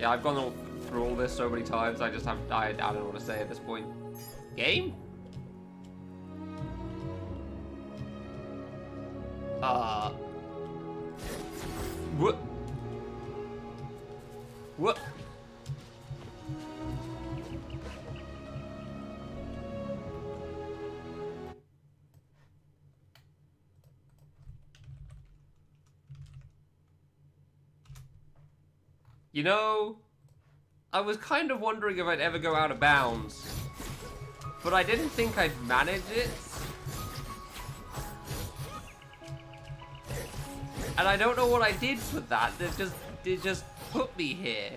Yeah, I've gone through all this so many times, I just have I don't know what to say at this point. Game? What? What? You know, I was kind of wondering if I'd ever go out of bounds, but I didn't think I'd manage it. And I don't know what I did for that. It just put me here.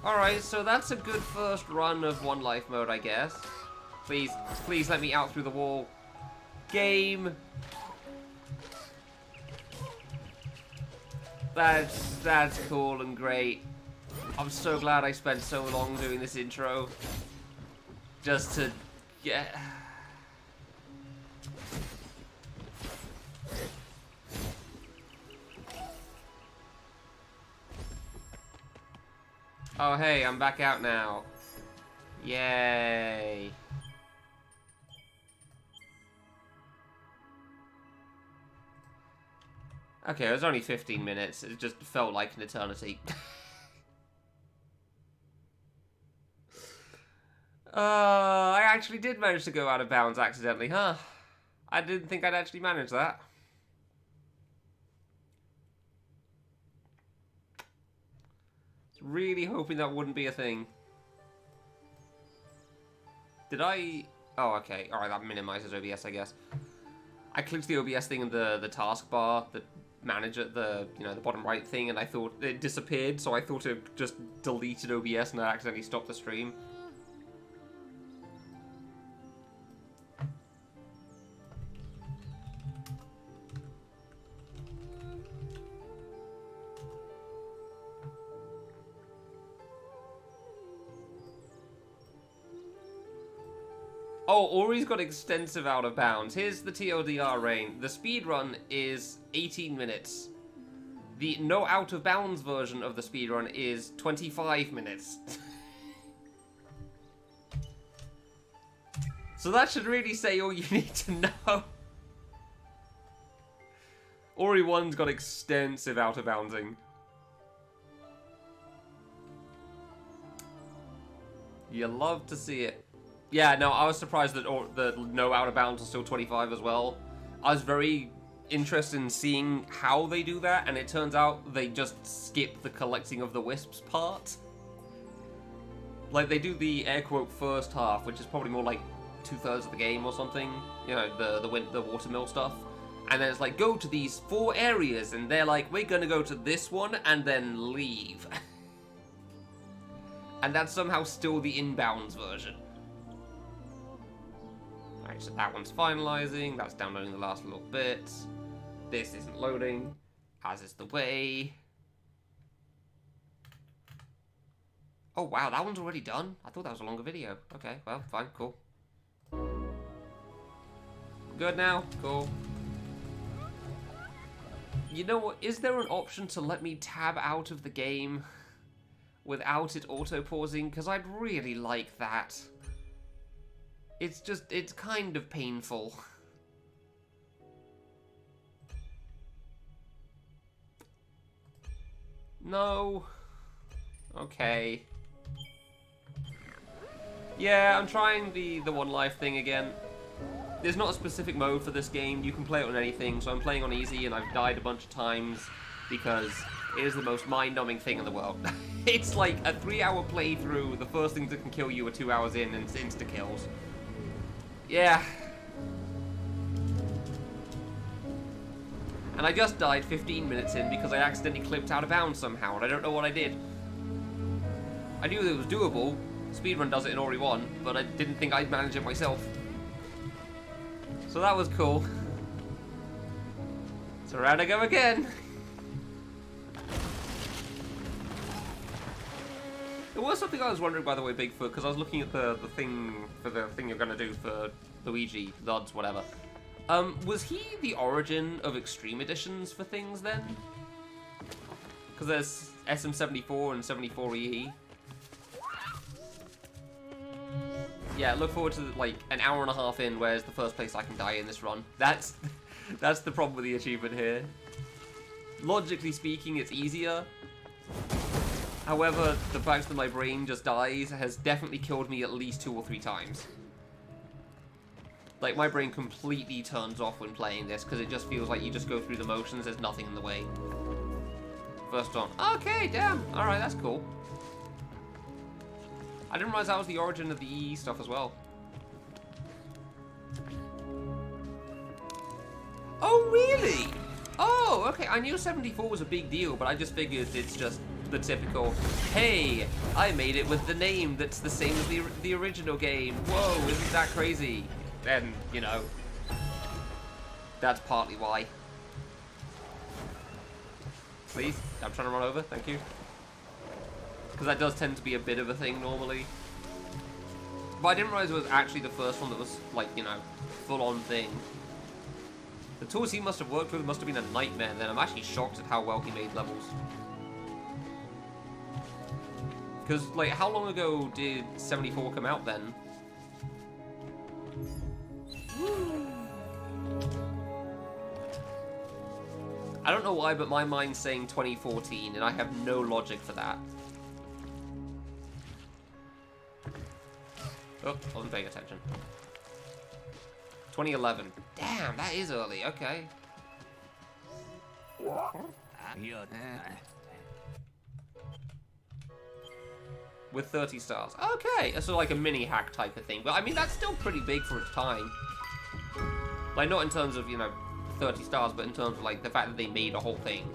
Alright, so that's a good first run of one life mode, I guess. Please, please let me out through the wall. Game. That's cool and great. I'm so glad I spent so long doing this intro. Just to get... Oh hey, I'm back out now. Yay. Okay, it was only 15 minutes. It just felt like an eternity. I actually did manage to go out of bounds accidentally, huh? I didn't think I'd actually manage that. Really hoping that wouldn't be a thing. Did I... Oh, okay. Alright, that minimizes OBS, I guess. I clicked the OBS thing in the taskbar, the manager, the bottom right thing, and I thought it disappeared, so I thought it just deleted OBS and I accidentally stopped the stream. Oh, Ori's got extensive out of bounds. Here's the TLDR range. The speedrun is 18 minutes. The no out of bounds version of the speedrun is 25 minutes. So that should really say all you need to know. Ori 1's got extensive out of boundsing. You love to see it. Yeah, no, I was surprised that the no out of bounds was still 25 as well. I was very interested in seeing how they do that, and it turns out they just skip the collecting of the wisps part. Like, they do the air quote first half, which is probably more like 2/3 of the game or something. You know, the watermill stuff. And then it's like, go to these 4 areas, and they're like, we're gonna go to this one, and then leave. And that's somehow still the inbounds version. Alright, so that one's finalizing, that's downloading the last little bit. This isn't loading, as is the way. Oh wow, that one's already done? I thought that was a longer video. Okay, well, fine, cool. Good now? Cool. You know what, is there an option to let me tab out of the game without it auto-pausing? Because I'd really like that. It's just, it's kind of painful. No. Okay. Yeah, I'm trying the one life thing again. There's not a specific mode for this game. You can play it on anything, so I'm playing on easy, and I've died a bunch of times because it is the most mind-numbing thing in the world. It's like a 3-hour playthrough. The first things that can kill you are 2 hours in, and it's insta-kills. Yeah. And I just died 15 minutes in because I accidentally clipped out of bounds somehow, and I don't know what I did. I knew that it was doable. Speedrun does it in Ori 1, but I didn't think I'd manage it myself. So that was cool. So around I go again. There was something I was wondering, by the way, Bigfoot, because I was looking at the thing you're gonna do for Luigi, Lods, whatever. Was he the origin of Extreme Editions for things then? Because there's SM74 and 74E. Yeah, look forward to like an hour and a half in, where's the first place I can die in this run. That's the problem with the achievement here. Logically speaking, it's easier. However, the fact that my brain just dies has definitely killed me at least 2 or 3 times. Like, my brain completely turns off when playing this, because it just feels like you just go through the motions, there's nothing in the way. First on. Okay, damn. Alright, that's cool. I didn't realize that was the origin of the EE stuff as well. Oh, really? Oh, okay. I knew 74 was a big deal, but I just figured it's just the typical, hey, I made it with the name that's the same as the original game. Whoa, isn't that crazy? And, you know, that's partly why. Please, I'm trying to run over, thank you. Because that does tend to be a bit of a thing normally. But I didn't realize it was actually the first one that was, like, you know, full-on thing. The tools he must have worked with must have been a nightmare then. I'm actually shocked at how well he made levels. Because, like, how long ago did 74 come out then? I don't know why, but my mind's saying 2014, and I have no logic for that. Oh, I wasn't paying attention. 2011. Damn, that is early. Okay. With 30 stars. Okay, so like a mini hack type of thing. But I mean, that's still pretty big for its time. Like, not in terms of, you know, 30 stars, but in terms of, like, the fact that they made a whole thing.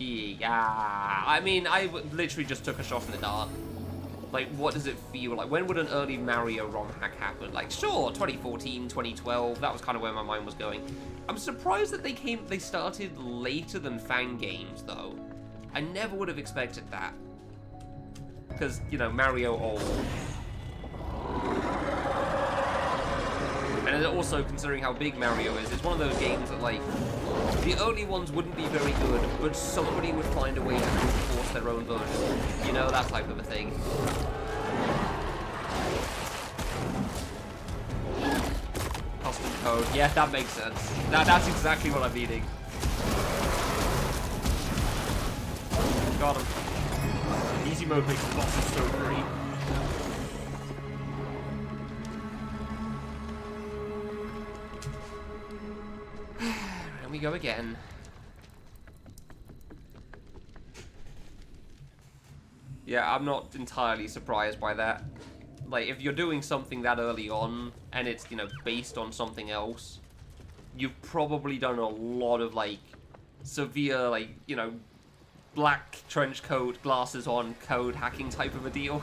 Yeah, I mean, I literally just took a shot in the dark. Like, what does it feel like? When would an early Mario ROM hack happen? Like, sure, 2014, 2012, that was kind of where my mind was going. I'm surprised that they started later than fan games, though. I never would have expected that. Because, you know, Mario old. And also, considering how big Mario is, it's one of those games that, like, the early ones wouldn't be very good, but somebody would find a way to force their own version. You know, that type of a thing. Custom code. Yeah, that makes sense. That's exactly what I'm needing. Got him. Easy mode makes the bosses so free. And we go again. Yeah, I'm not entirely surprised by that. Like, if you're doing something that early on, and it's, you know, based on something else, you've probably done a lot of, like, severe, like, you know, black trench coat, glasses on, code hacking type of a deal.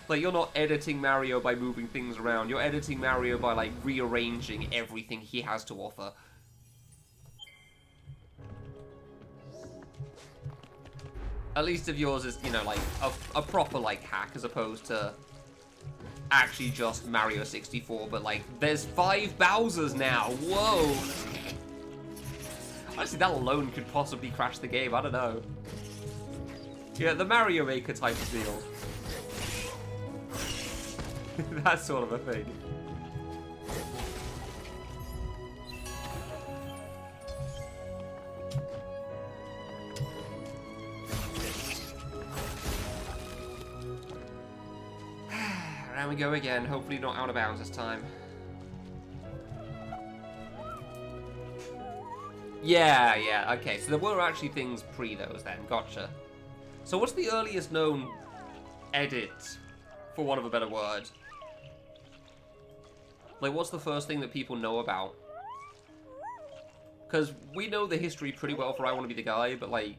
Like, you're not editing Mario by moving things around. You're editing Mario by, like, rearranging everything he has to offer. At least if yours is, you know, like, a proper, like, hack, as opposed to actually just Mario 64, but, like, there's 5 Bowsers now! Whoa! Honestly, that alone could possibly crash the game, I don't know. Yeah, the Mario Maker type of deal. That sort of a thing. Around we go again, hopefully not out of bounds this time. Yeah, okay, so there were actually things pre those then, gotcha. So what's the earliest known edit, for want of a better word? Like, what's the first thing that people know about? Because we know the history pretty well for I Want to Be the Guy, but, like,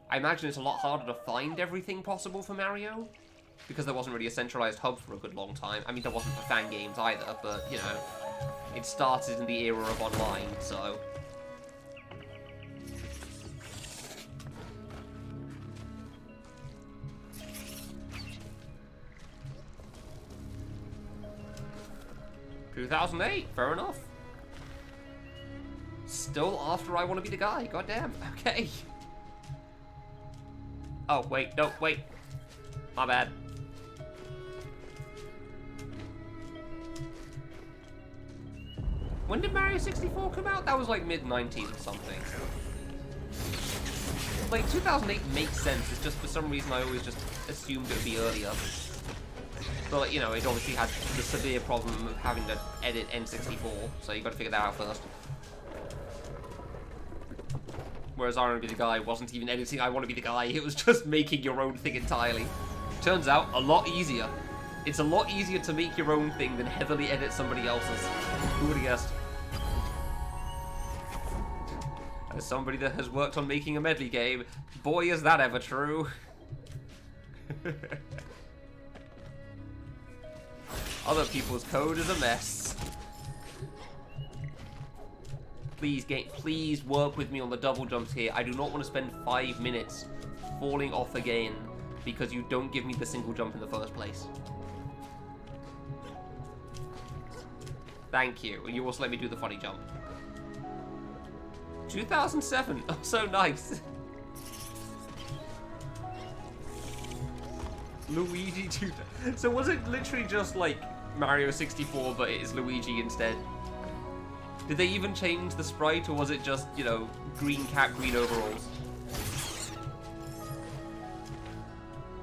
I imagine it's a lot harder to find everything possible for Mario, because there wasn't really a centralized hub for a good long time. I mean, there wasn't for fan games either, but, you know, it started in the era of online, so... ...2008, fair enough. Still after I want to be the guy. Goddamn. Okay. Oh, wait. No, wait. My bad. When did Mario 64 come out? That was like mid-90s or something. Like, 2008 makes sense. It's just for some reason I always just assumed it would be earlier. But, like, you know, it obviously had the severe problem of having to edit N64, so you got to figure that out first. Whereas I Want to Be the Guy wasn't even editing I Want to Be the Guy, it was just making your own thing entirely. Turns out, a lot easier. It's a lot easier to make your own thing than heavily edit somebody else's. Who would have guessed? As somebody that has worked on making a medley game, boy is that ever true. Other people's code is a mess. Please, game, please work with me on the double jumps here. I do not want to spend 5 minutes falling off again because you don't give me the single jump in the first place. Thank you. You also let me do the funny jump. 2007. Oh, so nice. Luigi 2. So was it literally just like Mario 64, but it is Luigi instead? Did they even change the sprite, or was it just, you know, green cap, green overalls?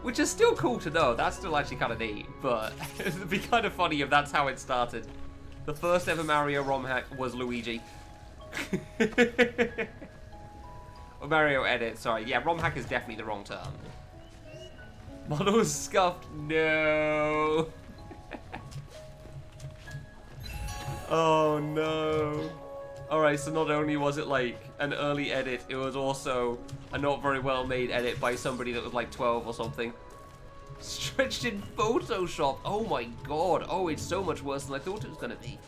Which is still cool to know. That's still actually kind of neat, but it'd be kind of funny if that's how it started. The first ever Mario ROM hack was Luigi. Or Mario edit, sorry. Yeah, ROM hack is definitely the wrong term. Model was scuffed. No. Oh no. Alright, so not only was it like an early edit, it was also a not very well made edit by somebody that was like 12 or something. Stretched in Photoshop. Oh my god. Oh, it's so much worse than I thought it was going to be.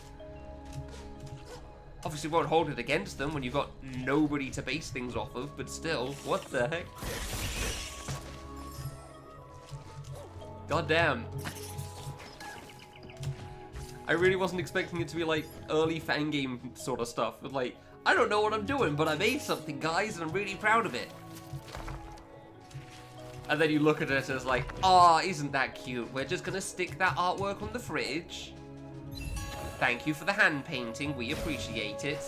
Obviously won't hold it against them when you've got nobody to base things off of, but still, what the heck? God damn. I really wasn't expecting it to be like early fan game sort of stuff. But like, I don't know what I'm doing, but I made something, guys, and I'm really proud of it. And then you look at it as like, ah, isn't that cute? We're just gonna stick that artwork on the fridge. Thank you for the hand painting. We appreciate it.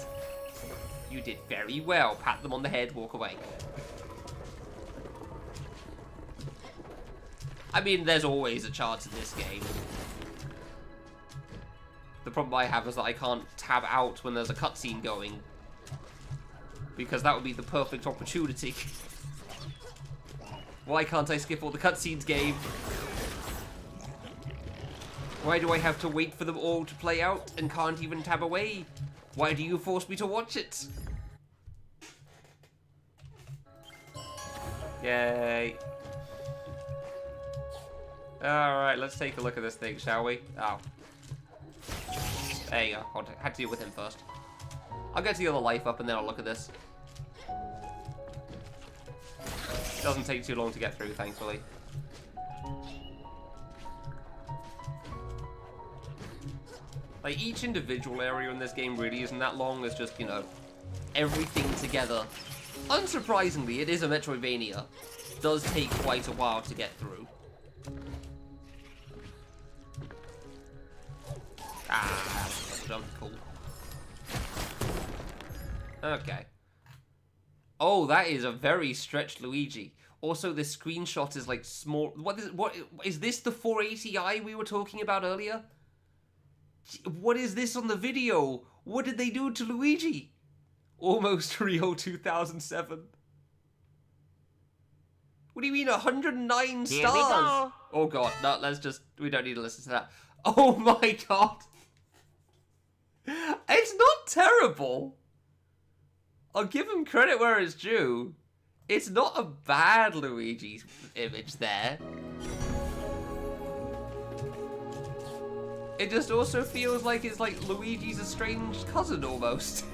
You did very well. Pat them on the head, walk away. I mean, there's always a chance in this game. The problem I have is that I can't tab out when there's a cutscene going. Because that would be the perfect opportunity. Why can't I skip all the cutscenes, game? Why do I have to wait for them all to play out and can't even tab away? Why do you force me to watch it? Yay. Alright, let's take a look at this thing, shall we? Oh. There you go. I had to deal with him first. I'll get to the other life up and then I'll look at this. Doesn't take too long to get through, thankfully. Like, each individual area in this game really isn't that long. It's just, you know, everything together. Unsurprisingly, it is a Metroidvania. It does take quite a while to get through. Ah, jump, cool. Okay. Oh, that is a very stretched Luigi. Also, this screenshot is like small. What is this the 480i we were talking about earlier? What is this on the video? What did they do to Luigi? Almost Rio 2007. What do you mean 109 stars? Oh god, no, we don't need to listen to that. Oh my god. It's not terrible. I'll give him credit where it's due. It's not a bad Luigi image there. It just also feels like it's like Luigi's estranged cousin almost.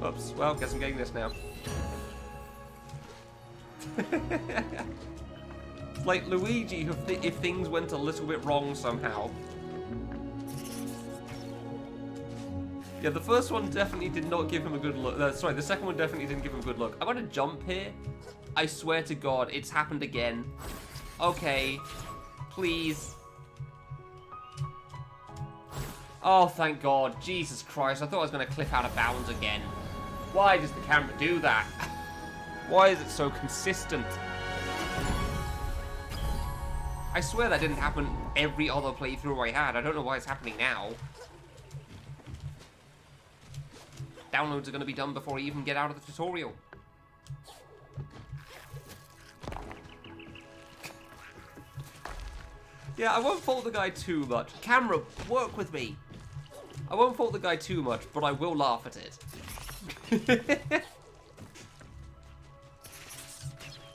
Oops, well, guess I'm getting this now. It's like Luigi if things went a little bit wrong somehow. Yeah, the first one definitely did not give him a good look. Sorry, the second one definitely didn't give him a good look. I'm gonna jump here. I swear to God, it's happened again. Okay. Please. Oh, thank God. Jesus Christ, I thought I was gonna clip out of bounds again. Why does the camera do that? Why is it so consistent? I swear that didn't happen every other playthrough I had. I don't know why it's happening now. Downloads are going to be done before I even get out of the tutorial. Yeah, I won't fault the guy too much. Camera, work with me. I won't fault the guy too much, but I will laugh at it.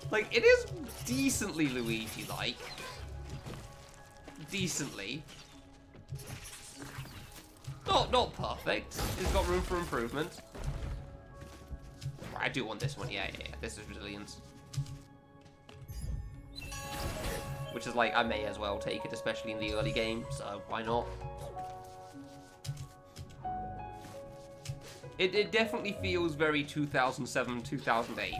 Like, it is decently Luigi-like. Decently. Not perfect. It's got room for improvement. I do want this one. Yeah. This is resilience. Which is like, I may as well take it, especially in the early game, so why not? It definitely feels very 2007, 2008.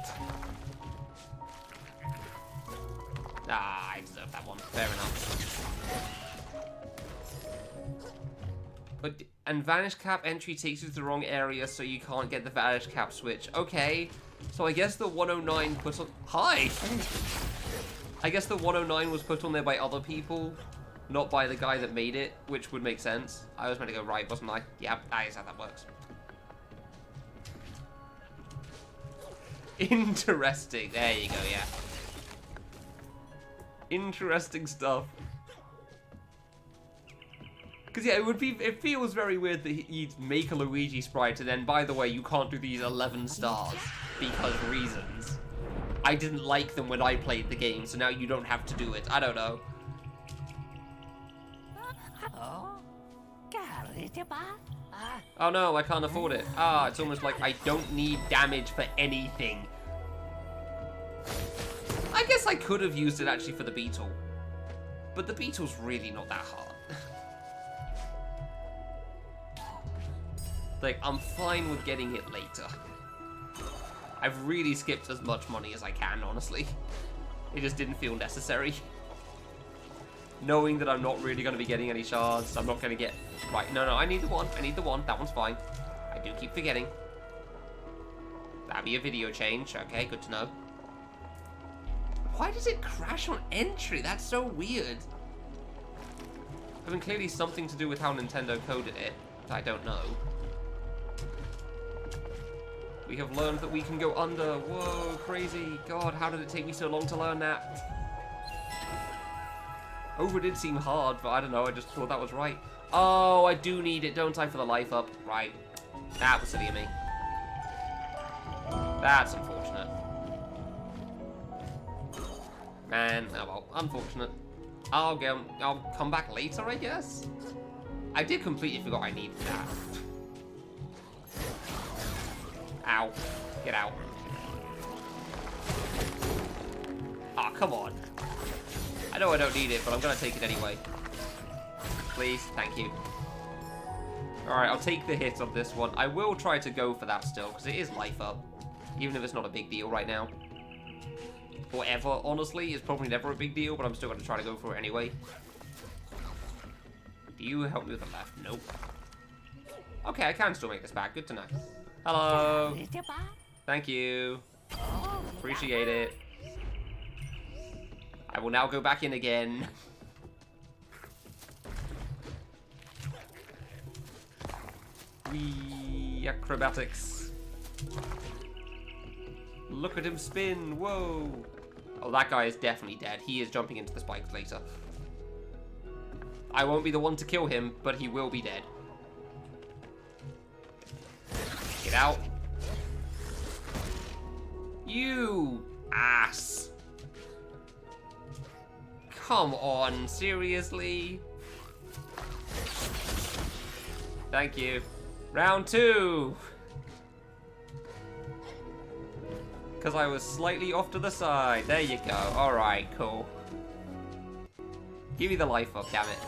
Ah, I deserve that one. Fair enough. And Vanish Cap entry takes you to the wrong area, so you can't get the Vanish Cap switch. Okay, so I guess the 109 put on... Hi! I guess the 109 was put on there by other people, not by the guy that made it, which would make sense. I was meant to go right, wasn't I? Yeah, that is how that works. Interesting. There you go, yeah. Interesting stuff. Because, yeah, it feels very weird that you'd make a Luigi sprite and then, by the way, you can't do these 11 stars because reasons. I didn't like them when I played the game, so now you don't have to do it. I don't know. Oh no, I can't afford it. Ah, it's almost like I don't need damage for anything. I guess I could have used it actually for the beetle. But the beetle's really not that hard. Like, I'm fine with getting it later. I've really skipped as much money as I can, honestly. It just didn't feel necessary. Knowing that I'm not really going to be getting any shards, I'm not going to get... Right, no, I need the one. I need the one. That one's fine. I do keep forgetting. That'd be a video change. Okay, good to know. Why does it crash on entry? That's so weird. I mean, clearly something to do with how Nintendo coded it. I don't know. We have learned that we can go under. Whoa, crazy. God, how did it take me so long to learn that? Over did seem hard, but I don't know. I just thought that was right. Oh, I do need it, don't I, for the life up? Right. That was silly of me. That's unfortunate. Man, oh well, unfortunate. I'll come back later, I guess? I did completely forgot I needed that. Ow. Get out. Ah, come on. I know I don't need it, but I'm gonna take it anyway. Please, thank you. Alright, I'll take the hit on this one. I will try to go for that still, because it is life up. Even if it's not a big deal right now. Or ever, honestly. It's probably never a big deal, but I'm still gonna try to go for it anyway. Do you help me with the left? Nope. Okay, I can still make this back. Good to know. Hello. Thank you. Appreciate it. I will now go back in again. Wee acrobatics. Look at him spin. Whoa. Oh, that guy is definitely dead. He is jumping into the spikes later. I won't be the one to kill him, but he will be dead. Get out. You ass. Come on, seriously? Thank you. Round 2. Because I was slightly off to the side. There you go. Alright, cool. Give me the life up, damn it.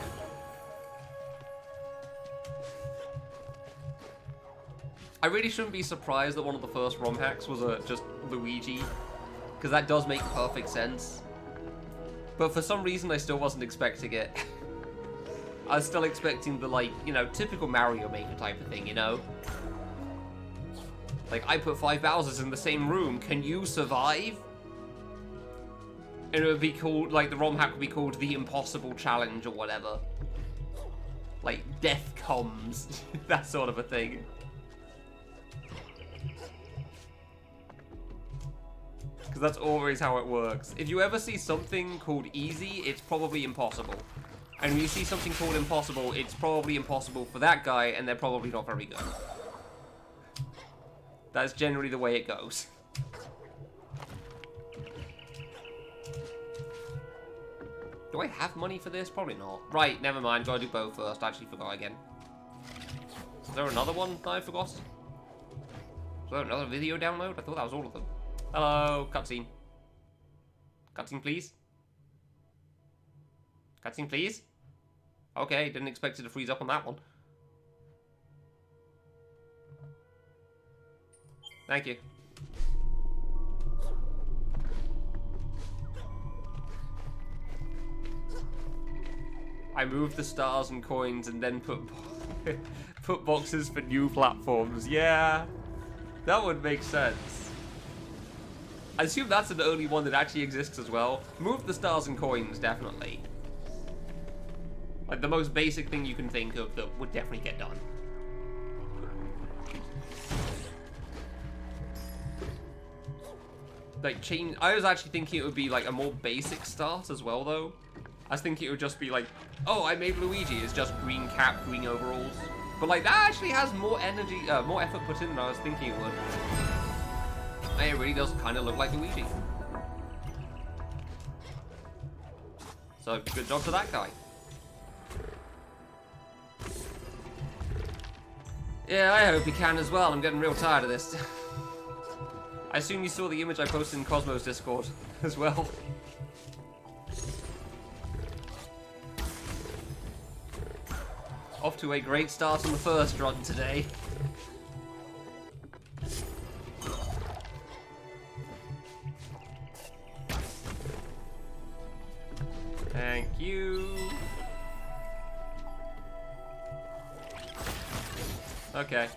I really shouldn't be surprised that one of the first ROM hacks was just Luigi, because that does make perfect sense. But for some reason, I still wasn't expecting it. I was still expecting the, like, you know, typical Mario Maker type of thing, you know? Like, I put 5 Bowsers in the same room, can you survive? And it would be called, like, the ROM hack would be called The Impossible Challenge or whatever. Like, death comes, that sort of a thing. Because that's always how it works. If you ever see something called easy, it's probably impossible. And when you see something called impossible, it's probably impossible for that guy, and they're probably not very good. That's generally the way it goes. Do I have money for this? Probably not. Right, never mind. Gotta do both first. I actually forgot again. Is there another one that I forgot? Is there another video download? I thought that was all of them. Hello, cutscene. Cutscene, please. Cutscene, please. Okay, didn't expect it to freeze up on that one. Thank you. I moved the stars and coins and then put boxes for new platforms. Yeah, that would make sense. I assume that's an early one that actually exists as well. Move the stars and coins, definitely. Like the most basic thing you can think of that would definitely get done. Like change. I was actually thinking it would be like a more basic start as well, though. I was thinking it would just be like, oh, I made Luigi. It's just green cap, green overalls. But like that actually has more energy, more effort put in than I was thinking it would. It really does kind of look like Luigi. So good job to that guy. Yeah, I hope he can as well. I'm getting real tired of this. I assume you saw the image I posted in Cosmo's Discord as well. Off to a great start on the first run today. Thank you. Okay.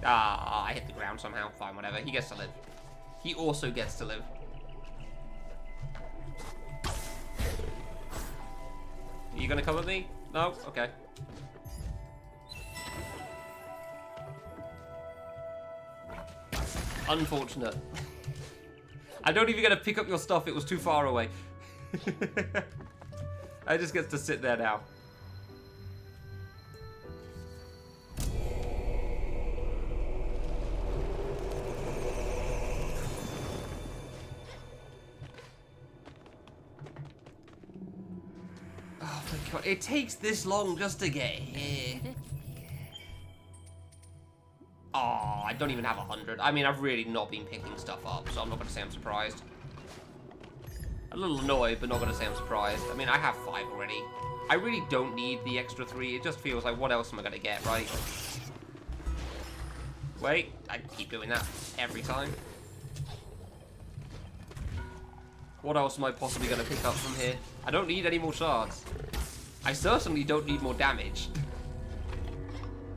Ah, I hit the ground somehow. Fine, whatever. He gets to live. He also gets to live. Are you gonna come with me? No? Okay. Unfortunate. I don't even get to pick up your stuff. It was too far away. I just get to sit there now. Oh my god, it takes this long just to get here. Oh, I don't even have 100. I mean, I've really not been picking stuff up, so I'm not going to say I'm surprised. A little annoyed, but not going to say I'm surprised. I mean, I have 5 already. I really don't need the extra 3. It just feels like, what else am I going to get, right? Wait, I keep doing that every time. What else am I possibly going to pick up from here? I don't need any more shards. I certainly don't need more damage.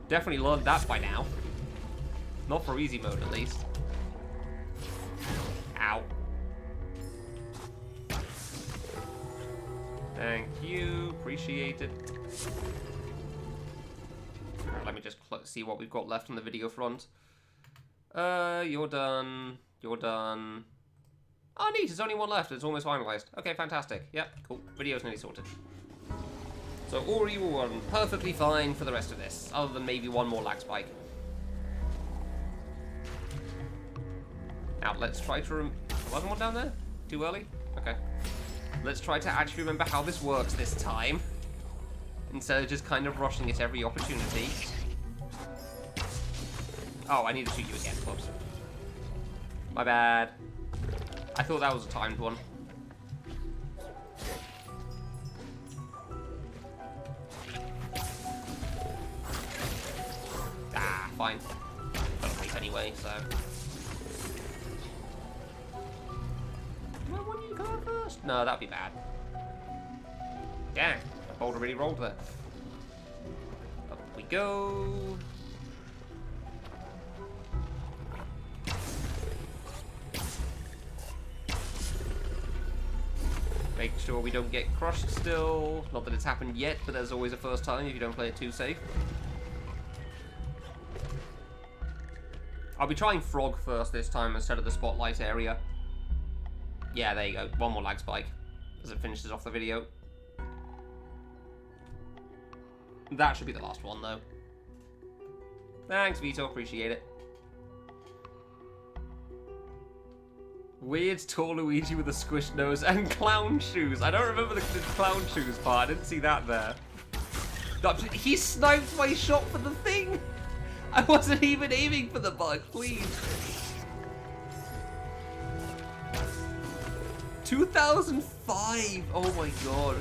Definitely learned that by now. Not for easy mode, at least. Ow. Thank you. Appreciate it. Right, let me just see what we've got left on the video front. You're done. You're done. Oh, neat. There's only one left. It's almost finalized. Okay, fantastic. Yep, cool. Video's nearly sorted. So, Ori will run perfectly fine for the rest of this, other than maybe one more lag spike. Now, let's try to wasn't one down there? Too early? Okay. Let's try to actually remember how this works this time, instead of just kind of rushing it every opportunity. Oh, I need to shoot you again. Whoops. My bad. I thought that was a timed one. Ah, fine. anyway, so. Do I want you to come out first? No, that'd be bad. Yeah, the boulder really rolled there. Up we go. Make sure we don't get crushed still. Not that it's happened yet, but there's always a first time if you don't play it too safe. I'll be trying frog first this time instead of the spotlight area. Yeah, there you go. One more lag spike as it finishes off the video. That should be the last one, though. Thanks, Vito. Appreciate it. Weird tall Luigi with a squished nose and clown shoes. I don't remember the clown shoes part. I didn't see that there. He sniped my shot for the thing. I wasn't even aiming for the bug, please. 2005. Oh my god.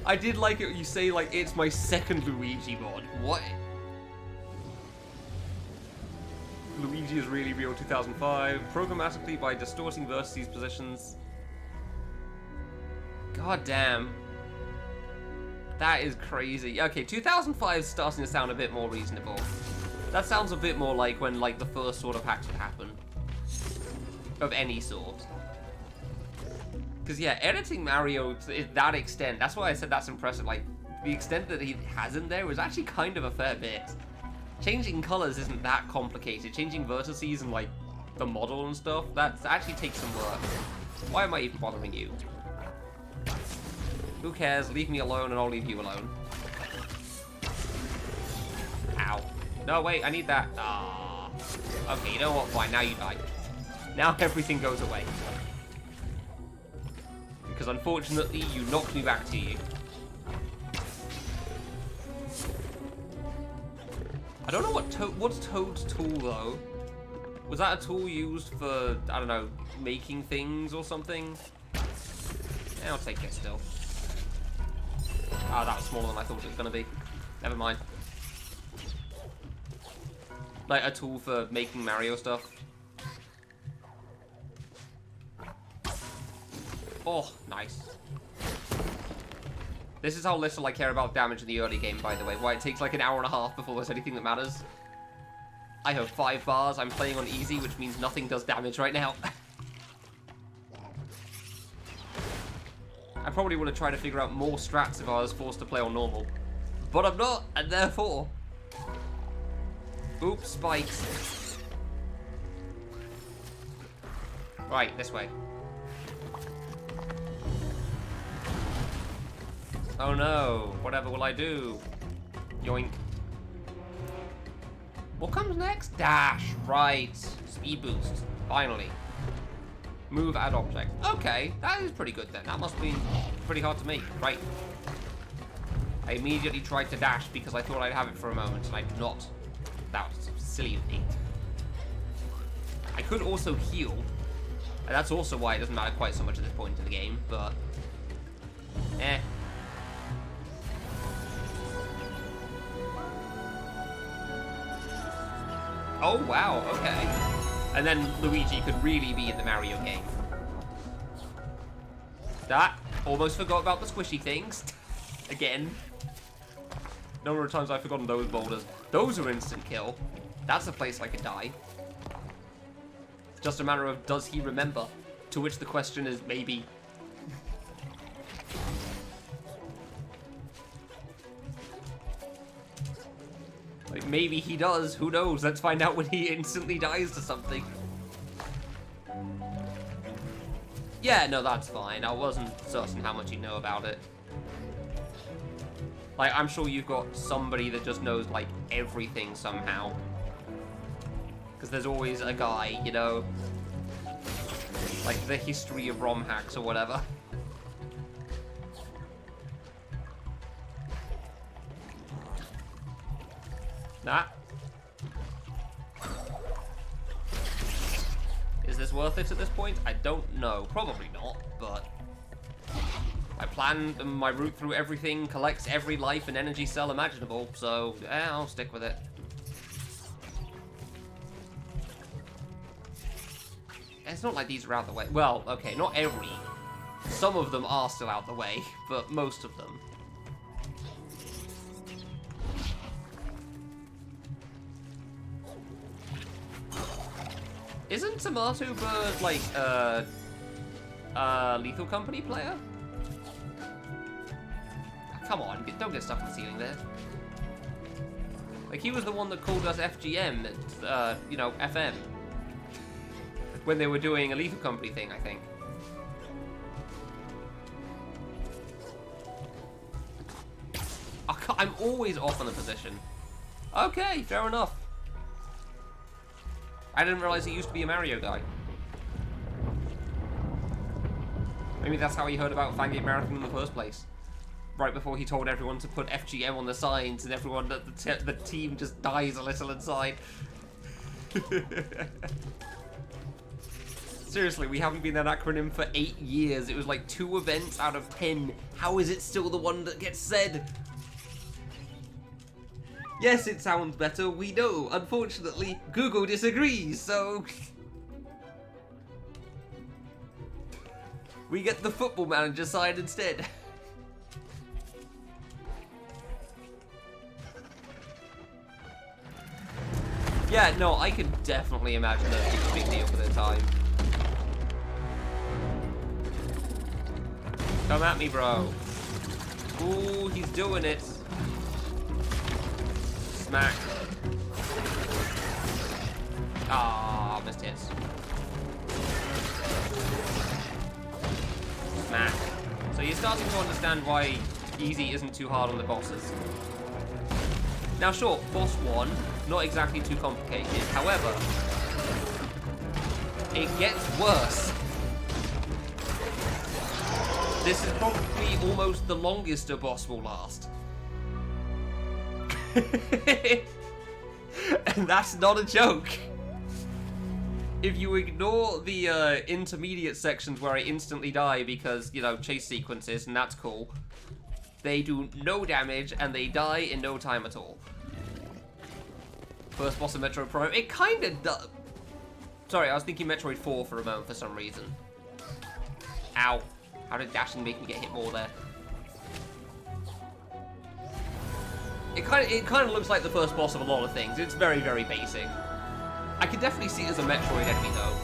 I did like it when you say, like, it's my second Luigi mod. What? Luigi is really real 2005. Programmatically by distorting vertices positions. God damn. That is crazy. Okay, 2005 is starting to sound a bit more reasonable. That sounds a bit more like when, like, the first sort of hacks would happen. Of any sort. Because, yeah, editing Mario to that extent, that's why I said that's impressive. Like, the extent that he has in there was actually kind of a fair bit. Changing colors isn't that complicated. Changing vertices and, like, the model and stuff, that actually takes some work. Why am I even bothering you? Who cares? Leave me alone and I'll leave you alone. Ow. No, wait, I need that. Ah. Okay, you know what? Fine, now you die. Now everything goes away. Because unfortunately, you knocked me back to you. I don't know what's Toad's tool, though. Was that a tool used for, I don't know, making things or something? Yeah, I'll take it still. Ah, that was smaller than I thought it was going to be. Never mind. Like, a tool for making Mario stuff. Oh, nice. This is how little I care about damage in the early game, by the way. Why it takes like an hour and a half before there's anything that matters. I have 5 bars. I'm playing on easy, which means nothing does damage right now. I probably would have tried to figure out more strats if I was forced to play on normal. But I'm not, and therefore... Oops, spikes. Right, this way. Oh no, whatever will I do? Yoink. What comes next? Dash, right. Speed boost, finally. Move, add object. Okay, that is pretty good then. That must be pretty hard to make, right. I immediately tried to dash because I thought I'd have it for a moment, and I did not. That was silly of me. I could also heal, and that's also why it doesn't matter quite so much at this point in the game, but... eh. Oh, wow, okay. And then Luigi could really be in the Mario game. That, almost forgot about the squishy things. Again. Number of times I've forgotten those boulders. Those are instant kill. That's a place I could die. It's just a matter of, does he remember? To which the question is maybe. Like, maybe he does, who knows? Let's find out when he instantly dies to something. Yeah, no, that's fine. I wasn't certain how much you know about it. Like, I'm sure you've got somebody that just knows, like, everything somehow. Because there's always a guy, you know? Like, the history of ROM hacks or whatever. Nah. Is this worth it at this point? I don't know. Probably not, but... I planned my route through everything, collects every life and energy cell imaginable, so yeah, I'll stick with it. It's not like these are out the way. Well, okay, not every. Some of them are still out the way, but most of them. Isn't Tomato Bird like a Lethal Company player? Come on, don't get stuck in the ceiling there. Like, he was the one that called us FGM, you know, FM. When they were doing a Lethal Company thing, I think. I'm always off on the position. Okay, fair enough. I didn't realize he used to be a Mario guy. Maybe that's how he heard about Fangate Marathon in the first place. Right before he told everyone to put FGM on the signs, and everyone, the team just dies a little inside. Seriously, we haven't been that acronym for 8 years. It was like 2 events out of 10. How is it still the one that gets said? Yes, it sounds better, we know. Unfortunately, Google disagrees, so... we get the Football Manager side instead. Yeah, no, I could definitely imagine that being a big deal for their time. Come at me, bro. Ooh, he's doing it. Smack. Ah, missed hits. Smack. So you're starting to understand why easy isn't too hard on the bosses. Now sure, boss 1, not exactly too complicated. However, it gets worse. This is probably almost the longest a boss will last. And that's not a joke. If you ignore the intermediate sections where I instantly die because, you know, chase sequences, and that's cool, they do no damage and they die in no time at all. First boss of Metroid Prime, it kinda does. Sorry, I was thinking Metroid 4 for a moment for some reason. Ow. How did dashing make me get hit more there? It kind of looks like the first boss of a lot of things. It's very, very basic. I could definitely see it as a Metroid enemy, though.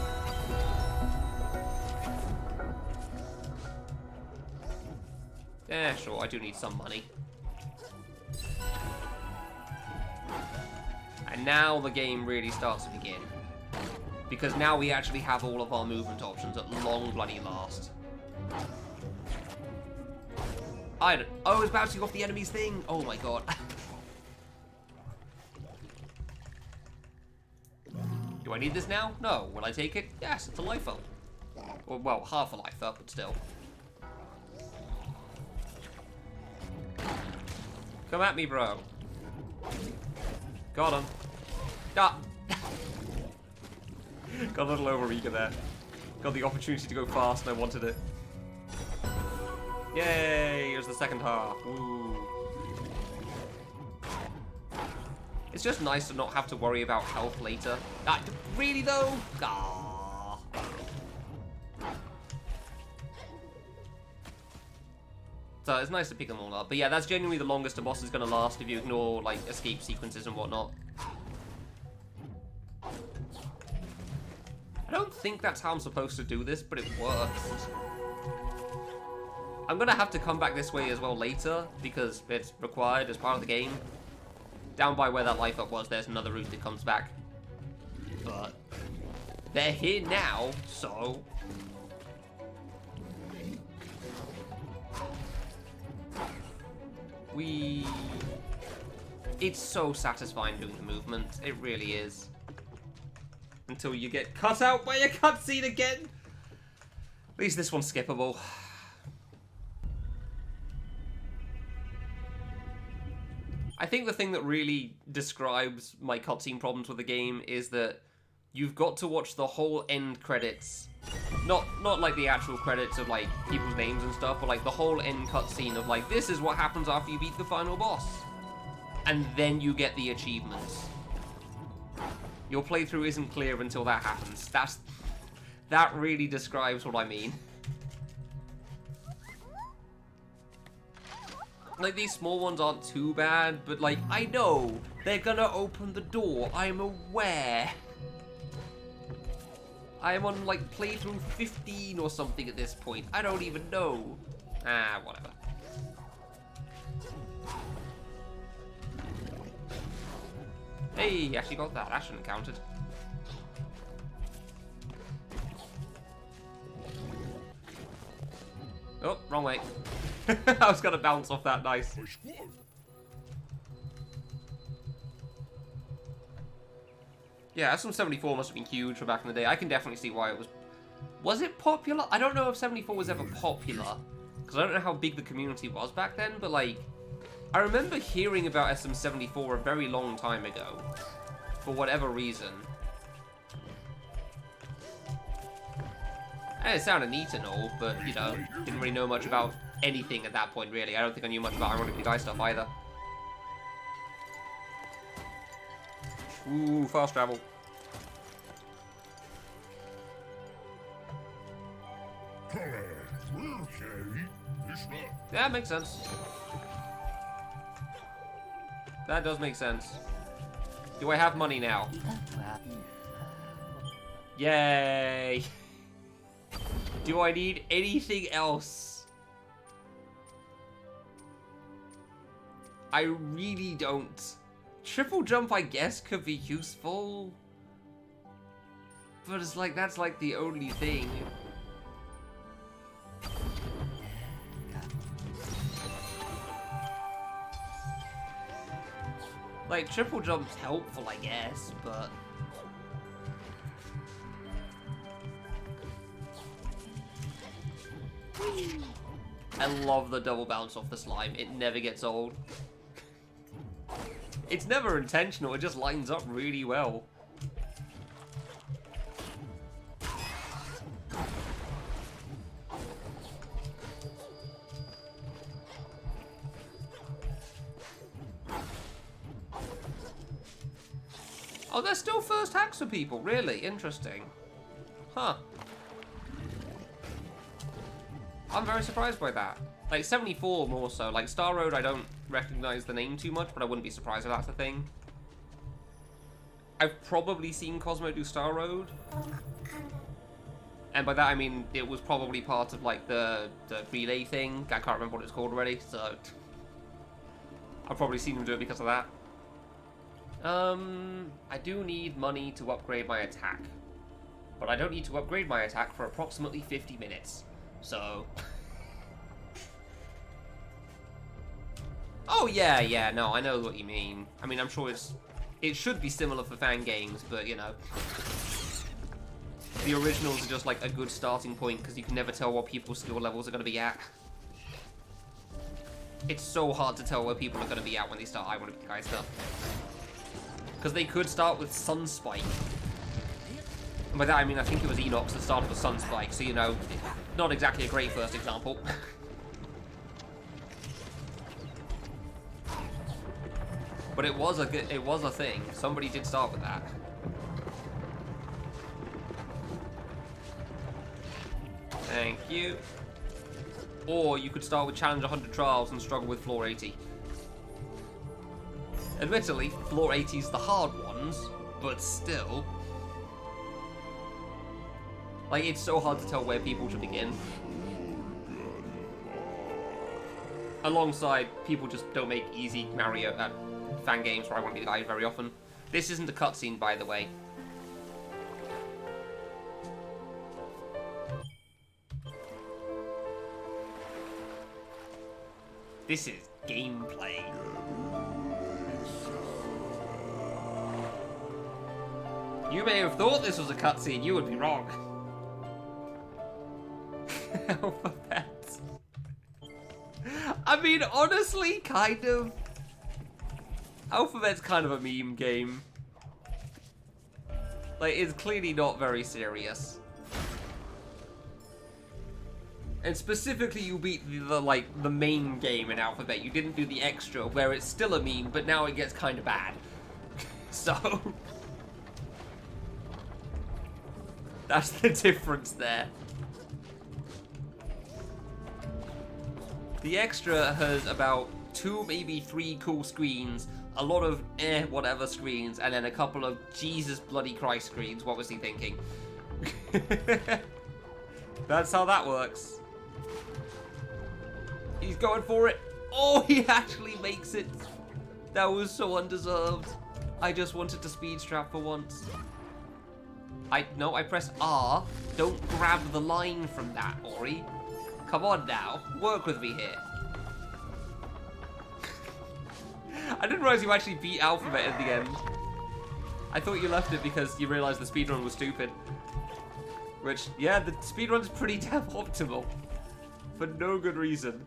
Yeah, sure, I do need some money. And now the game really starts to begin. Because now we actually have all of our movement options at long bloody last. Oh, it's bouncing off the enemy's thing! Oh my god. Do I need this now? No. Will I take it? Yes, it's a life up. Or, well, half a life up, but still. Come at me, bro. Got him. Ah. Got a little over-eager there. Got the opportunity to go fast and I wanted it. Yay! Here's the second half. Ooh. It's just nice to not have to worry about health later. Really though? Aww. So it's nice to pick them all up. But yeah, that's genuinely the longest a boss is going to last if you ignore like escape sequences and whatnot. I don't think that's how I'm supposed to do this, but it works. I'm gonna have to come back this way as well later, because it's required as part of the game. Down by where that life up was, there's another route that comes back. But they're here now, so... It's so satisfying doing the movement, it really is. Until you get cut out by a cutscene again! At least this one's skippable. I think the thing that really describes my cutscene problems with the game is that you've got to watch the whole end credits. Not like the actual credits of like people's names and stuff, but like the whole end cutscene of like, this is what happens after you beat the final boss. And then you get the achievements. Your playthrough isn't clear until that happens. That really describes what I mean. Like, these small ones aren't too bad, but like, I know they're gonna open the door. I'm aware. I am on like playthrough 15 or something at this point. I don't even know. Ah, whatever. Hey, actually got that. That shouldn't have counted. Oh, wrong way. I was gonna bounce off that. Nice. Yeah, SM74 must have been huge for back in the day. I can definitely see why it was... Was it popular? I don't know if 74 was ever popular, because I don't know how big the community was back then, but like... I remember hearing about SM74 a very long time ago, for whatever reason. And it sounded neat and all, but, you know, didn't really know much about anything at that point, really. I don't think I knew much about Ironically Guy stuff either. Ooh, fast travel. Yeah, makes sense. That does make sense. Do I have money now? Yay! Do I need anything else? I really don't. Triple jump, I guess, could be useful. But it's like, that's like the only thing. Like, triple jump's helpful, I guess, but... I love the double bounce off the slime. It never gets old. It's never intentional, it just lines up really well. Oh, there's still first hacks for people, really? Interesting. Huh. I'm very surprised by that. Like, 74 more so. Like, Star Road, I don't recognize the name too much, but I wouldn't be surprised if that's a thing. I've probably seen Cosmo do Star Road. And by that, I mean, it was probably part of, like, the relay thing. I can't remember what it's called already, so... I've probably seen him do it because of that. I do need money to upgrade my attack. But I don't need to upgrade my attack for approximately 50 minutes. So... Oh, yeah, no, I know what you mean. I mean, I'm sure it should be similar for fan games, but, you know... The originals are just, like, a good starting point, because you can never tell what people's skill levels are going to be at. It's so hard to tell where people are going to be at when they start Ironically Guy stuff. Because they could start with Sunspike. And by that, I mean, I think it was Enox that started with Sunspike, so, you know, not exactly a great first example. But it was a thing. Somebody did start with that. Thank you. Or you could start with Challenge 100 Trials and struggle with Floor 80. Admittedly, Floor 80's the hard ones, but still. Like, it's so hard to tell where people should begin. Alongside, people just don't make easy Mario fan games where I want to be the guy very often. This isn't a cutscene, by the way. This is gameplay. You may have thought this was a cutscene, you would be wrong. Alphabet. I mean, honestly, kind of. Alphabet's kind of a meme game. Like, it's clearly not very serious. And specifically, you beat the main game in Alphabet. You didn't do the extra, where it's still a meme, but now it gets kind of bad. So... that's the difference there. The extra has about 2, maybe 3 cool screens, a lot of whatever screens, and then a couple of Jesus bloody Christ screens. What was he thinking? That's how that works. He's going for it. Oh, he actually makes it. That was so undeserved. I just wanted to speed strap for once. No, I press R. Don't grab the line from that, Ori. Come on now. Work with me here. I didn't realize you actually beat Alphabet at the end. I thought you left it because you realized the speedrun was stupid. Which, yeah, the speedrun's pretty damn optimal. For no good reason.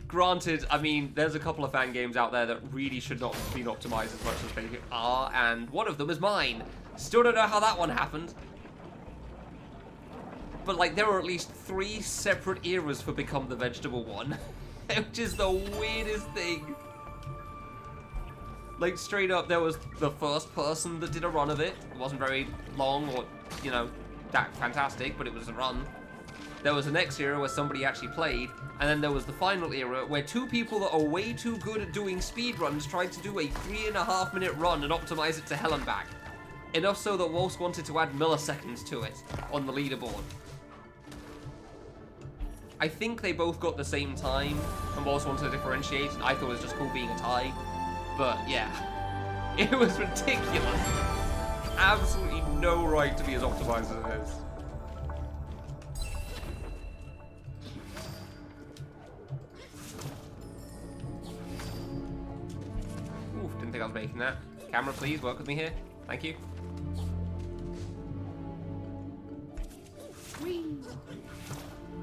Granted, I mean, there's a couple of fan games out there that really should not be optimized as much as they are, and one of them is mine. Still don't know how that one happened. But, like, there were at least 3 separate eras for Become the Vegetable one. Which is the weirdest thing. Like, straight up, there was the first person that did a run of it. It wasn't very long or, you know, that fantastic, but it was a run. There was the next era where somebody actually played, and then there was the final era where 2 people that are way too good at doing speedruns tried to do a 3.5-minute run and optimize it to hell and back. Enough so that Walsh wanted to add milliseconds to it on the leaderboard. I think they both got the same time, and Walsh wanted to differentiate, and I thought it was just cool being a tie. But yeah, it was ridiculous. Absolutely no right to be as optimized as it is. Oof, didn't think I was making that. Camera, please, work with me here. Thank you. Whee!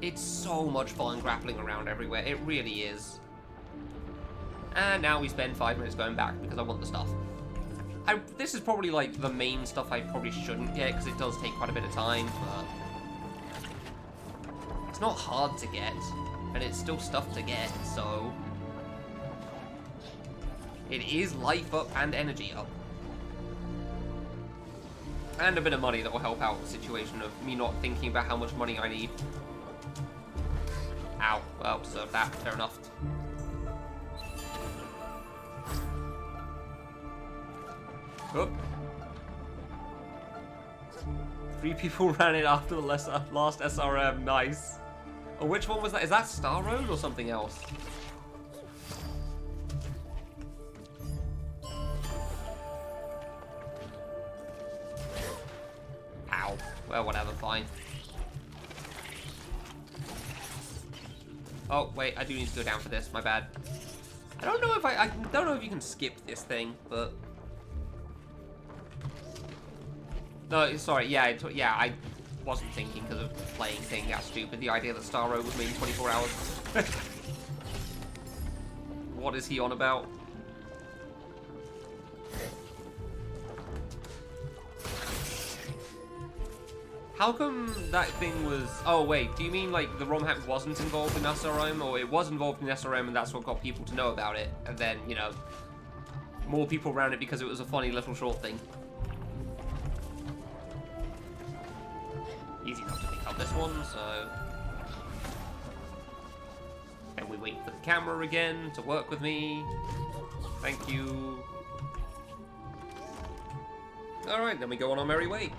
It's so much fun grappling around everywhere. It really is. And now we spend 5 minutes going back because I want the stuff. This is probably like the main stuff I probably shouldn't get because it does take quite a bit of time, but it's not hard to get, and it's still stuff to get, so it is life up and energy up. And a bit of money that will help out the situation of me not thinking about how much money I need. Ow. Well, so that, fair enough. Oop. 3 people ran it after the last SRM. Nice. Oh, which one was that? Is that Star Road or something else? Ow. Well, whatever, fine. Oh, wait, I do need to go down for this, my bad. I don't know if I don't know if you can skip this thing, but... No, sorry, yeah, I wasn't thinking because of the playing thing, that's stupid. The idea that Star Road was maybe 24 hours. What is he on about? How come that thing was... Oh, wait, do you mean, like, the ROM hack wasn't involved in SRM, or it was involved in SRM and that's what got people to know about it, and then, you know, more people ran it because it was a funny little short thing? Easy enough to pick up this one, so... And we wait for the camera again to work with me. Thank you. Alright, then we go on our merry way.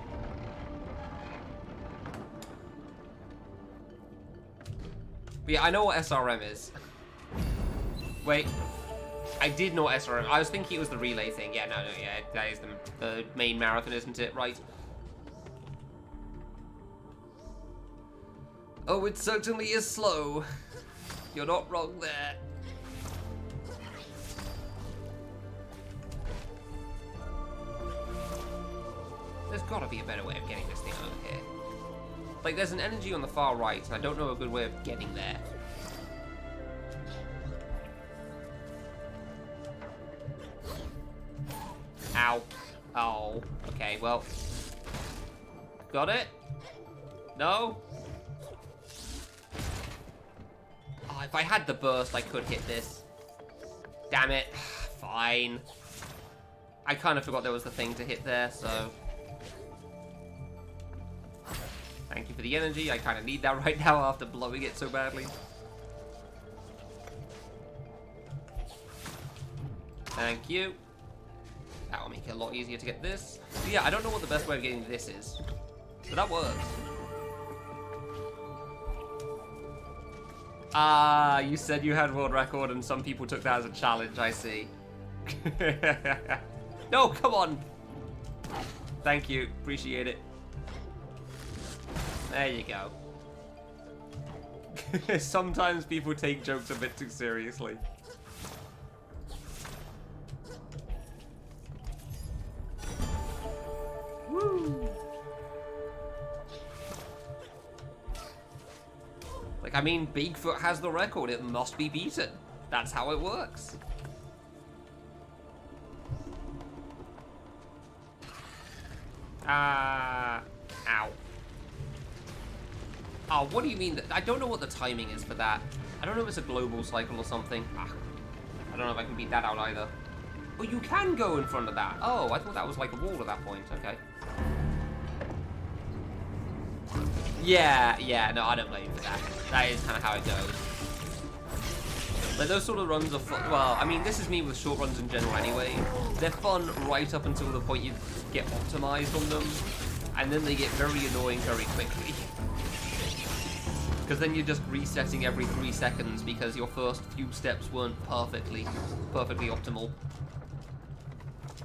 But yeah, I know what SRM is. Wait. I did know what SRM... I was thinking it was the relay thing. Yeah, no, yeah, that is the main marathon, isn't it? Right. Oh, it certainly is slow. You're not wrong there. There's gotta be a better way of getting this thing over here. Like, there's an energy on the far right, and I don't know a good way of getting there. Ow. Oh. Okay, well. Got it? No? Oh, if I had the burst, I could hit this. Damn it. Fine. I kind of forgot there was the thing to hit there, so... Thank you for the energy. I kind of need that right now after blowing it so badly. Thank you. That will make it a lot easier to get this. But yeah, I don't know what the best way of getting this is. But that works. Ah, you said you had world record and some people took that as a challenge, I see. No, come on. Thank you. Appreciate it. There you go. Sometimes people take jokes a bit too seriously. Woo! Like, I mean, Bigfoot has the record. It must be beaten. That's how it works. Ow. Oh, what do you mean? I don't know what the timing is for that. I don't know if it's a global cycle or something. I don't know if I can beat that out either. Oh, you can go in front of that. Oh, I thought that was like a wall at that point. Okay. Yeah, no, I don't blame you for that. That is kind of how it goes. Like, those sort of runs are fun. Well, I mean, this is me with short runs in general anyway. They're fun right up until the point you get optimized on them, and then they get very annoying very quickly. Because then you're just resetting every 3 seconds because your first few steps weren't perfectly optimal.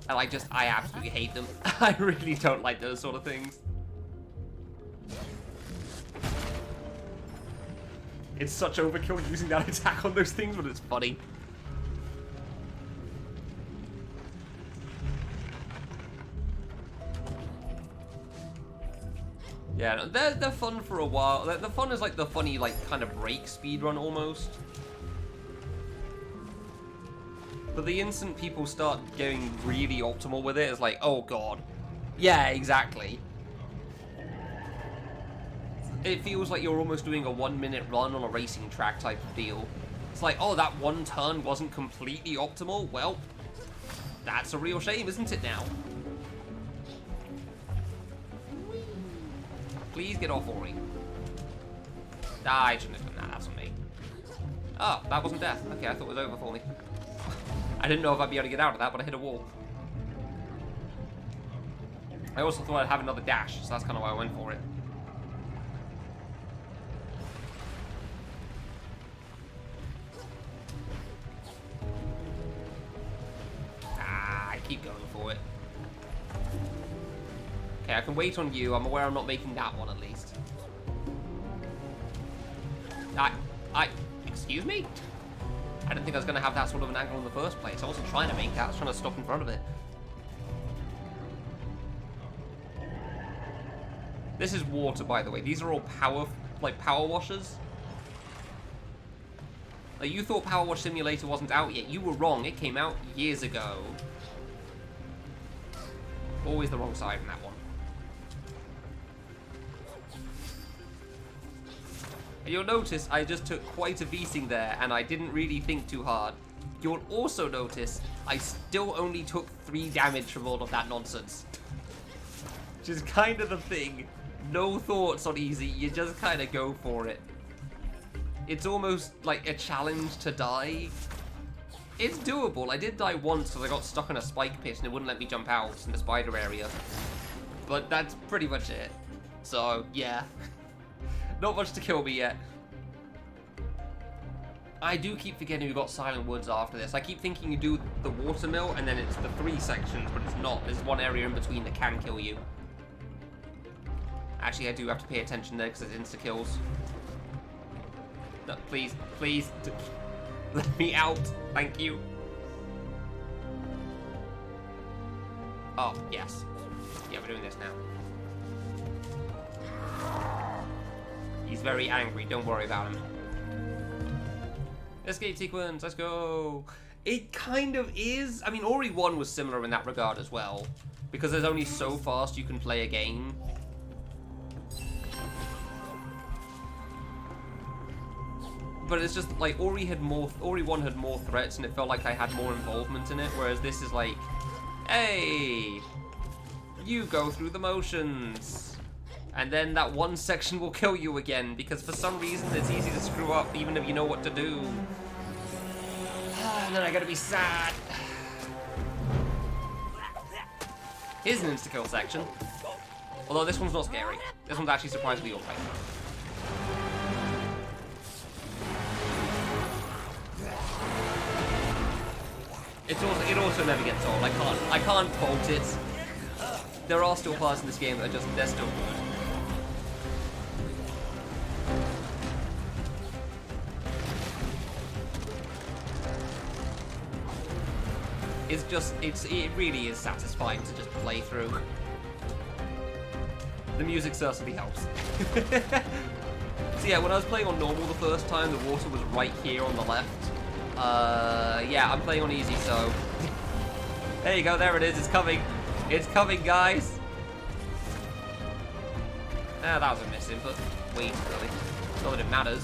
And I absolutely hate them. I really don't like those sort of things. It's such overkill using that attack on those things, but it's funny. Yeah, they're fun for a while. The fun is like the funny, like, kind of break speed run almost. But the instant people start getting really optimal with it, it's like, oh god. Yeah, exactly. It feels like you're almost doing a 1-minute run on a racing track type of deal. It's like, oh, that one turn wasn't completely optimal? Well, that's a real shame, isn't it now? Please get off, Ori. Ah, I shouldn't have done that, that's on me. Oh, that wasn't death. Okay, I thought it was over for me. I didn't know if I'd be able to get out of that, but I hit a wall. I also thought I'd have another dash, so that's kind of why I went for it. I keep going for it. Okay, I can wait on you. I'm aware I'm not making that one, at least. Excuse me? I didn't think I was going to have that sort of an angle in the first place. I wasn't trying to make that. I was trying to stop in front of it. This is water, by the way. These are all power washers. Like, you thought Power Wash Simulator wasn't out yet. You were wrong. It came out years ago. Always the wrong side in that one. And you'll notice I just took quite a beating there, and I didn't really think too hard. You'll also notice I still only took 3 damage from all of that nonsense. Which is kind of the thing. No thoughts on easy, you just kind of go for it. It's almost like a challenge to die. It's doable. I did die once because I got stuck in a spike pit and it wouldn't let me jump out in the spider area. But that's pretty much it. So, yeah. Not much to kill me yet. I do keep forgetting we've got Silent Woods after this. I keep thinking you do the watermill and then it's the 3 sections, but it's not. There's one area in between that can kill you. Actually, I do have to pay attention there because it's insta-kills. No, please, please, let me out. Thank you. Oh, yes. Yeah, we're doing this now. He's very angry. Don't worry about him. Escape sequence. Let's go. It kind of is. I mean, Ori 1 was similar in that regard as well, because there's only so fast you can play a game. But it's just like Ori 1 had more threats, and it felt like I had more involvement in it, whereas this is like, hey, you go through the motions, and then that one section will kill you again, because for some reason it's easy to screw up even if you know what to do. And then I gotta be sad. Here's an insta-kill section. Although this one's not scary. This one's actually surprisingly alright. It also never gets old. I can't fault it. There are still parts in this game that are just, they're still good. It's just, it really is satisfying to just play through. The music certainly helps. So yeah, when I was playing on normal the first time, the water was right here on the left. Yeah, I'm playing on easy, so... There you go, there it is, it's coming. It's coming, guys. Ah, that was a miss input. Wait, really. Not that it matters.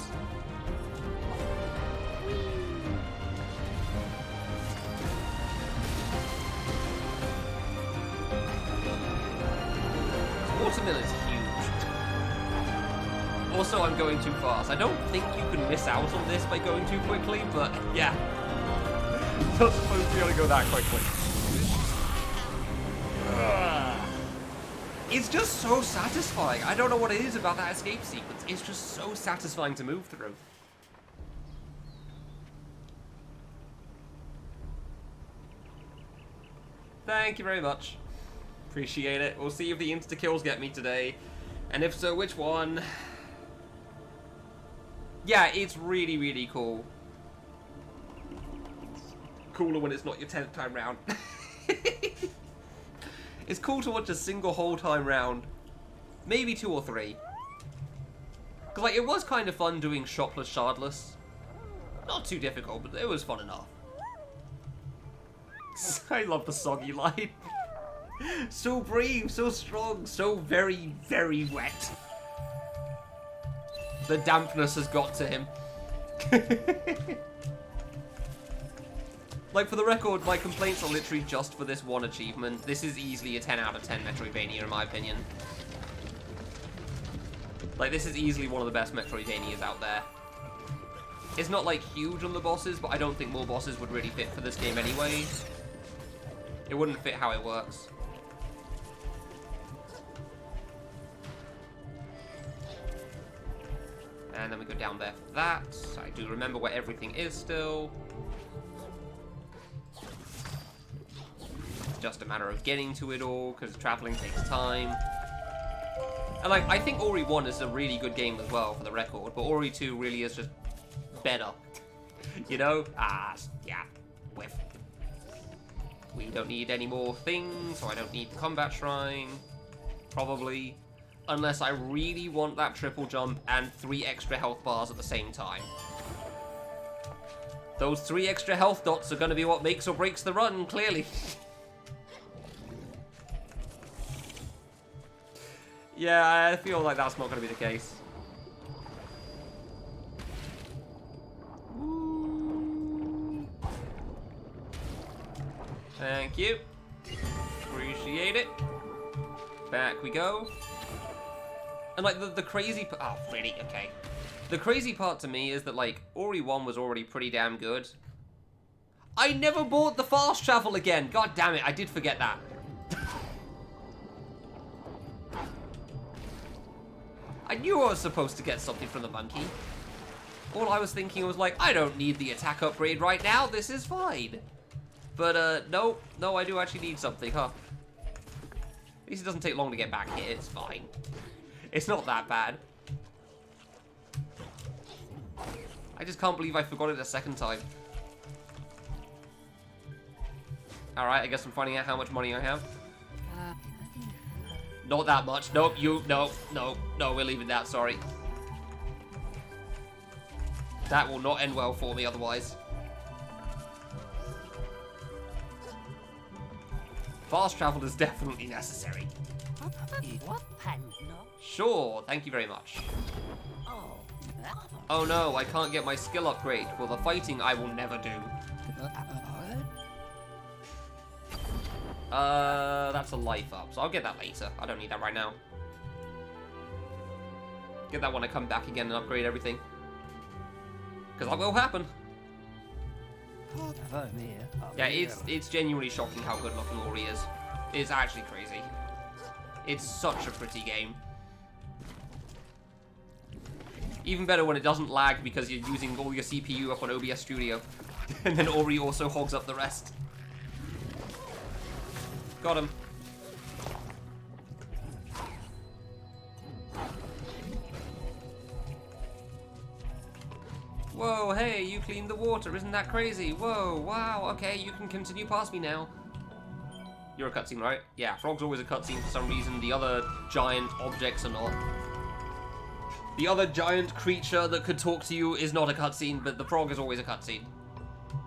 Watermill is huge. Also, I'm going too fast. I don't think you can miss out on this by going too quickly, but yeah. Not supposed to be able to go that quickly. It's just so satisfying. I don't know what it is about that escape sequence. It's just so satisfying to move through. Thank you very much. Appreciate it. We'll see if the insta-kills get me today. And if so, which one? Yeah, it's really, really cool. Cooler when it's not your 10th time round. It's cool to watch a single whole time round. Maybe 2 or 3. Because, like, it was kind of fun doing shopless, shardless. Not too difficult, but it was fun enough. I love the soggy line. So brave, so strong, so very, very wet. The dampness has got to him. Like, for the record, my complaints are literally just for this one achievement. This is easily a 10 out of 10 Metroidvania, in my opinion. Like, this is easily one of the best Metroidvanias out there. It's not, like, huge on the bosses, but I don't think more bosses would really fit for this game anyway. It wouldn't fit how it works. And then we go down there for that. I do remember where everything is still. It's just a matter of getting to it all, because traveling takes time. And, like, I think Ori 1 is a really good game as well, for the record, but Ori 2 really is just better. You know? Yeah. Whiff. We don't need any more things, so I don't need the combat shrine. Probably. Unless I really want that triple jump and 3 extra health bars at the same time. Those 3 extra health dots are going to be what makes or breaks the run, clearly. Yeah, I feel like that's not going to be the case. Thank you. Appreciate it. Back we go. And, like, the crazy... Oh, really? Okay. The crazy part to me is that, like, Ori 1 was already pretty damn good. I never bought the fast travel again! God damn it, I did forget that. I knew I was supposed to get something from the monkey. All I was thinking was, like, I don't need the attack upgrade right now, this is fine. But, no, I do actually need something, huh? At least it doesn't take long to get back here, it's fine. It's not that bad. I just can't believe I forgot it a second time. Alright, I guess I'm finding out how much money I have. Not that much. Nope, no, we're leaving that, sorry. That will not end well for me otherwise. Fast travel is definitely necessary. Sure, thank you very much. Oh no, I can't get my skill upgrade. Well, the fighting I will never do. That's a life up, so I'll get that later. I don't need that right now. Get that when I come back again and upgrade everything. Because that will happen. Yeah, it's genuinely shocking how good looking Ori is. It's actually crazy. It's such a pretty game. Even better when it doesn't lag because you're using all your CPU up on OBS Studio. And then Ori also hogs up the rest. Got him. Whoa, hey, you cleaned the water, isn't that crazy? Whoa, wow, okay, you can continue past me now. You're a cutscene, right? Yeah, Frog's always a cutscene for some reason. The other giant objects are not. The other giant creature that could talk to you is not a cutscene, but the Frog is always a cutscene.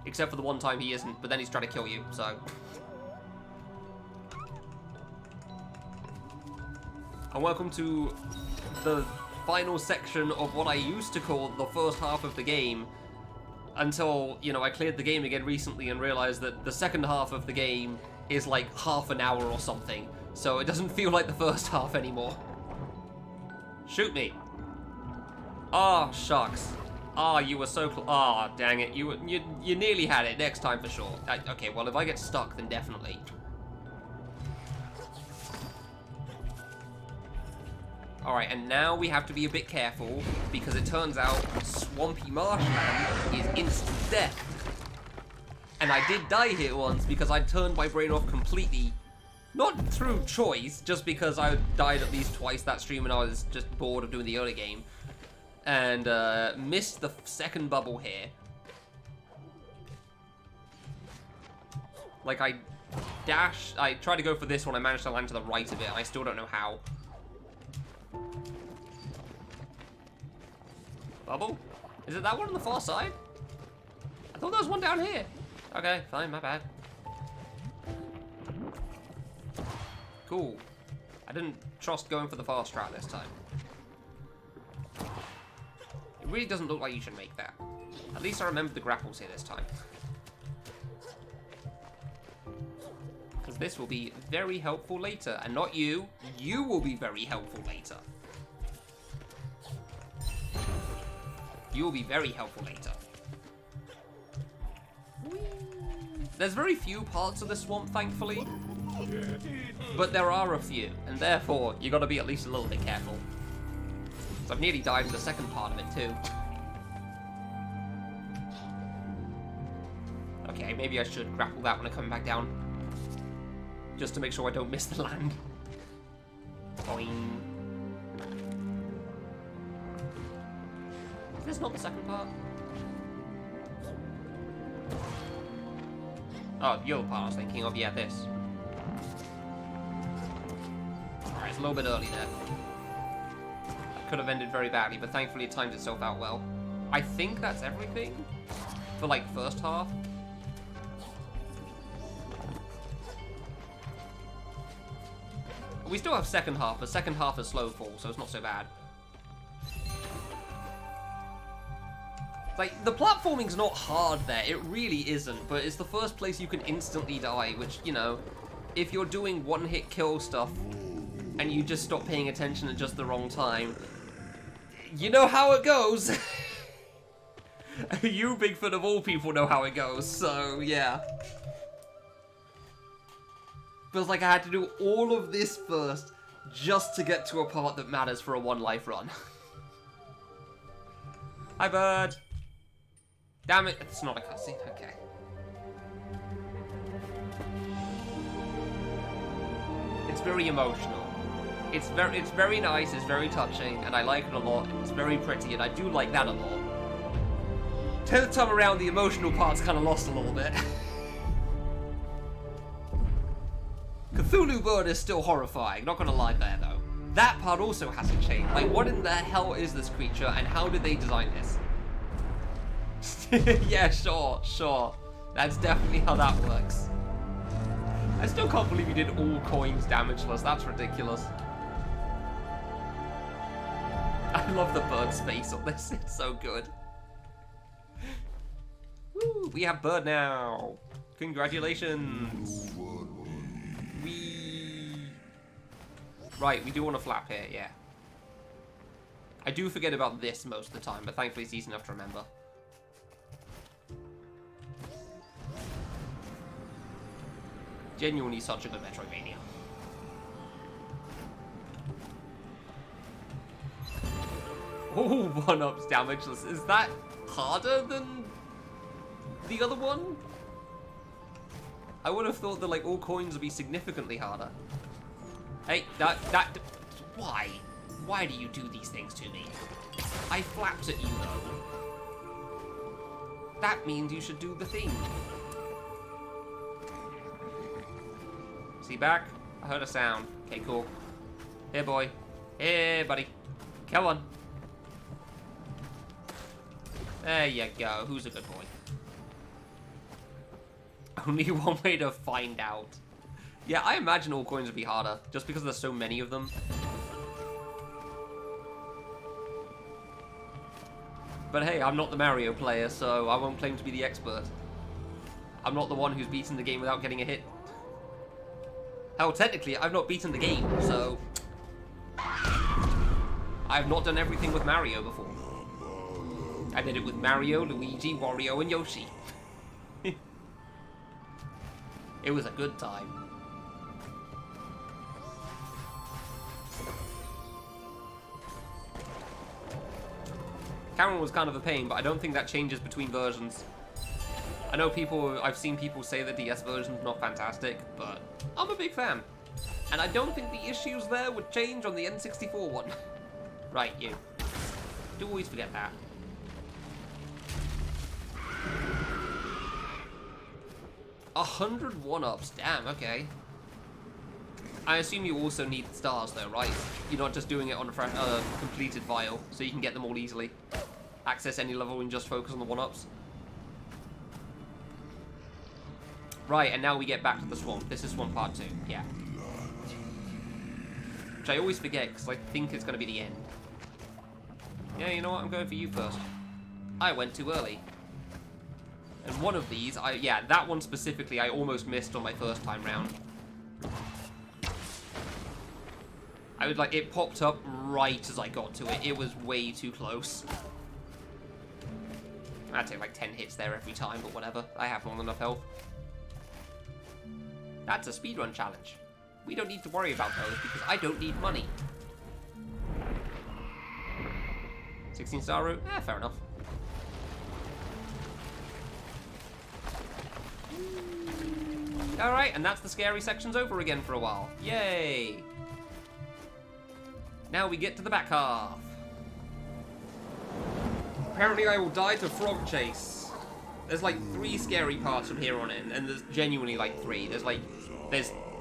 Except for the one time he isn't, but then he's trying to kill you, so... And welcome to the final section of what I used to call the first half of the game, until, you know, I cleared the game again recently and realized that the second half of the game is like half an hour or something, so it doesn't feel like the first half anymore. Shoot me. Ah, shucks. Ah, you were so close. Ah, dang it. You nearly had it. Next time for sure. Okay, well, if I get stuck, then definitely. Alright, and now we have to be a bit careful, because it turns out Swampy Marshland is instant death. And I did die here once because I turned my brain off completely. Not through choice, just because I died at least twice that stream and I was just bored of doing the early game. And missed the second bubble here. Like, I tried to go for this one, I managed to land to the right of it, and I still don't know how. Bubble? Is it that one on the far side? I thought there was one down here. Okay, fine, my bad. Cool. I didn't trust going for the fast route this time. It really doesn't look like you should make that. At least I remember the grapples here this time. Because this will be very helpful later. And not you. You will be very helpful later. You will be very helpful later. Whee! There's very few parts of the swamp, thankfully. But there are a few. And therefore, you gotta be at least a little bit careful. So I've nearly died in the second part of it too. Okay, maybe I should grapple that when I come back down. Just to make sure I don't miss the land. Boing. Is this not the second part? Oh, the other part I was thinking of, yeah, this. Alright, it's a little bit early there. Could have ended very badly, but thankfully it timed itself out well. I think that's everything for, like, first half. We still have second half, but second half is slow fall, so it's not so bad. Like, the platforming's not hard there, it really isn't, but it's the first place you can instantly die, which, you know, if you're doing one-hit kill stuff and you just stop paying attention at just the wrong time, you know how it goes. You, Bigfoot, of all people, know how it goes, so yeah. Feels like I had to do all of this first just to get to a part that matters for a one-life run. Hi, bird. Damn it, it's not a cutscene, okay. It's very emotional. It's very nice, it's very touching, and I like it a lot. It's very pretty, and I do like that a lot. 10th time around, the emotional part's kind of lost a little bit. Cthulhu Bird is still horrifying, not gonna lie there though. That part also hasn't changed. Like, what in the hell is this creature, and how did they design this? Yeah, sure. That's definitely how that works. I still can't believe you did all coins damageless. That's ridiculous. I love the bird's face on this. It's so good. Woo, we have bird now. Congratulations. Right, we do want to flap here, yeah. I do forget about this most of the time, but thankfully it's easy enough to remember. Genuinely such a good Metroidvania. Oh, 1-up's damageless. Is that harder than the other one? I would have thought that, like, all coins would be significantly harder. Hey, why? Why do you do these things to me? I flapped at you, though. That means you should do the thing. See back? I heard a sound. Okay, cool. Here, boy. Here, buddy. Come on. There you go. Who's a good boy? Only one way to find out. Yeah, I imagine all coins would be harder, just because there's so many of them. But hey, I'm not the Mario player, so I won't claim to be the expert. I'm not the one who's beaten the game without getting a hit. Hell, technically, I've not beaten the game, so... I've not done everything with Mario before. I did it with Mario, Luigi, Wario, and Yoshi. It was a good time. Cameron was kind of a pain, but I don't think that changes between versions. I know I've seen people say the DS version's not fantastic, but I'm a big fan. And I don't think the issues there would change on the N64 one. Right, you. Do always forget that. A 100 1-ups, damn, okay. I assume you also need stars though, right? You're not just doing it on a completed vial, so you can get them all easily. Access any level and just focus on the 1-ups. Right, and now we get back to the swamp. This is Swamp Part 2, yeah. Which I always forget, because I think it's going to be the end. Yeah, you know what? I'm going for you first. I went too early. And one of these, yeah, that one specifically, I almost missed on my first time round. It popped up right as I got to it. It was way too close. I'd take like 10 hits there every time, but whatever. I have more than enough health. That's a speedrun challenge. We don't need to worry about those because I don't need money. 16-star route? Eh, fair enough. Alright, and that's the scary sections over again for a while. Yay! Now we get to the back half. Apparently I will die to Frog Chase. There's like 3 scary parts from here on in, and there's genuinely like 3.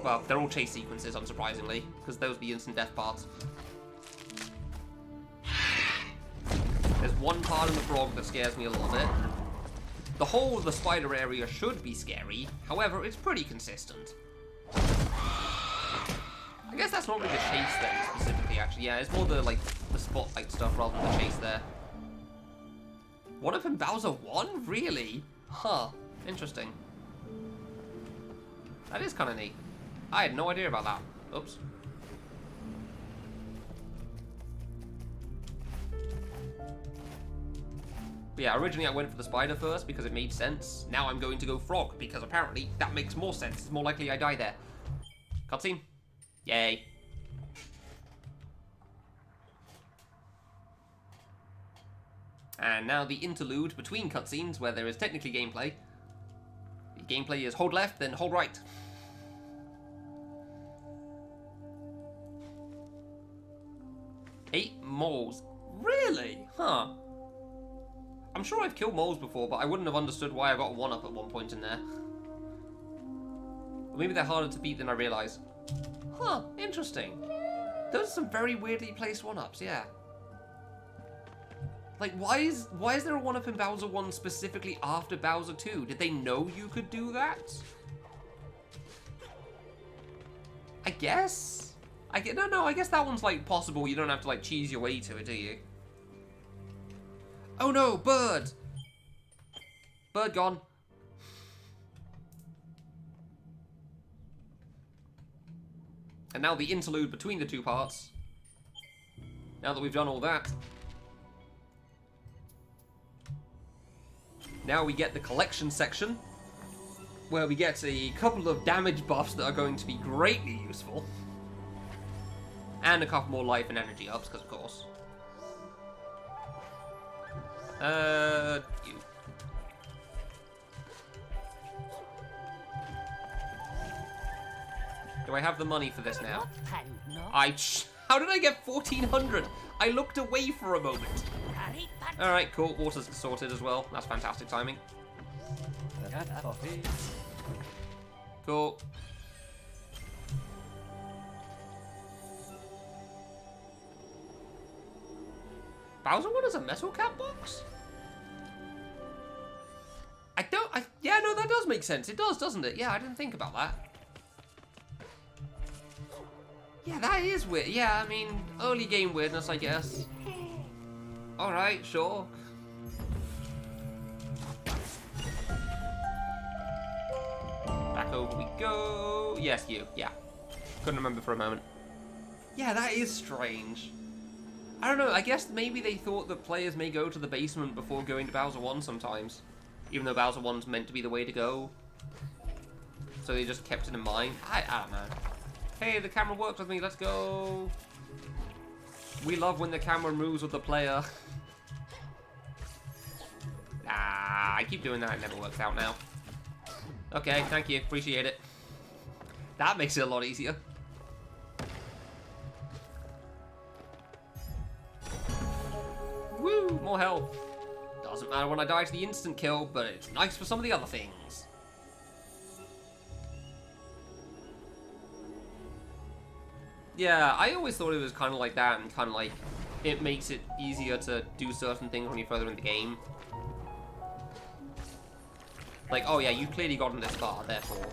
Well, they're all chase sequences, unsurprisingly, because those are the instant death parts. There's one part in the frog that scares me a little bit. The whole of the spider area should be scary, however, it's pretty consistent. I guess that's not really the chase then, specifically, actually. Yeah, it's more the spotlight stuff rather than the chase there. 1-up in Bowser 1? Really? Huh. Interesting. That is kind of neat. I had no idea about that. Oops. But yeah, originally I went for the spider first because it made sense. Now I'm going to go frog because apparently that makes more sense. It's more likely I die there. Cutscene. Yay. And now the interlude between cutscenes where there is technically gameplay. The gameplay is hold left, then hold right. Eight moles. Really? Huh. I'm sure I've killed moles before, but I wouldn't have understood why I got a 1-up at one point in there. Or maybe they're harder to beat than I realise. Huh, interesting. Those are some very weirdly placed 1-ups, yeah. Like, why is there a 1-up in Bowser 1 specifically after Bowser 2? Did they know you could do that? I guess? No, I guess that one's, like, possible. You don't have to, like, cheese your way to it, do you? Oh, no, bird! Bird gone. And now the interlude between the two parts. Now that we've done all that. Now we get the collection section, where we get a couple of damage buffs that are going to be greatly useful. And a couple more life and energy ups, because of course. You. Do I have the money for this now? How did I get 1,400? I looked away for a moment. Alright, cool. Water's sorted as well. That's fantastic timing. Cool. Bowser one is a metal cap box? Yeah, no, that does make sense. It does, doesn't it? Yeah, I didn't think about that. Yeah, that is weird. Yeah, I mean, early game weirdness, I guess. Alright, sure. Back over we go. Yes, you. Yeah. Couldn't remember for a moment. Yeah, that is strange. I don't know, I guess maybe they thought that players may go to the basement before going to Bowser 1 sometimes. Even though Bowser 1's meant to be the way to go. So they just kept it in mind. I don't know. Hey, the camera works with me, let's go. We love when the camera moves with the player. I keep doing that, it never works out now. Okay, thank you, appreciate it. That makes it a lot easier. Woo, more health. Doesn't matter when I die to the instant kill, but it's nice for some of the other things. Yeah, I always thought it was kind of like that, and kind of like, it makes it easier to do certain things when you're further in the game. Like, oh yeah, you've clearly gotten this far, therefore.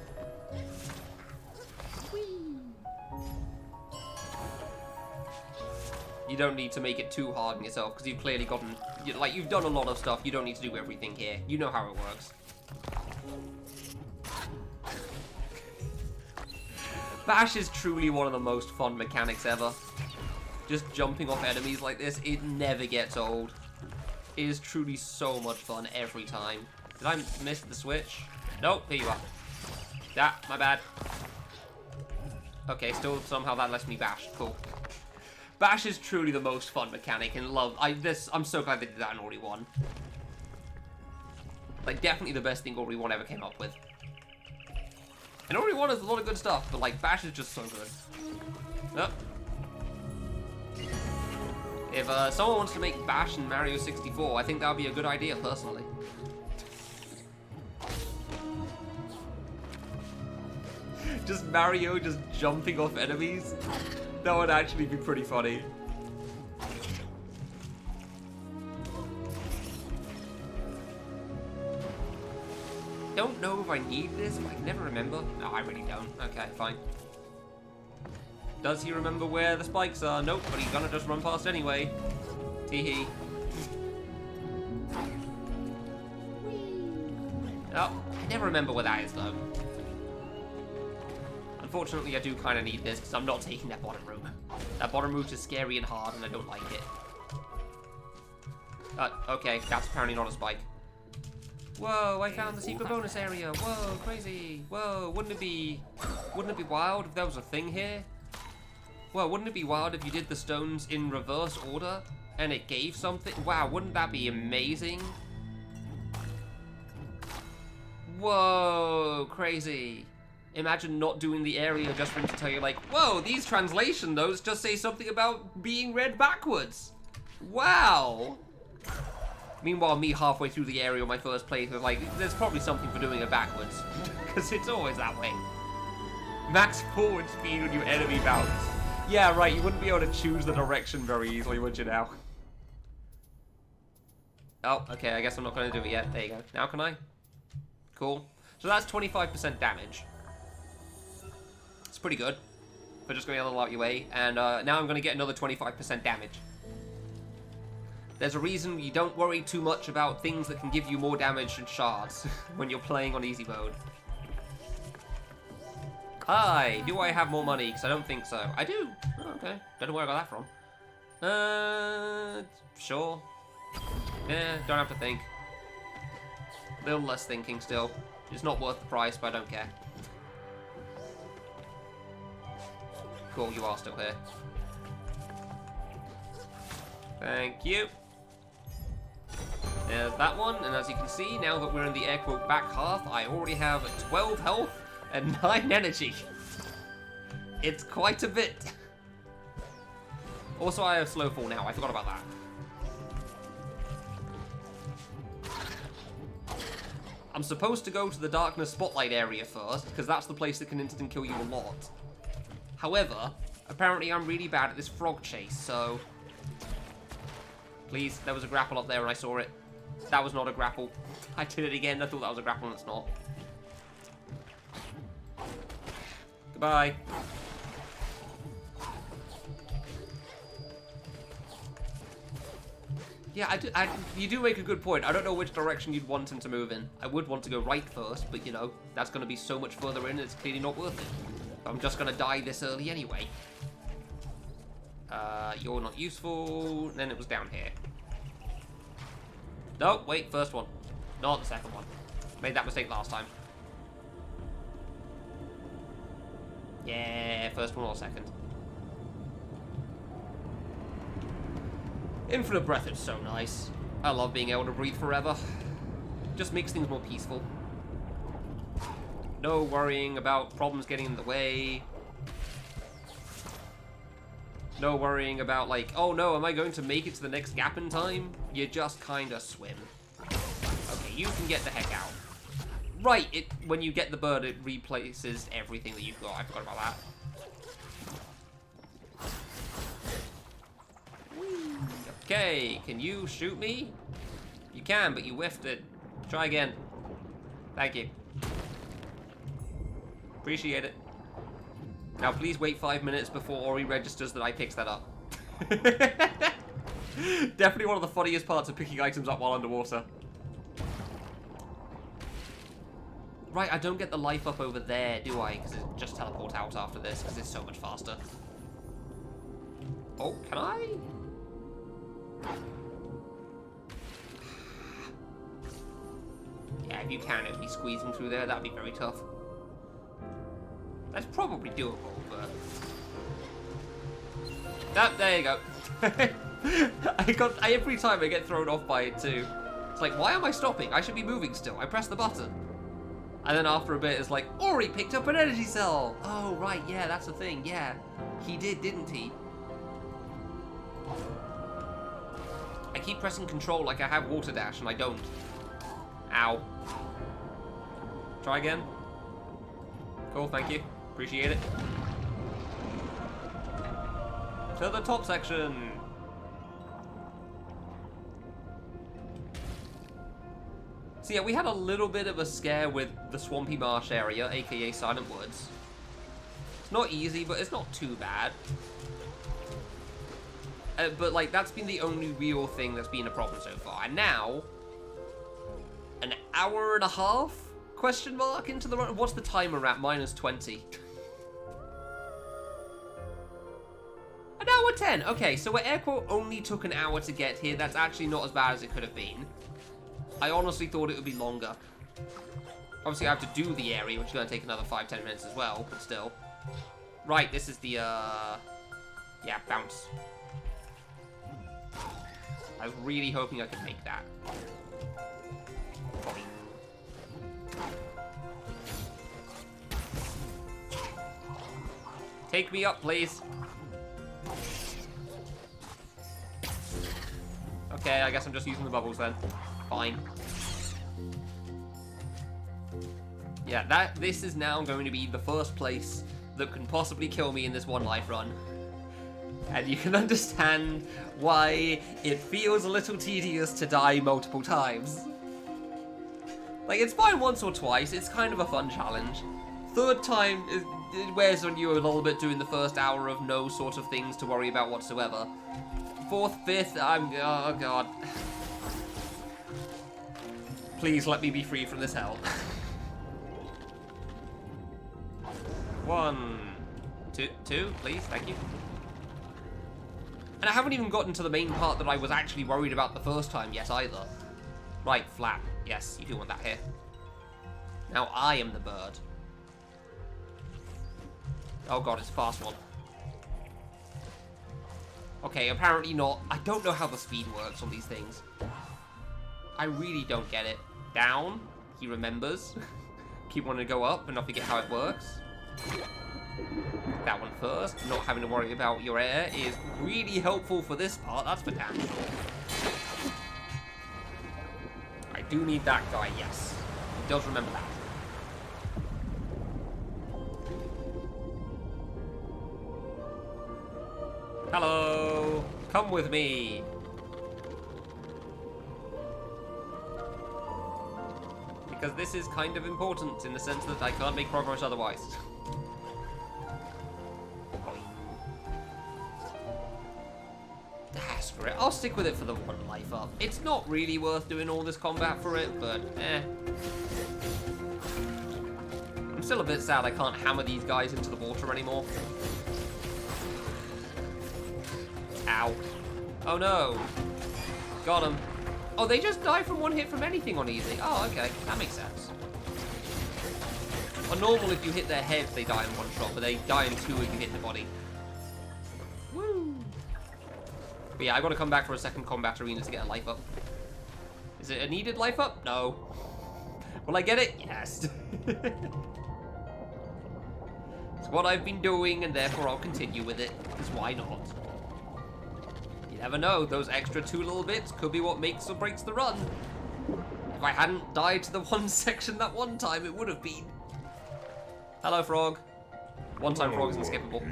You don't need to make it too hard on yourself, because you've clearly gotten, like, you've done a lot of stuff, you don't need to do everything here. You know how it works. Bash is truly one of the most fun mechanics ever. Just jumping off enemies like this, it never gets old. It is truly so much fun every time. Did I miss the switch? Nope, here you are. My bad. Okay, still somehow that lets me bash. Cool. Bash is truly the most fun mechanic and I'm so glad they did that in Ori 1. Like, definitely the best thing Ori 1 ever came up with. And Ori 1 has a lot of good stuff, but like, Bash is just so good. Oh. If someone wants to make Bash in Mario 64, I think that would be a good idea, personally. Just Mario just jumping off enemies. That would actually be pretty funny. Don't know if I need this, but I can never remember. No, I really don't. Okay, fine. Does he remember where the spikes are? Nope, but he's gonna just run past anyway. Tee-hee. Oh, I never remember where that is, though. Unfortunately, I do kind of need this, because I'm not taking that bottom route. That bottom route is scary and hard, and I don't like it. Okay, that's apparently not a spike. Whoa, I found the secret bonus area. Whoa, crazy. Whoa, wouldn't it be wild if there was a thing here? Whoa, wouldn't it be wild if you did the stones in reverse order, and it gave something? Wow, wouldn't that be amazing? Whoa, crazy. Imagine not doing the area just for him to tell you, like, whoa, these translation notes just say something about being read backwards. Wow. Meanwhile, me halfway through the area on my first playthrough, like, there's probably something for doing it backwards. Because it's always that way. Max forward speed when your enemy bounce. Yeah, right, you wouldn't be able to choose the direction very easily, would you now? Oh, okay, I guess I'm not going to do it yet. There you go. Now can I? Cool. So that's 25% damage. It's pretty good. for just going a little out your way. And now I'm going to get another 25% damage. There's a reason you don't worry too much about things that can give you more damage than shards when you're playing on easy mode. Hi, do I have more money? Because I don't think so. I do. Oh, okay. Don't know where I got that from. Sure. Yeah, don't have to think. A little less thinking still. It's not worth the price, but I don't care. Cool, you are still here. Thank you. There's that one, and as you can see, now that we're in the air quote back half, I already have 12 health and 9 energy. It's quite a bit. Also, I have slow fall now. I forgot about that. I'm supposed to go to the darkness spotlight area first, because that's the place that can instant kill you a lot. However, apparently I'm really bad at this frog chase, so... Please, there was a grapple up there and I saw it. That was not a grapple. I did it again. I thought that was a grapple and it's not. Goodbye. Yeah, you do make a good point. I don't know which direction you'd want him to move in. I would want to go right first, but you know, that's going to be so much further in, it's clearly not worth it. I'm just going to die this early anyway. You're not useful. Then it was down here. No, wait, first one. Not the second one. Made that mistake last time. Yeah, first one or second. Infinite breath is so nice. I love being able to breathe forever. Just makes things more peaceful. No worrying about problems getting in the way. No worrying about like, oh no, am I going to make it to the next gap in time? You just kind of swim. Okay, you can get the heck out. Right, when you get the bird, it replaces everything that you've got. I forgot about that. Okay, can you shoot me? You can, but you whiffed it. Try again. Thank you. Appreciate it. Now please wait 5 minutes before Ori registers that I picked that up. Definitely one of the funniest parts of picking items up while underwater. Right, I don't get the life up over there, do I? Because it just teleports out after this, because it's so much faster. Oh, can I? Yeah, if you can, it'd be squeezing through there. That'd be very tough. That's probably doable, but... there you go. Every time I get thrown off by it too. It's like, why am I stopping? I should be moving still. I pressed the button. And then after a bit, it's like, Ori picked up an energy cell. Oh, right, yeah, that's the thing. Yeah, he did, didn't he? I keep pressing control like I have water dash, and I don't. Ow. Try again. Cool, thank you. Appreciate it. To the top section. So yeah, we had a little bit of a scare with the Swampy Marsh area, aka Silent Woods. It's not easy, but it's not too bad. But like, that's been the only real thing that's been a problem so far. And now, an hour and a half? Question mark into the run? What's the timer at? -20. An hour 10. Okay, so where air quote only took an hour to get here, that's actually not as bad as it could have been. I honestly thought it would be longer. Obviously, I have to do the area, which is going to take another 5-10 minutes as well, but still. Right, this is the, yeah, bounce. I was really hoping I could make that. Probably. Take me up, please. Okay, I guess I'm just using the bubbles then. Fine. Yeah, this is now going to be the first place that can possibly kill me in this one life run. And you can understand why it feels a little tedious to die multiple times. Like, it's fine once or twice, it's kind of a fun challenge. Third time, it wears on you a little bit doing the first hour of no sort of things to worry about whatsoever. Fourth, fifth, oh god. Please let me be free from this hell. 1, 2, please, thank you. And I haven't even gotten to the main part that I was actually worried about the first time yet either. Right, flap. Yes, you do want that here. Now I am the bird. Oh god, it's a fast one. Okay, apparently not. I don't know how the speed works on these things. I really don't get it. Down. He remembers. Keep wanting to go up and not forget how it works. That one first. Not having to worry about your air is really helpful for this part. That's for damn sure. I do need that guy, yes. He does remember that. Hello! Come with me! Because this is kind of important in the sense that I can't make progress otherwise. Screw it. I'll stick with it for the one life up. It's not really worth doing all this combat for it, but eh. I'm still a bit sad I can't hammer these guys into the water anymore. Ow. Oh no. Got him. Oh, they just die from one hit from anything on easy. Oh, okay. That makes sense. On normal, if you hit their heads, they die in one shot, but they die in two if you hit the body. Woo! But yeah, I gotta come back for a second combat arena to get a life up. Is it a needed life up? No. Will I get it? Yes. It's what I've been doing, and therefore I'll continue with it. Because why not? You never know, those extra 2 little bits could be what makes or breaks the run. If I hadn't died to the one section that one time, it would have been. Hello, frog. One-time frog is unskippable.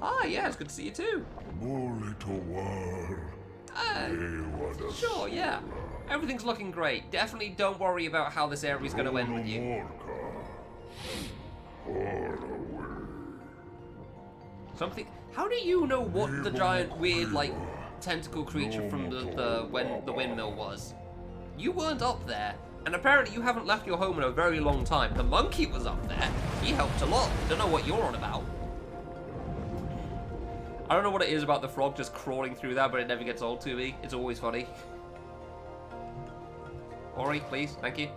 Ah, yeah, it's good to see you too. Sure, yeah. Everything's looking great. Definitely don't worry about how this area is going to end with you. Something. How do you know what the giant, weird, like, tentacle creature from the windmill was? You weren't up there, and apparently you haven't left your home in a very long time. The monkey was up there. He helped a lot. Don't know what you're on about. I don't know what it is about the frog just crawling through that, but it never gets old to me. It's always funny. Ori, please, thank you.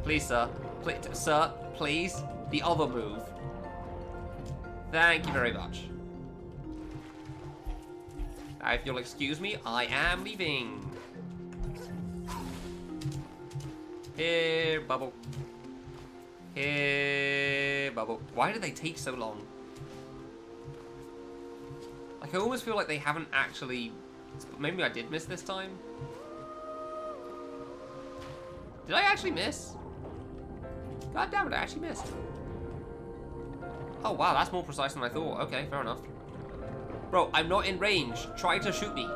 Please, sir. Please, sir, please. The other move. Thank you very much. Now, if you'll excuse me, I am leaving. Here, bubble. Here, bubble. Why do they take so long? Like, I almost feel like they haven't actually... Maybe I did miss this time? Did I actually miss? God damn it, I actually missed. Oh, wow, that's more precise than I thought. Okay, fair enough. Bro, I'm not in range. Try to shoot me.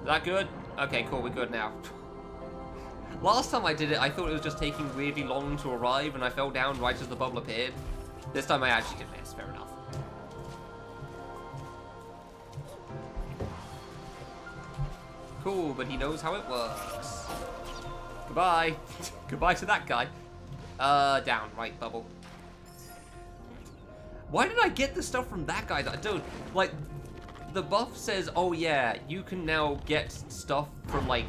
Is that good? Okay, cool, we're good now. Last time I did it, I thought it was just taking weirdly long to arrive, and I fell down right as the bubble appeared. This time I actually did miss, fair enough. Cool, but he knows how it works. Goodbye. Goodbye to that guy. Down, right, bubble. Why did I get the stuff from that guy that I don't? Like, the buff says, oh yeah, you can now get stuff from, like,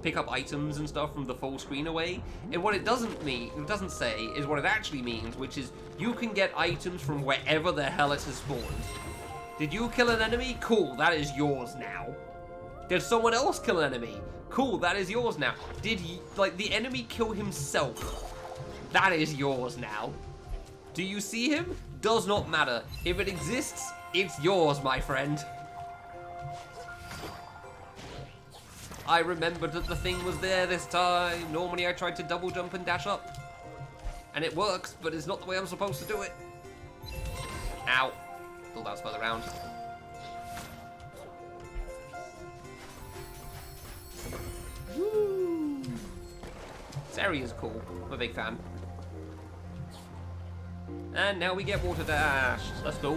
pick up items and stuff from the full screen away. And what it doesn't say is what it actually means, which is you can get items from wherever the hell it has spawned. Did you kill an enemy? Cool, that is yours now. Did someone else kill an enemy? Cool, that is yours now. Did, like, the enemy kill himself? That is yours now. Do you see him? Does not matter. If it exists, it's yours, my friend. I remembered that the thing was there this time. Normally I tried to double jump and dash up. And it works, but it's not the way I'm supposed to do it. Ow. Thought that was further around. Woo! This area is cool. I'm a big fan. And now we get water dash. Let's go.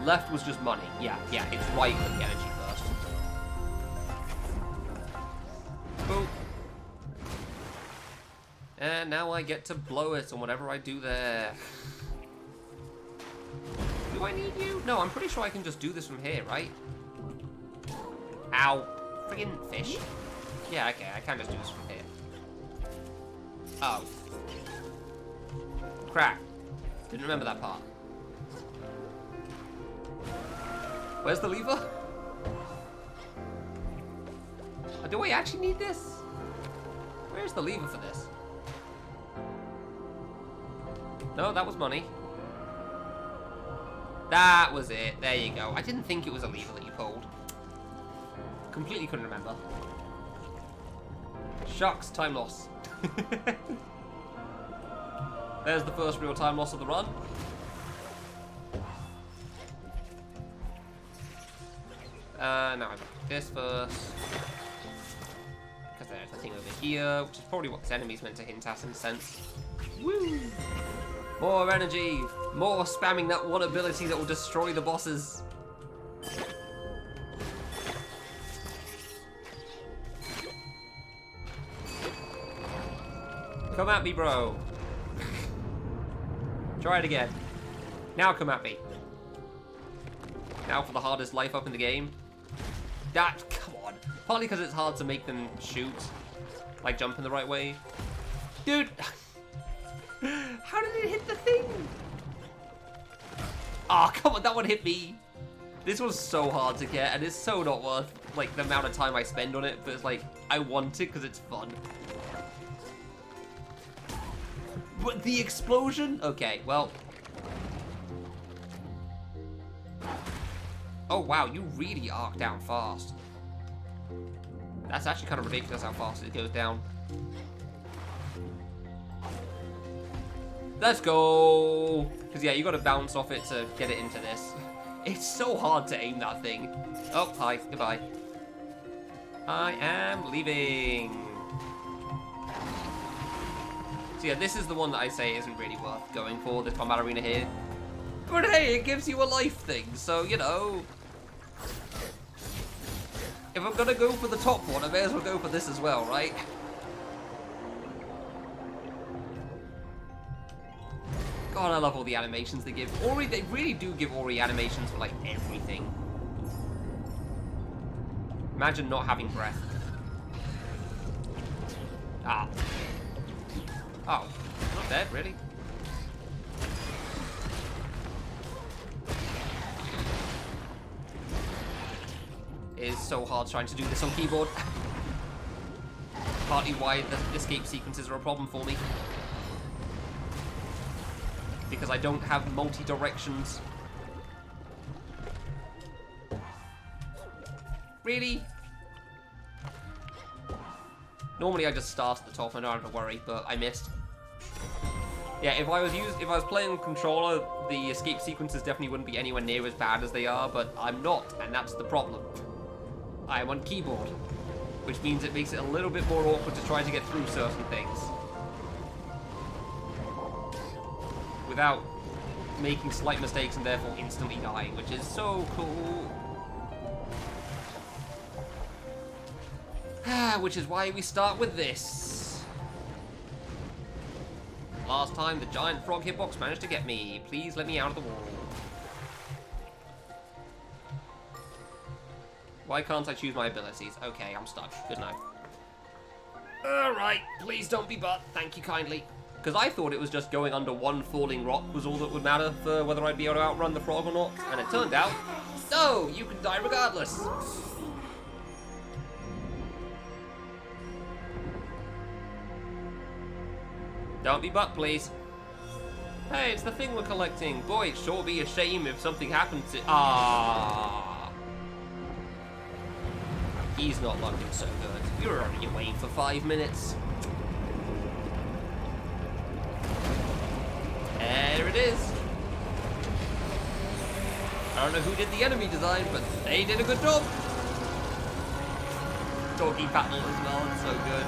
Left was just money. Yeah, it's right for the energy first. Boop. And now I get to blow it on whatever I do there. Do I need you? No, I'm pretty sure I can just do this from here, right? Ow. Friggin' fish. Yeah, okay, I can just do this from here. Oh. Crap. Didn't remember that part. Where's the lever? Do I actually need this? Where's the lever for this? No, that was money. That was it. There you go. I didn't think it was a lever that you pulled. Completely couldn't remember. Shucks, time loss. There's the first real time loss of the run. Now I've got this first. Because there's a thing over here, which is probably what this enemy's meant to hint at in a sense. Woo! More energy! More spamming that one ability that will destroy the bosses. Come at me, bro. Try it again. Now come at me. Now for the hardest life up in the game. Come on. Partly because it's hard to make them shoot. Like jump in the right way. Dude! How did it hit the thing? Oh, come on, that one hit me. This was so hard to get, and it's so not worth, like, the amount of time I spend on it, but it's like, I want it because it's fun. But the explosion? Okay, well. Oh, wow, you really arc down fast. That's actually kind of ridiculous how fast it goes down. Let's go! Because, yeah, you got to bounce off it to get it into this. It's so hard to aim that thing. Oh, hi. Goodbye. I am leaving. So, yeah, this is the one that I say isn't really worth going for, the combat arena here. But, hey, it gives you a life thing, so, you know. If I'm going to go for the top one, I may as well go for this as well, right? God, I love all the animations they give. Ori, they really do give Ori animations for, like, everything. Imagine not having breath. Ah. Oh, not dead, really? It is so hard trying to do this on keyboard. Partly why the escape sequences are a problem for me. Because I don't have multi-directions. Really? Normally I just start at the top and I don't have to worry, but I missed. Yeah, if I was playing on controller, the escape sequences definitely wouldn't be anywhere near as bad as they are, but I'm not, and that's the problem. I'm on keyboard, which means it makes it a little bit more awkward to try to get through certain things. Without making slight mistakes and therefore instantly dying, which is so cool. Which is why we start with this. Last time the giant frog hitbox managed to get me. Please let me out of the wall. Why can't I choose my abilities? Okay, I'm stuck. Good night. Alright, please don't be butt. Thank you kindly. Because I thought it was just going under one falling rock was all that would matter for whether I'd be able to outrun the frog or not. And it turned out, no, you can die regardless. Don't be butt, please. Hey, it's the thing we're collecting. Boy, it'd sure be a shame if something happened to... Ah. He's not looking so good. You're only waiting for 5 minutes. There it is. I don't know who did the enemy design, but they did a good job. doggy battle as well. It's so good.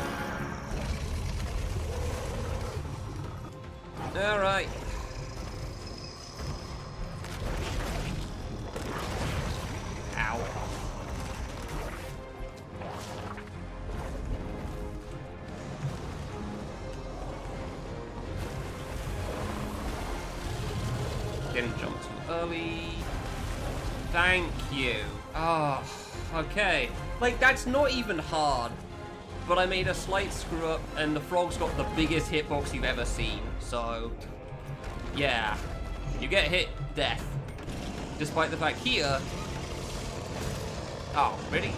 Alright. Ow. Didn't jump too early. Thank you. Oh, okay. Like, that's not even hard. But I made a slight screw up, and the frog's got the biggest hitbox you've ever seen. So, yeah. You get hit, death. Despite the fact here... Oh, really?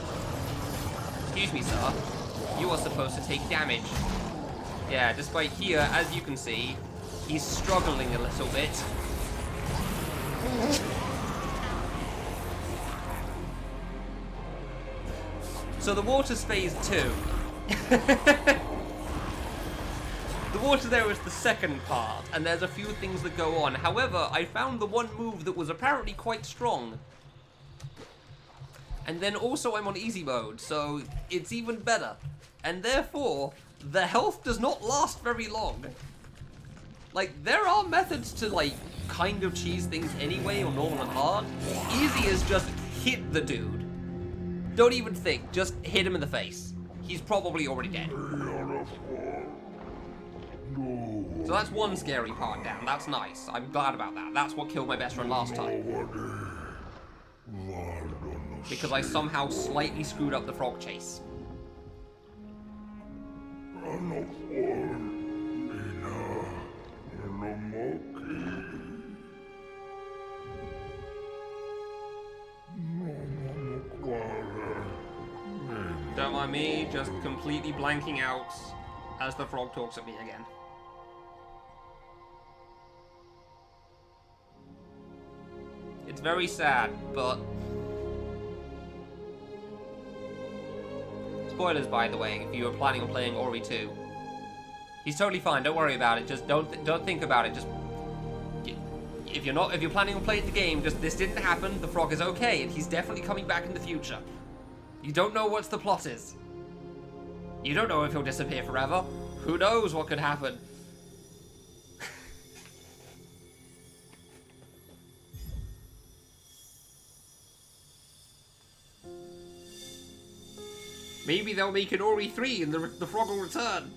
Excuse me, sir. You are supposed to take damage. Yeah, despite here, as you can see, he's struggling a little bit. So the water's phase 2. The water there is the second part, and there's a few things that go on. However, I found the one move that was apparently quite strong. And then also I'm on easy mode, so it's even better. And therefore, the health does not last very long. Like, there are methods to, like, kind of cheese things anyway, or normal and hard. Easy is just hit the dude. Don't even think, just hit him in the face. He's probably already dead. So that's one scary part down, that's nice. I'm glad about that. That's what killed my best friend last time. Because I somehow slightly screwed up the frog chase. Don't mind me, just completely blanking out as the frog talks at me again. It's very sad, but... Spoilers, by the way, if you were planning on playing Ori 2. He's totally fine, don't worry about it, just don't think about it, just... If you're planning on playing the game, just this didn't happen, the frog is okay, and he's definitely coming back in the future. You don't know what the plot is. You don't know if he'll disappear forever. Who knows what could happen? Maybe they'll make an Ori 3 and the frog will return.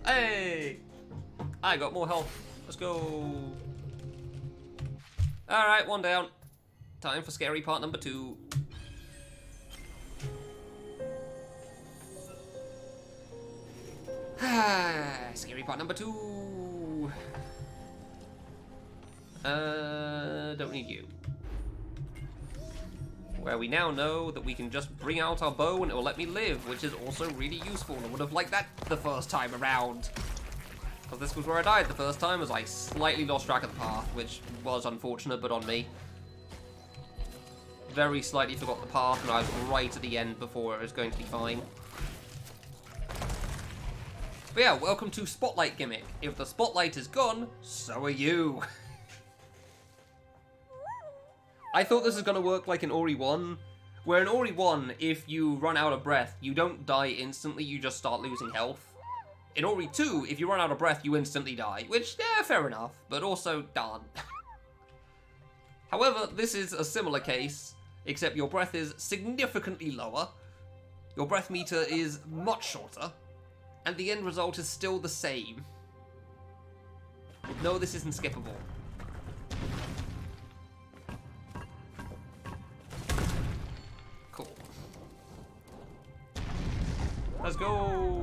Hey! I got more health. Let's go. Alright, one down. Time for scary part number 2. Scary part number 2. Don't need you. Where we now know that we can just bring out our bow and it will let me live, which is also really useful. I would have liked that the first time around. Because this was where I died the first time, as I slightly lost track of the path, which was unfortunate, but on me. Very slightly forgot the path, and I was right at the end before it was going to be fine. But yeah, welcome to Spotlight Gimmick. If the spotlight is gone, so are you. I thought this was going to work like in Ori 1, where in Ori 1, if you run out of breath, you don't die instantly, you just start losing health. In Ori 2, if you run out of breath, you instantly die, which, yeah, fair enough, but also, darn. However, this is a similar case, except your breath is significantly lower, your breath meter is much shorter, and the end result is still the same. No, this isn't skippable. Cool. Let's go!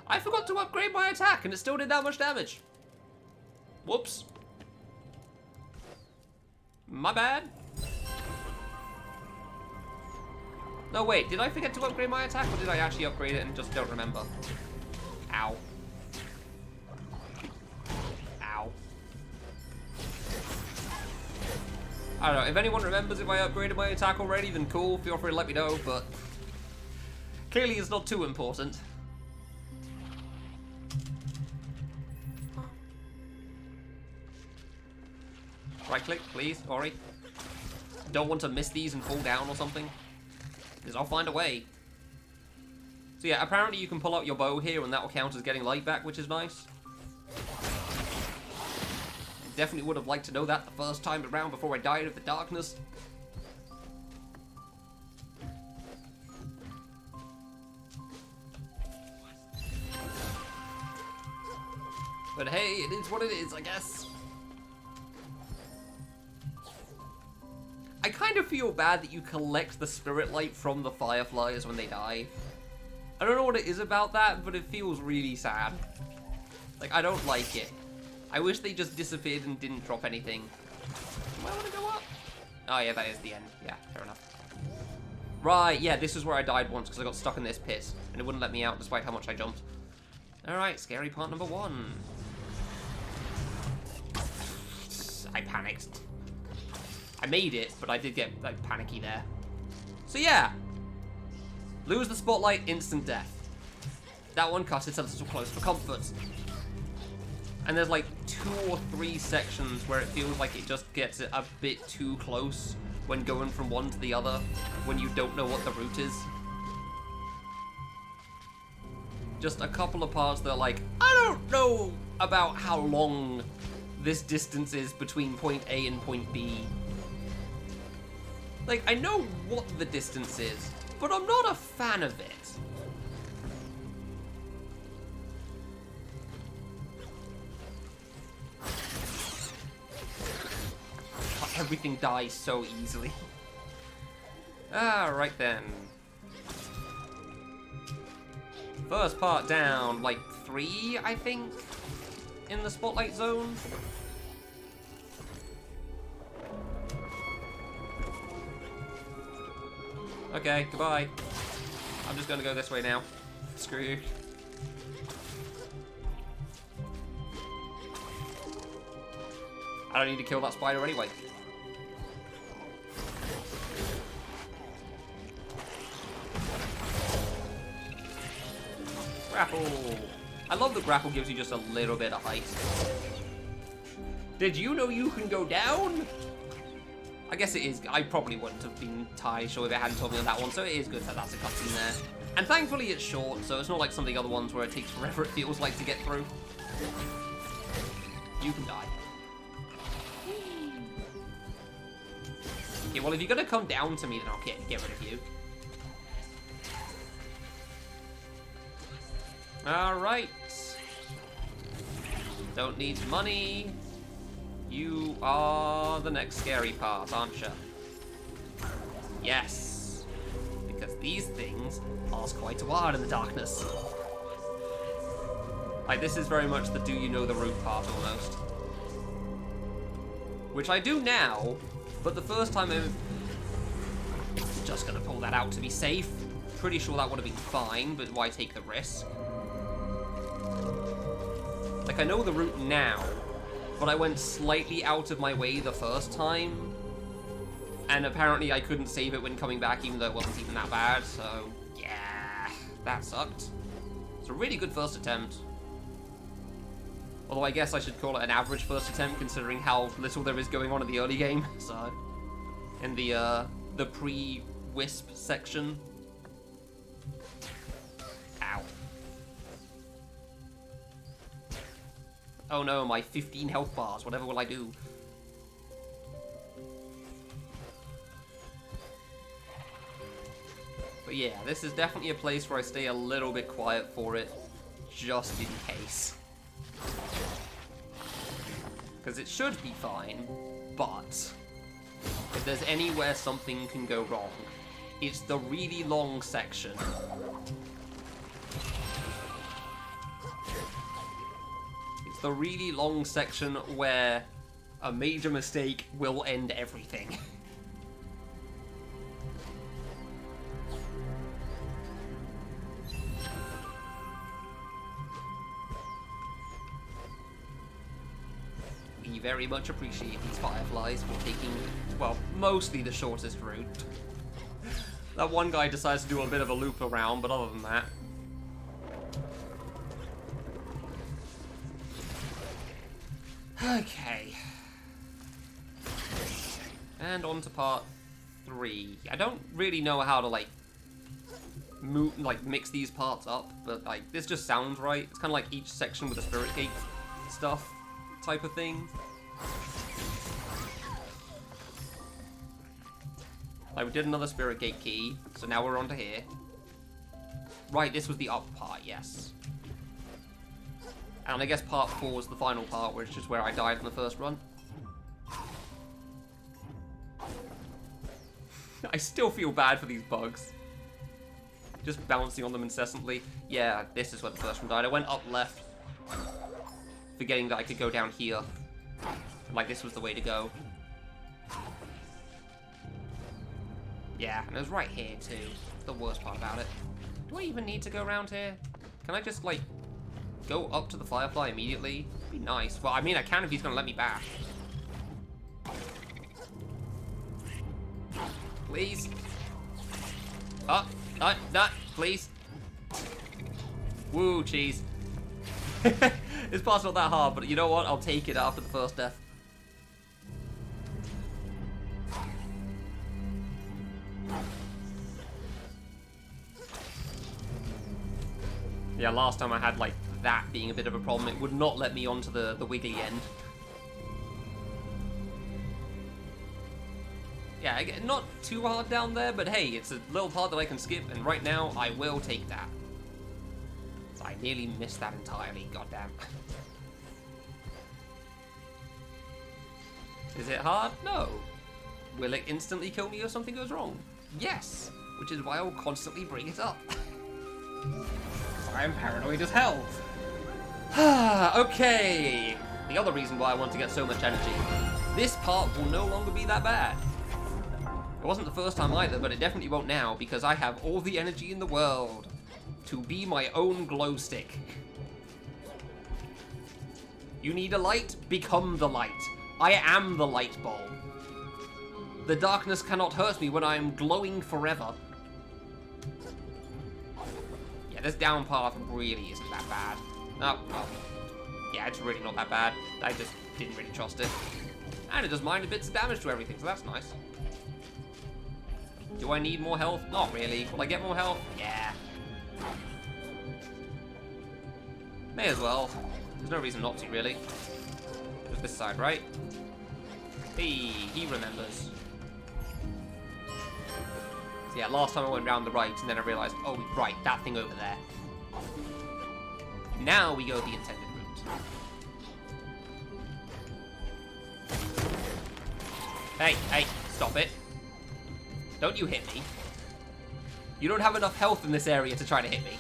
I forgot to upgrade my attack and it still did that much damage. Whoops. My bad. No, wait, did I forget to upgrade my attack or did I actually upgrade it and just don't remember? Ow. Ow. I don't know, if anyone remembers if I upgraded my attack already, then cool, feel free to let me know, but clearly it's not too important. Right click, please, Ori. Don't want to miss these and fall down or something. Because I'll find a way. So yeah, apparently you can pull out your bow here and that will count as getting life back, which is nice. Definitely would have liked to know that the first time around before I died of the darkness. But hey, it is what it is, I guess. I kind of feel bad that you collect the spirit light from the fireflies when they die. I don't know what it is about that, but it feels really sad. Like, I don't like it. I wish they just disappeared and didn't drop anything. Do I want to go up? Oh yeah, that is the end. Yeah, fair enough. Right, yeah, this is where I died once because I got stuck in this pit and it wouldn't let me out despite how much I jumped. Alright, scary part number 1. I panicked. I made it, but I did get, like, panicky there. So yeah. Lose the spotlight, instant death. That one cut, it's a little close for comfort. And there's like 2 or 3 sections where it feels like it just gets a bit too close when going from one to the other, when you don't know what the route is. Just a couple of parts that are like, I don't know about how long this distance is between point A and point B. Like, I know what the distance is, but I'm not a fan of it. Everything dies so easily. Alright then. First part down, like 3, I think, in the spotlight zone. Okay, goodbye. I'm just gonna go this way now. Screw you. I don't need to kill that spider anyway. Grapple! I love the grapple gives you just a little bit of height. Did you know you can go down? I guess it is. I probably wouldn't have been entirely sure if it hadn't told me on that one, so it is good that that's a cutscene there. And thankfully it's short, so it's not like some of the other ones where it takes forever, it feels like, to get through. You can die. Okay, well, if you're gonna come down to me, then I'll get rid of you. Alright. Don't need money. You are the next scary part, aren't you? Yes. Because these things last quite a while in the darkness. Like, this is very much the do you know the route part, almost. Which I do now, but the first time I'm just gonna pull that out to be safe. Pretty sure that would have been fine, but why take the risk? Like, I know the route now, but I went slightly out of my way the first time, and apparently I couldn't save it when coming back, even though it wasn't even that bad, so yeah, that sucked. It's a really good first attempt. Although I guess I should call it an average first attempt, considering how little there is going on in the early game, so... In the pre-Wisp section. Ow. Oh no, my 15 health bars. Whatever will I do? But yeah, this is definitely a place where I stay a little bit quiet for it, just in case. Because it should be fine, but if there's anywhere something can go wrong, it's the really long section. It's the really long section where a major mistake will end everything. We very much appreciate these fireflies for taking, well, mostly the shortest route. That one guy decides to do a bit of a loop around, but other than that... Okay. And on to part 3. I don't really know how to, like, mix these parts up, but, like, this just sounds right. It's kind of like each section with a spirit gate stuff type of thing. Like, we did another spirit gate key, so now we're on to here. Right, this was the up part, yes. And I guess part 4 is the final part, which is where I died in the first run. I still feel bad for these bugs. Just bouncing on them incessantly. Yeah, this is where the first one died. I went up left, forgetting that I could go down here. Like, this was the way to go. Yeah, and it was right here, too. That's the worst part about it. Do I even need to go around here? Can I just, like, go up to the Firefly immediately? It'd be nice. Well, I mean, I can if he's gonna let me back. Please. Oh, no, please. Woo, cheese. This part's not that hard, but you know what? I'll take it after the first death. Yeah, last time I had, like, that being a bit of a problem. It would not let me onto the wiggly end. Yeah, not too hard down there, but hey, it's a little part that I can skip, and right now, I will take that. So I nearly missed that entirely, goddamn. Is it hard? No. Will it instantly kill me if something goes wrong? Yes, which is why I'll constantly bring it up. I am paranoid as hell. Okay. The other reason why I want to get so much energy. This part will no longer be that bad. It wasn't the first time either, but it definitely won't now because I have all the energy in the world to be my own glow stick. You need a light? Become the light. I am the light bulb. The darkness cannot hurt me when I am glowing forever. This down path really isn't that bad. Oh, well. Yeah, it's really not that bad. I just didn't really trust it. And it does minor bits of damage to everything, so that's nice. Do I need more health? Not really. Will I get more health? Yeah. May as well. There's no reason not to, really. Just this side, right? Hey, he remembers. So yeah, last time I went round the right, and then I realised, oh, right, that thing over there. Now we go the intended route. Hey, stop it. Don't you hit me. You don't have enough health in this area to try to hit me.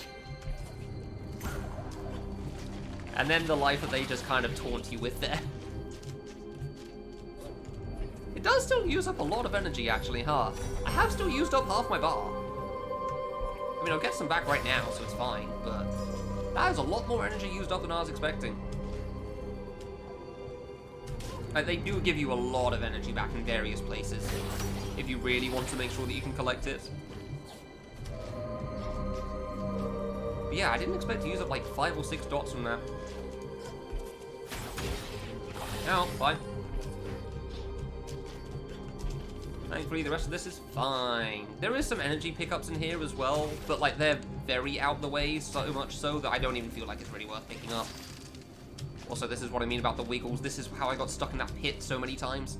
And then the life that they just kind of taunt you with there. It does still use up a lot of energy, actually, huh? I have still used up half my bar. I mean, I'll get some back right now, so it's fine, but that is a lot more energy used up than I was expecting. Like, they do give you a lot of energy back in various places, if you really want to make sure that you can collect it. But yeah, I didn't expect to use up like 5 or 6 dots from that. No, fine. Thankfully, the rest of this is fine. There is some energy pickups in here as well, but like they're very out the way, so much so that I don't even feel like it's really worth picking up. Also, this is what I mean about the wiggles. This is how I got stuck in that pit so many times.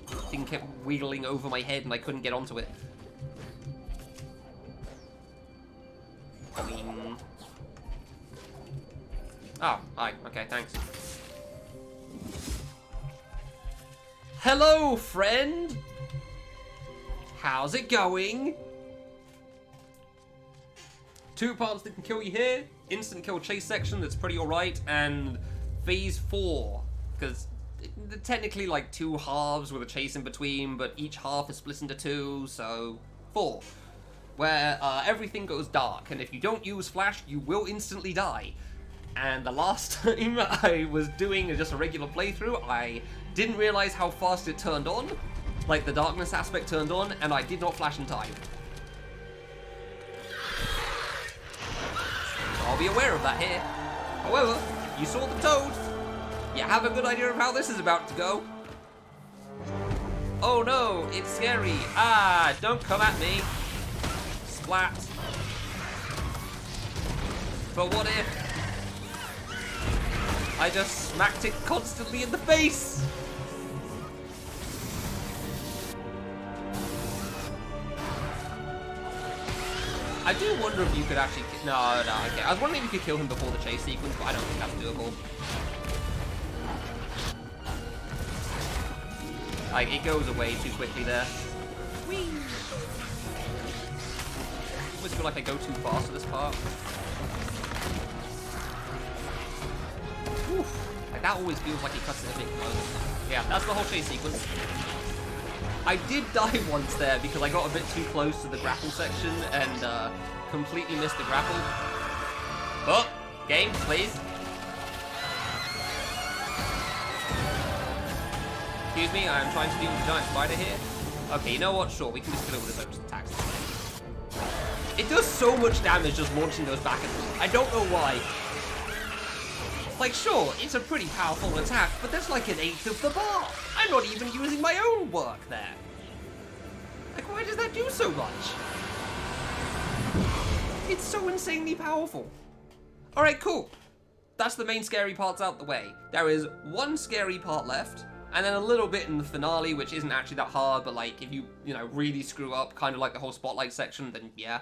The thing kept wiggling over my head and I couldn't get onto it. Boing. Oh, hi. Okay, thanks. Hello, friend! How's it going? 2 parts that can kill you here, instant kill chase section that's pretty alright, and phase 4, because they're technically like 2 halves with a chase in between, but each half is split into 2, so 4. Where everything goes dark, and if you don't use flash, you will instantly die. And the last time I was doing just a regular playthrough, I didn't realize how fast it turned on, like the darkness aspect turned on, and I did not flash in time. So I'll be aware of that here. However, you saw the toad. You have a good idea of how this is about to go. Oh no, it's scary. Ah, don't come at me. Splat. But what if I just smacked it constantly in the face? I do wonder if you could actually... No, okay. I was wondering if you could kill him before the chase sequence, but I don't think that's doable. Like, it goes away too quickly there. Whee! I always feel like I go too fast at this part. Oof. Like, that always feels like he cuts it a bit close. Yeah, that's the whole chase sequence. I did die once there because I got a bit too close to the grapple section and completely missed the grapple. Oh, game, please. Excuse me, I am trying to deal with the giant spider here. Okay, you know what? Sure, we can just kill it with his own attacks. It does so much damage just launching those back at me. I don't know why. Like, sure, it's a pretty powerful attack, but that's like 1/8 of the bar. I'm not even using my own work there. Like, why does that do so much? It's so insanely powerful. Alright, cool. That's the main scary parts out the way. There is one scary part left, and then a little bit in the finale, which isn't actually that hard, but like, if you know, really screw up, kind of like the whole spotlight section, then yeah.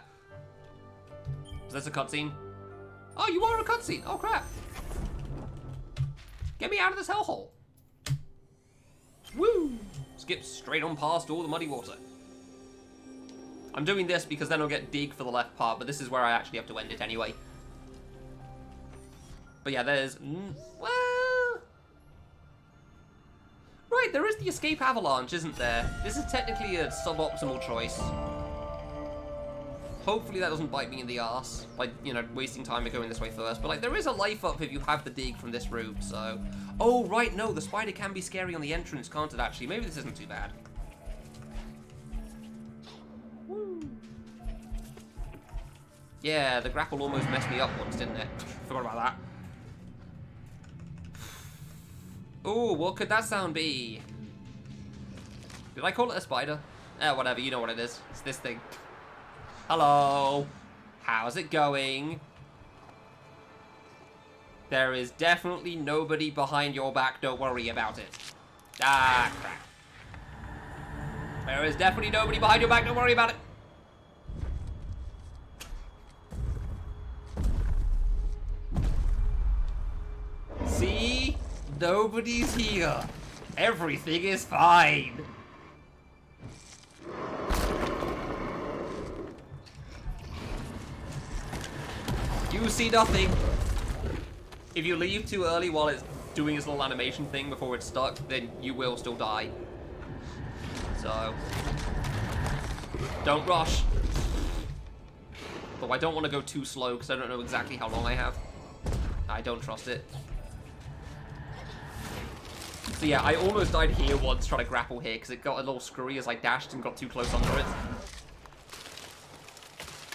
Is this a cutscene? Oh, you are a cutscene. Oh, crap. Get me out of this hellhole. Woo! Skip straight on past all the muddy water. I'm doing this because then I'll get dig for the left part, but this is where I actually have to end it anyway. But yeah, there's... well... Right, there is the escape avalanche, isn't there? This is technically a suboptimal choice. Hopefully that doesn't bite me in the arse by, you know, wasting time by going this way first. But, like, there is a life up if you have the dig from this route, so... Oh, right, no, the spider can be scary on the entrance, can't it, actually? Maybe this isn't too bad. Woo. Yeah, the grapple almost messed me up once, didn't it? Forgot about that. Ooh, what could that sound be? Did I call it a spider? Eh, whatever, you know what it is. It's this thing. Hello. How's it going? There is definitely nobody behind your back, don't worry about it. Ah, crap. There is definitely nobody behind your back, don't worry about it. See? Nobody's here. Everything is fine. You see nothing. If you leave too early while it's doing its little animation thing before it's stuck, then you will still die. So, don't rush. But I don't want to go too slow because I don't know exactly how long I have. I don't trust it. So yeah, I almost died here once trying to grapple here because it got a little screwy as I dashed and got too close under it.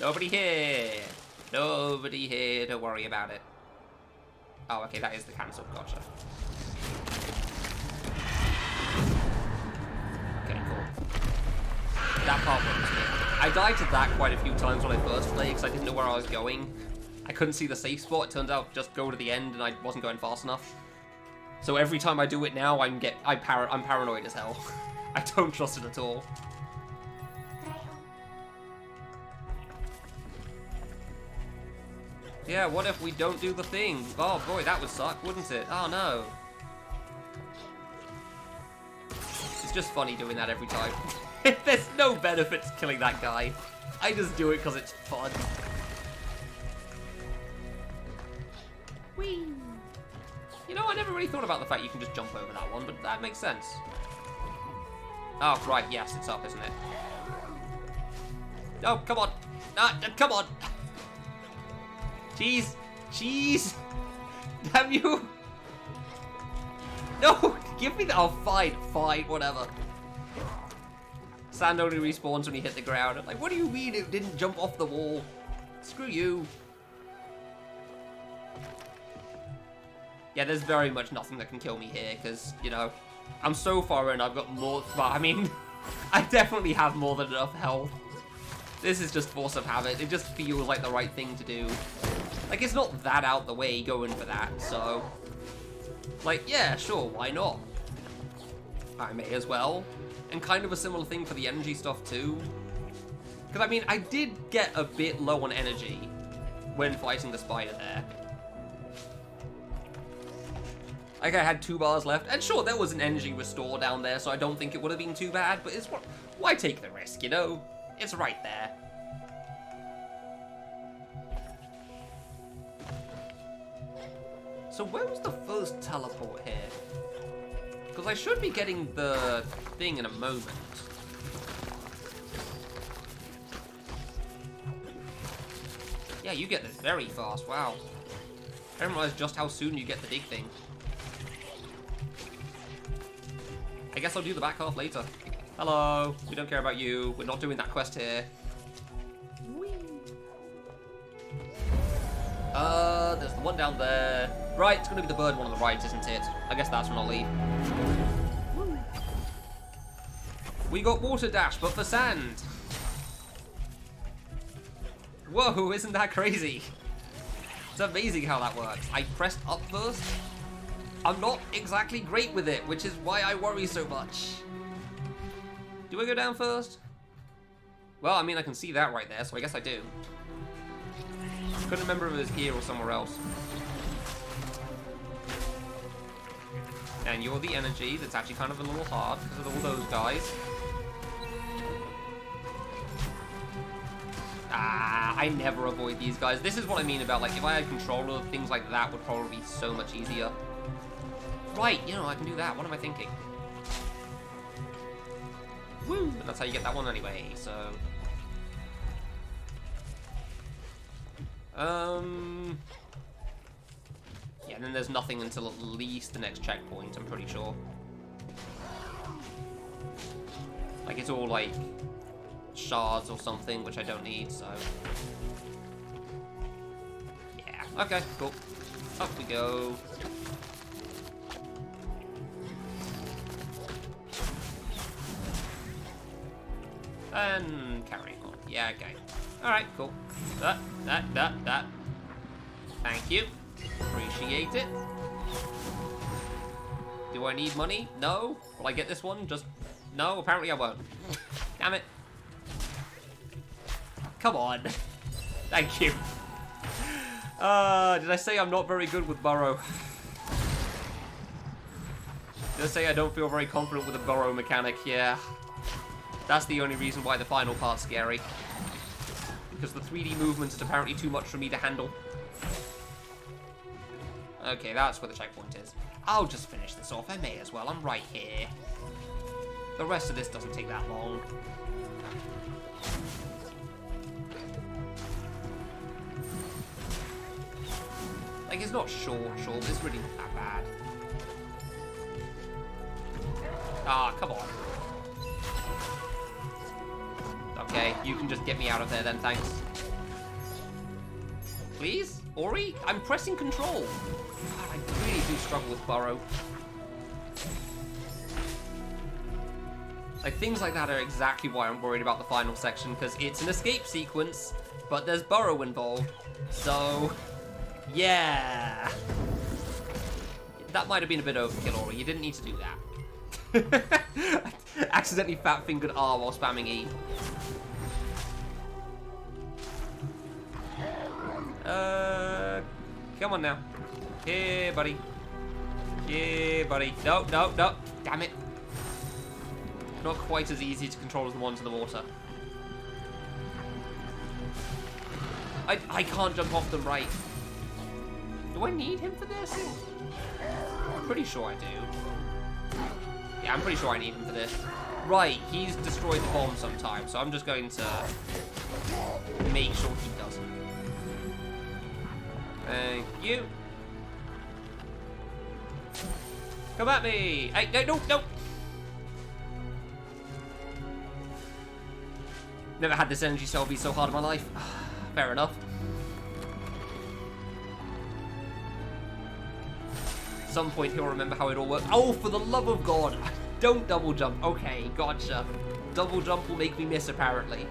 Nobody here. Nobody here to worry about it. Oh, okay, that is the cancel. Gotcha. Okay, cool. That part works me. I died to that quite a few times when I first played because I didn't know where I was going. I couldn't see the safe spot. It turns out just go to the end and I wasn't going fast enough. So every time I do it now, I'm paranoid as hell. I don't trust it at all. Yeah, what if we don't do the thing? Oh boy, that would suck, wouldn't it? Oh no. It's just funny doing that every time. There's no benefit to killing that guy. I just do it because it's fun. Whee! You know, I never really thought about the fact you can just jump over that one, but that makes sense. Oh, right, yes, it's up, isn't it? No, come on. Come on. Jeez. Jeez. Damn you. No, give me that. Oh, fine, whatever. Sand only respawns when you hit the ground. I'm like, what do you mean it didn't jump off the wall? Screw you. Yeah, there's very much nothing that can kill me here, because, you know, I'm so far in, I've got more, but I mean, I definitely have more than enough health. This is just force of habit. It just feels like the right thing to do. Like, it's not that out the way going for that, so... Like, yeah, sure, why not? I may as well. And kind of a similar thing for the energy stuff, too. Because, I mean, I did get a bit low on energy when fighting the spider there. Like, I had 2 bars left, and sure, there was an energy restore down there, so I don't think it would have been too bad, but it's what... Why take the risk, you know? It's right there. So where was the first teleport here? Because I should be getting the thing in a moment. Yeah, you get this very fast, wow. I didn't realize just how soon you get the dig thing. I guess I'll do the back half later. Hello, we don't care about you. We're not doing that quest here. Whee. There's the one down there. Right, it's gonna be the bird one on the right, isn't it? I guess that's when I'll leave. Woo. We got water dash, but for sand. Whoa, isn't that crazy? It's amazing how that works. I pressed up first. I'm not exactly great with it, which is why I worry so much. Do I go down first? Well, I mean, I can see that right there, so I guess I do. Couldn't remember if it was here or somewhere else. And you're the energy that's actually kind of a little hard because of all those guys. Ah, I never avoid these guys. This is what I mean about, like, if I had control of things like that would probably be so much easier. Right, you know, I can do that. What am I thinking? Woo! And that's how you get that one anyway, so... Yeah, and then there's nothing until at least the next checkpoint, I'm pretty sure. Like, it's all, like, shards or something, which I don't need, so... Yeah, okay, cool. Up we go. And carrying on. Yeah, okay. Alright, cool. That. Thank you. Appreciate it. Do I need money? No. Will I get this one? Just... No, apparently I won't. Damn it. Come on. Thank you. Did I say I'm not very good with burrow? Did I say I don't feel very confident with the burrow mechanic? Yeah. That's the only reason why the final part's scary. Because the 3D movement is apparently too much for me to handle. Okay, that's where the checkpoint is. I'll just finish this off. I may as well. I'm right here. The rest of this doesn't take that long. Like, it's not short, but it's really not that bad. Ah, come on. Okay, you can just get me out of there then, thanks. Please? Ori? I'm pressing control. God, I really do struggle with burrow. Like, things like that are exactly why I'm worried about the final section, because it's an escape sequence, but there's burrow involved. So, yeah. That might have been a bit overkill, Ori. You didn't need to do that. I accidentally fat-fingered R while spamming E. Come on now. Here, buddy. Yeah, buddy. No. Damn it. Not quite as easy to control as the ones in the water. I can't jump off them right. Do I need him for this? I'm pretty sure I do. Yeah, I'm pretty sure I need him for this. Right, he's destroyed the bomb sometime, so I'm just going to make sure he doesn't. Thank you. Come at me! Hey, no! Never had this energy cell be so hard in my life. Fair enough. some point he'll remember how it all works. Oh, for the love of God. Don't double jump. Okay, gotcha. Double jump will make me miss, apparently.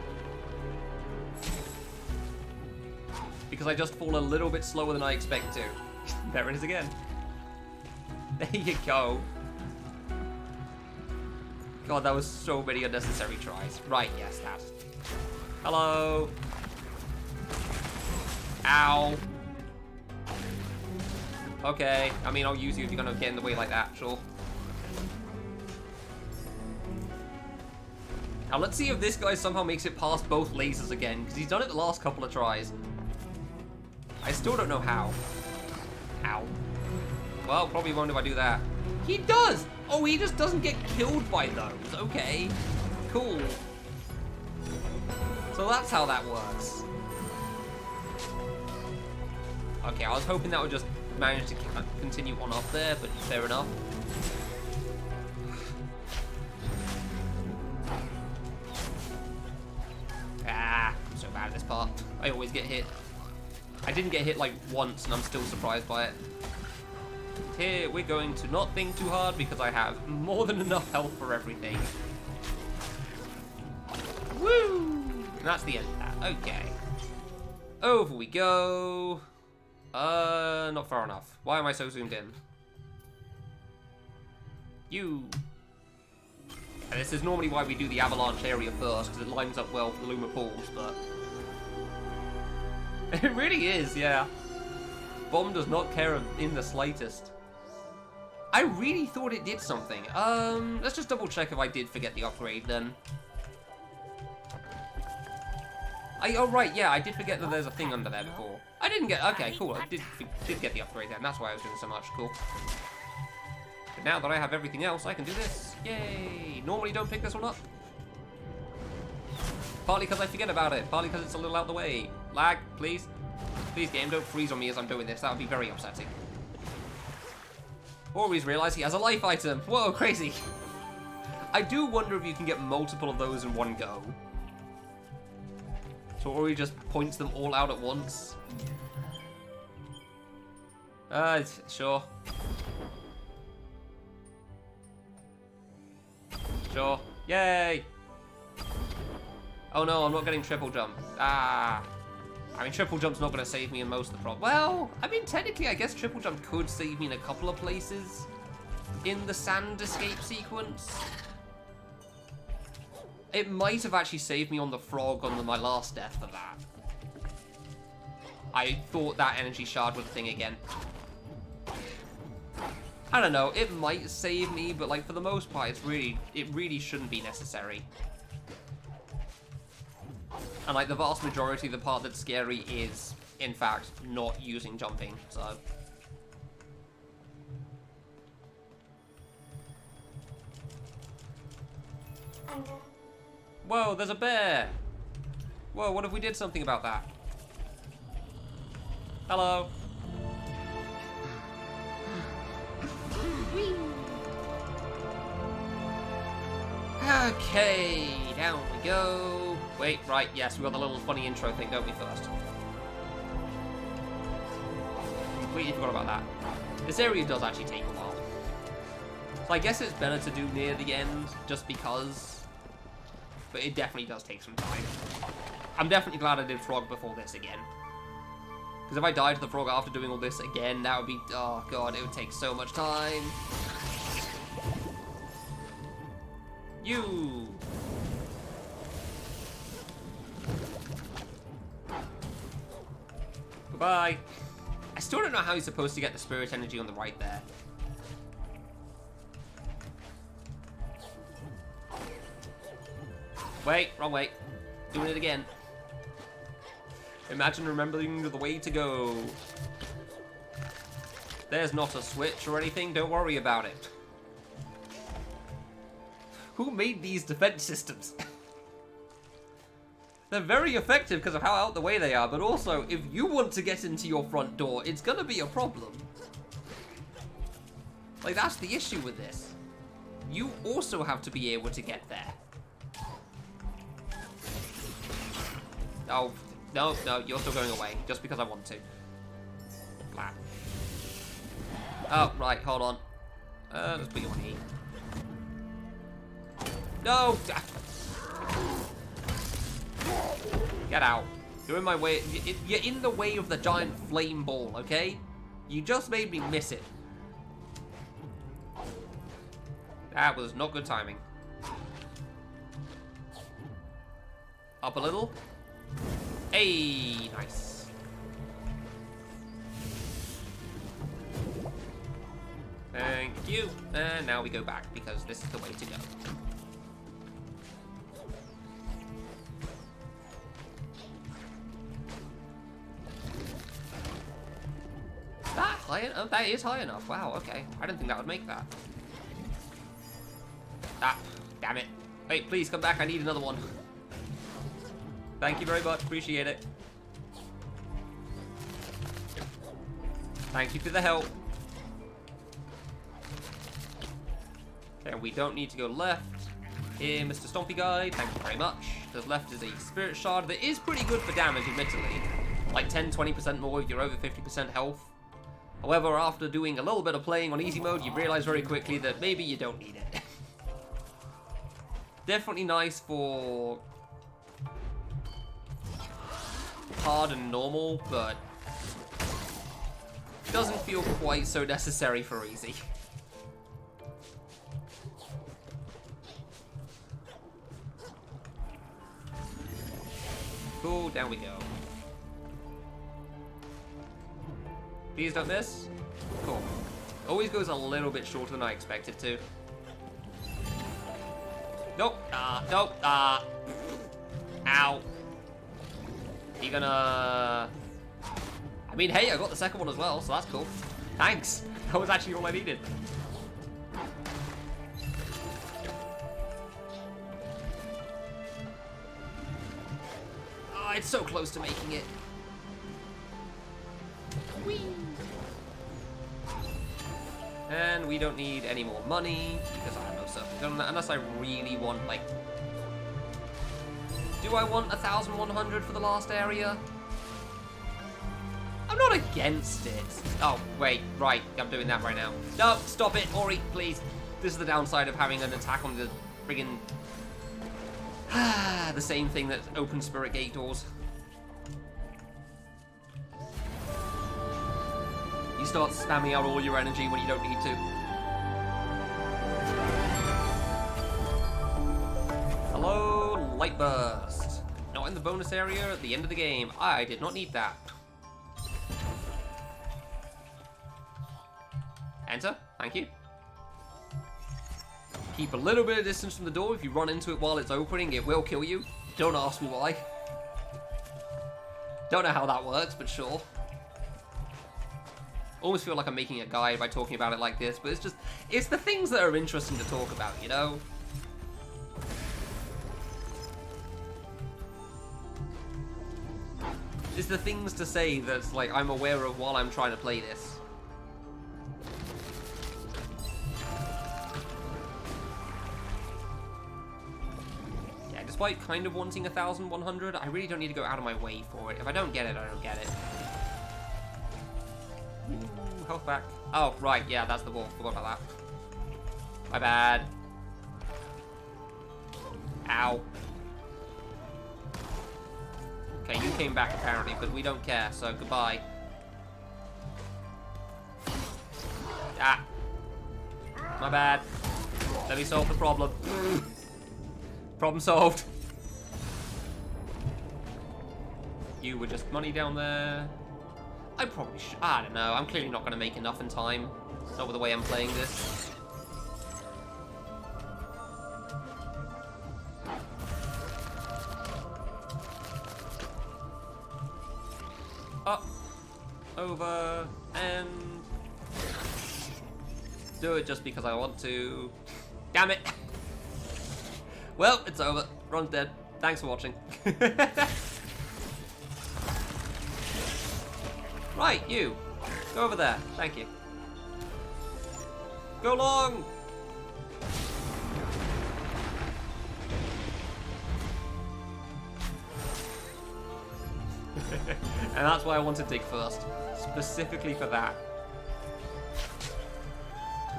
Because I just fall a little bit slower than I expect to. There it is again. There you go. God, that was so many unnecessary tries. Right, yes, that. Hello. Ow. Okay, I mean, I'll use you if you're gonna get in the way like that, sure. Now let's see if this guy somehow makes it past both lasers again, because he's done it the last couple of tries. I still don't know how. Ow. Well, probably won't if I do that. He does! Oh, he just doesn't get killed by those. Okay. Cool. So that's how that works. Okay, I was hoping that would just manage to continue on up there, but fair enough. Ah, I'm so bad at this part. I always get hit. I didn't get hit like once, and I'm still surprised by it. Here, we're going to not think too hard because I have more than enough health for everything. Woo! And that's the end of that. Okay. Over we go. Not far enough. Why am I so zoomed in? You. And this is normally why we do the avalanche area first, because it lines up well for the Luma pools, but... It really is, yeah. Bomb does not care in the slightest. I really thought it did something. Let's just double check if I did forget the upgrade then. Oh right, yeah, I did forget that there's a thing under there before. I didn't get, okay, cool, I did get the upgrade then, that's why I was doing so much, cool. But now that I have everything else, I can do this. Yay! Normally don't pick this one up. Partly because I forget about it, partly because it's a little out the way. Lag, please. Please, game, don't freeze on me as I'm doing this, that would be very upsetting. Always realize he has a life item. Whoa, crazy. I do wonder if you can get multiple of those in one go. So Ori just points them all out at once. Sure. Sure. Yay! Oh no, I'm not getting triple jump. Ah. I mean, triple jump's not going to save me in most of the problems. Well, I mean, technically, I guess triple jump could save me in a couple of places in the sand escape sequence. It might have actually saved me on the frog on my last death for that. I thought that energy shard was a thing again. I don't know, it might save me, but like for the most part, it really shouldn't be necessary. And like the vast majority of the part that's scary is, in fact, not using jumping, so. Whoa, there's a bear! Whoa, what if we did something about that? Hello? Okay, down we go. Wait, right, yes, we got the little funny intro thing, don't we, first? Completely forgot about that. This area does actually take a while. So I guess it's better to do near the end, just because. But it definitely does take some time. I'm definitely glad I did frog before this again. Because if I died to the frog after doing all this again, that would be, oh god, it would take so much time. You! Goodbye. I still don't know how he's supposed to get the spirit energy on the right there. Wait, wrong way. Doing it again. Imagine remembering the way to go. There's not a switch or anything, don't worry about it. Who made these defense systems? They're very effective because of how out the way they are, but also, if you want to get into your front door, it's gonna be a problem. Like, that's the issue with this. You also have to be able to get there. Oh, no, you're still going away, just because I want to. Flat. Oh, right, hold on. Let's put you on E. No! Get out. You're in my way. You're in the way of the giant flame ball, okay? You just made me miss it. That was not good timing. Up a little. Hey, nice. Thank you. And now we go back because this is the way to go. That high? Oh, that is high enough. Wow, okay. I didn't think that would make that. Ah, damn it. Wait, please come back. I need another one. Thank you very much. Appreciate it. Thank you for the help. Okay, we don't need to go left. Here, Mr. Stompy Guy. Thank you very much. Because left is a Spirit Shard that is pretty good for damage, admittedly. Like 10-20% more if you're over 50% health. However, after doing a little bit of playing on easy mode, you realize very quickly that maybe you don't need it. Definitely nice for hard and normal, but doesn't feel quite so necessary for easy. Cool, down we go. Please don't miss. Cool. Always goes a little bit shorter than I expected to. Nope. Nope. Ow. You gonna... I mean, hey, I got the second one as well, so that's cool. Thanks. That was actually all I needed. Oh, it's so close to making it. Whee! And we don't need any more money because I have no surfing unless I really want, like... Do I want 1,100 for the last area? I'm not against it. Oh, wait, right, I'm doing that right now. No, stop it, Ori, please. This is the downside of having an attack on the friggin... the same thing that opens Spirit Gate doors. You start spamming out all your energy when you don't need to. Hello, Light Burst. Not in the bonus area at the end of the game. I did not need that. Enter. Thank you. Keep a little bit of distance from the door. If you run into it while it's opening, it will kill you. Don't ask me why. Don't know how that works, but sure. Almost feel like I'm making a guide by talking about it like this, but it's the things that are interesting to talk about, you know? It's the things to say that's like I'm aware of while I'm trying to play this. Yeah, despite kind of wanting 1,100, I really don't need to go out of my way for it. If I don't get it, I don't get it. Ooh, health back. Oh, right, yeah, that's the ball. Forgot about that. My bad. Ow. Okay, you came back apparently, but we don't care, so goodbye. Ah. My bad. Let me solve the problem. Problem solved. You were just money down there. I probably should. I don't know. I'm clearly not going to make enough in time. Not with the way I'm playing this. Up, over, and do it just because I want to. Damn it! Well, it's over. Ron's dead. Thanks for watching. Right, you. Go over there. Thank you. Go long! And that's why I want to dig first. Specifically for that.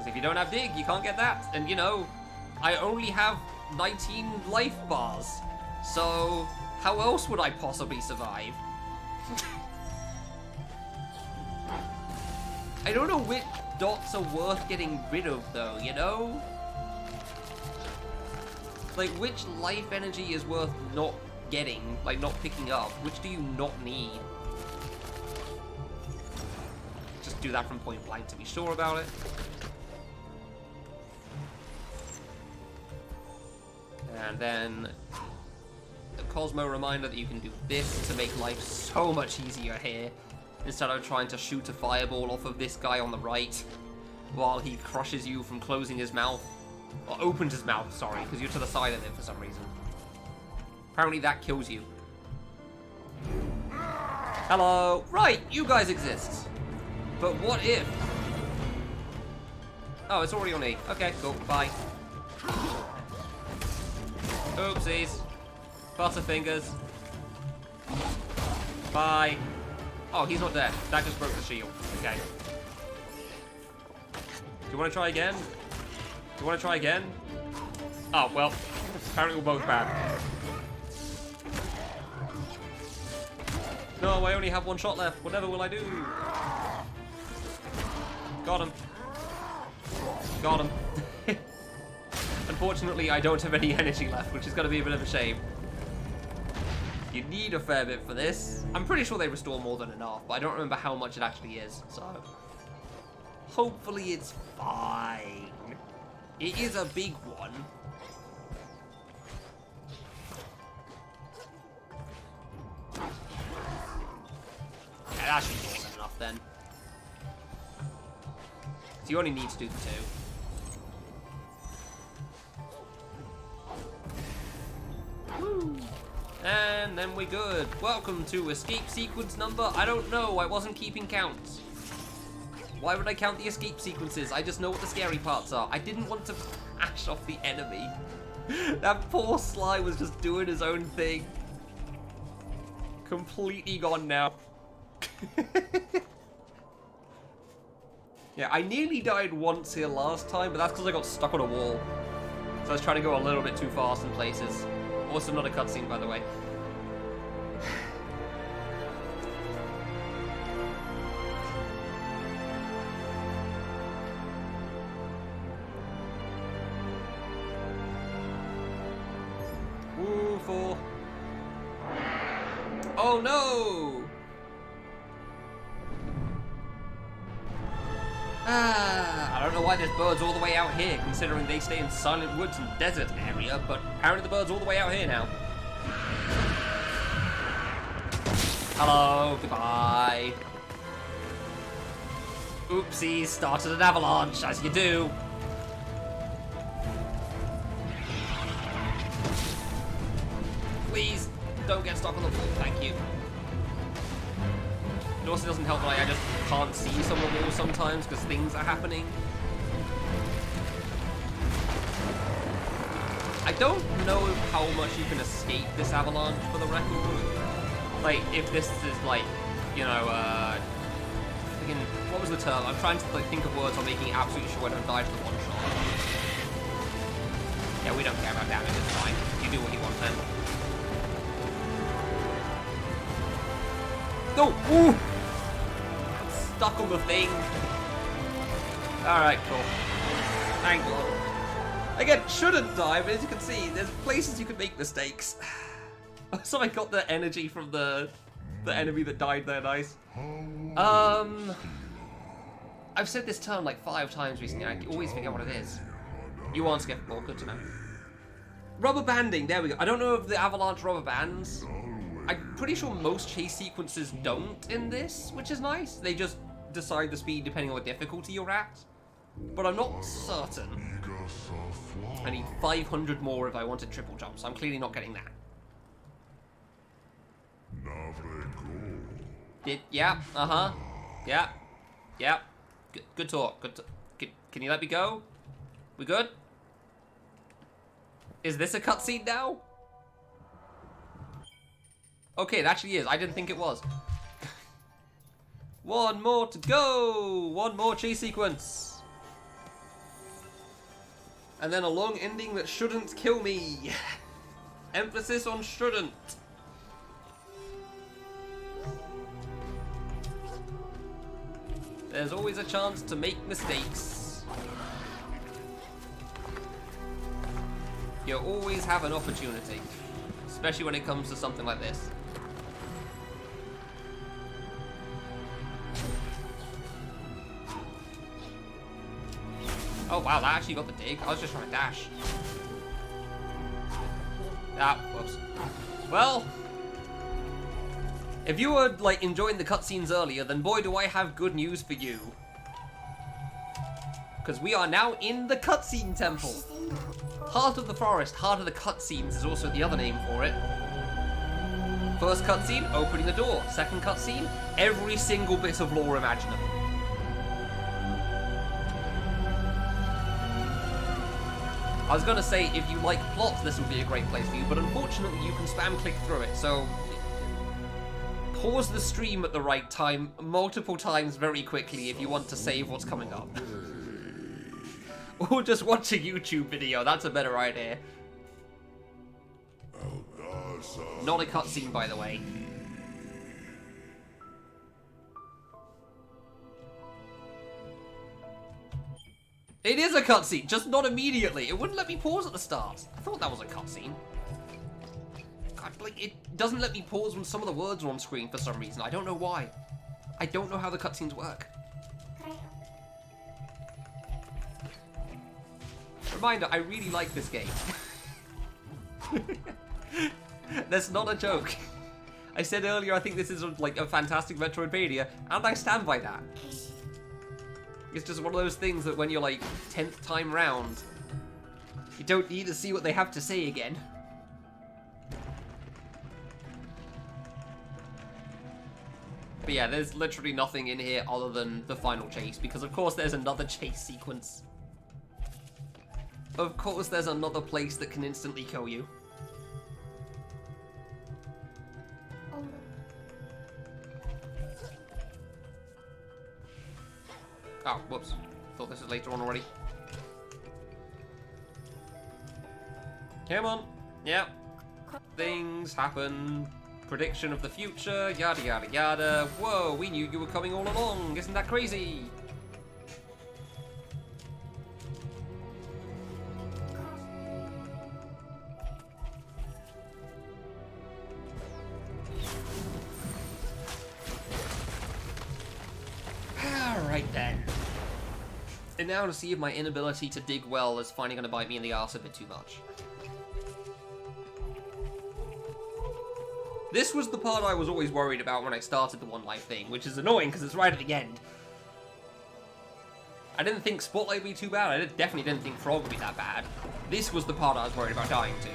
Because if you don't have dig, you can't get that. And you know, I only have 19 life bars. So how else would I possibly survive? I don't know which dots are worth getting rid of though, you know? Like, which life energy is worth not getting, like not picking up? Which do you not need? Just do that from point blank to be sure about it. And then the Cosmo reminder that you can do this to make life so much easier here, instead of trying to shoot a fireball off of this guy on the right while he crushes you from closing his mouth. Or opens his mouth, sorry, because you're to the side of it for some reason. Apparently that kills you. Hello. Right, you guys exist. But what if... Oh, it's already on E. Okay, cool. Bye. Oopsies. Butterfingers. Bye. Oh, he's not dead. That just broke the shield. Okay. Do you want to try again? Do you want to try again? Oh, well. Apparently we're both bad. No, I only have one shot left. Whatever will I do? Got him. Got him. Unfortunately, I don't have any energy left, which is going to be a bit of a shame. You need a fair bit for this. I'm pretty sure they restore more than enough, but I don't remember how much it actually is, so... Hopefully it's fine. It is a big one. Yeah, that should be more than enough then. So you only need to do the 2. Woo. And then we're good. Welcome to escape sequence number, I don't know, I wasn't keeping count. Why would I count the escape sequences? I just know what the scary parts are. I didn't want to ash off the enemy. That poor Sly was just doing his own thing. Completely gone now. Yeah, I nearly died once here last time, but that's because I got stuck on a wall. So I was trying to go a little bit too fast in places. Also not a cutscene, by the way. Woo, 4. Oh no! I don't know why there's birds all the way out here, considering they stay in Silent Woods and desert area, but apparently the bird's all the way out here now. Hello, goodbye. Oopsies, started an avalanche, as you do. Please, don't get stuck on the wall, thank you. It also doesn't help that I just can't see some of the walls sometimes because things are happening. I don't know how much you can escape this avalanche for the record. Like, if this is like, you know, freaking, what was the term? I'm trying to like think of words on making absolutely sure I don't die to the one shot. Yeah, we don't care about damage, it's fine. You do what you want then. No! Ooh! I'm stuck on the thing. Alright, cool. Thank God. Again, shouldn't die, but as you can see, there's places you can make mistakes. So I got the energy from the enemy that died there, nice. I've said this term like 5 times recently, I always forget what it is. You aren't skippable, good to know. Rubber banding, there we go. I don't know if the avalanche rubber bands. I'm pretty sure most chase sequences don't in this, which is nice. They just decide the speed depending on what difficulty you're at. But I'm not certain. I need 500 more if I wanted triple jump, so I'm clearly not getting that. Yeah, uh-huh. Yeah. Yeah. Good talk. Can you let me go? We good? Is this a cutscene now? Okay, it actually is. I didn't think it was. One more to go! One more chase sequence. And then a long ending that shouldn't kill me. Emphasis on shouldn't. There's always a chance to make mistakes. You always have an opportunity. Especially when it comes to something like this. Oh wow, that actually got the dig. I was just trying to dash. Ah, whoops. Well, if you were like enjoying the cutscenes earlier, then boy do I have good news for you. Because we are now in the cutscene temple. Heart of the Forest, Heart of the Cutscenes is also the other name for it. First cutscene, opening the door. Second cutscene, every single bit of lore imaginable. I was gonna say, if you like plots, this would be a great place for you, but unfortunately you can spam click through it, so pause the stream at the right time, multiple times very quickly if you want to save what's coming up. Or just watch a YouTube video, that's a better idea. Not a cutscene, by the way. It is a cutscene, just not immediately. It wouldn't let me pause at the start. I thought that was a cutscene. God, like, it doesn't let me pause when some of the words are on screen for some reason. I don't know why. I don't know how the cutscenes work. Reminder, I really like this game. That's not a joke. I said earlier I think this is like a fantastic Metroidvania, and I stand by that. It's just one of those things that when you're like 10th time round, you don't need to see what they have to say again. But yeah, there's literally nothing in here other than the final chase, because of course there's another chase sequence. Of course there's another place that can instantly kill you. Oh, whoops. Thought this was later on already. Come on. Yeah. Things happen. Prediction of the future. Yada, yada, yada. Whoa, we knew you were coming all along. Isn't that crazy? Alright then. And now to see if my inability to dig well is finally going to bite me in the arse a bit too much. This was the part I was always worried about when I started the one life thing, which is annoying because it's right at the end. I didn't think Spotlight would be too bad, I definitely didn't think Frog would be that bad. This was the part I was worried about dying to.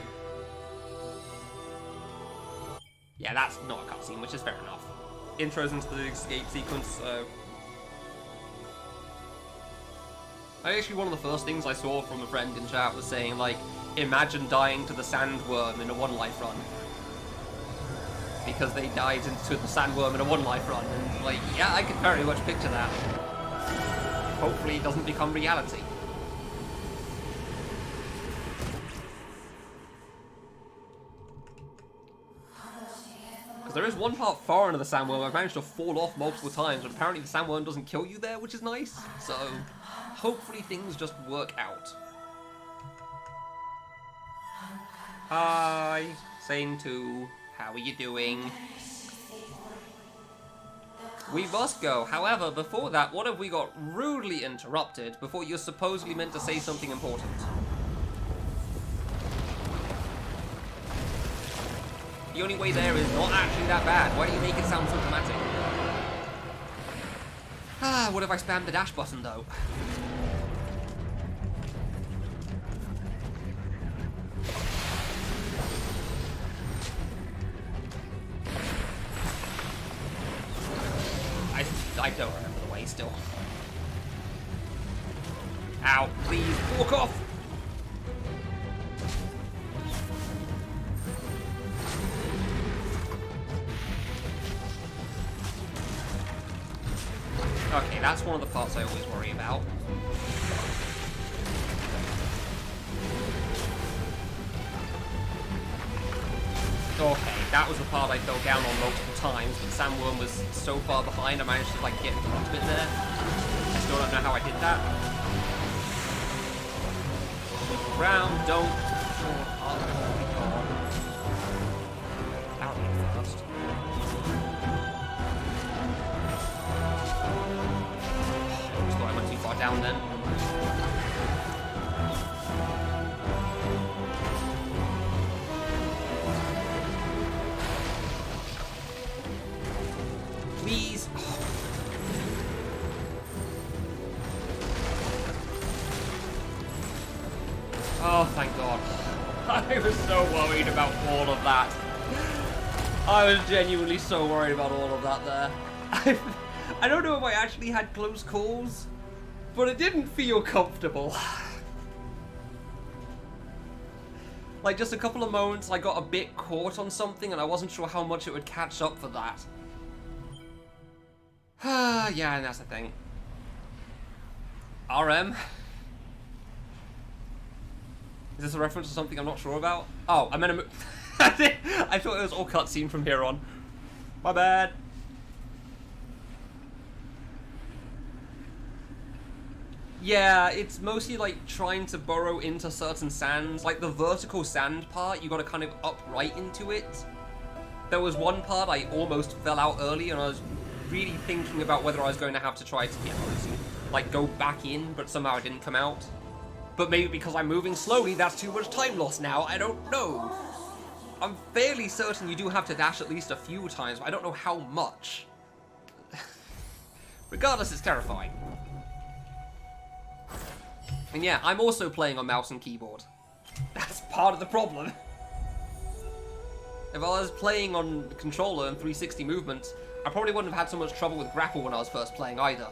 Yeah, that's not a cutscene, which is fair enough. Intros into the escape sequence, so... Actually, one of the first things I saw from a friend in chat was saying, like, imagine dying to the sandworm in a one life run. Because they died into the sandworm in a one life run, and like, yeah, I can very much picture that. Hopefully it doesn't become reality. Because there is one part far into the sandworm I've managed to fall off multiple times, but apparently the sandworm doesn't kill you there, which is nice. So, hopefully things just work out. Hi, Sane 2. How are you doing? We must go. However, before that, what if we got rudely interrupted before you're supposedly meant to say something important? The only way there is not actually that bad. Why do you make it sound so dramatic? Ah, what if I spammed the dash button, though? I don't remember the way still. Ow, please, walk off! Okay, that's one of the parts I always worry about. Okay, that was the part I fell down on multiple times, but Sandworm was so far behind I managed to like get in front of it there. I still don't know how I did that. Round, don't fall apart. Oh my god. That'll be first. I just thought I went too far down then. Please. Oh, thank God. I was so worried about all of that. I was genuinely so worried about all of that there. I don't know if I actually had close calls, but it didn't feel comfortable. Like, just a couple of moments I got a bit caught on something and I wasn't sure how much it would catch up for that. Yeah, and that's the thing. RM? Is this a reference to something I'm not sure about? Oh, I meant a I thought it was all cutscene from here on. My bad. Yeah, it's mostly like trying to burrow into certain sands. Like the vertical sand part, you gotta kind of up right into it. There was one part I almost fell out early and I was really thinking about whether I was going to have to try to like go back in, but somehow I didn't come out. But maybe because I'm moving slowly, that's too much time lost now. I don't know. I'm fairly certain you do have to dash at least a few times, but I don't know how much. Regardless, it's terrifying. And yeah, I'm also playing on mouse and keyboard. That's part of the problem. If I was playing on controller and 360 movements, I probably wouldn't have had so much trouble with grapple when I was first playing either.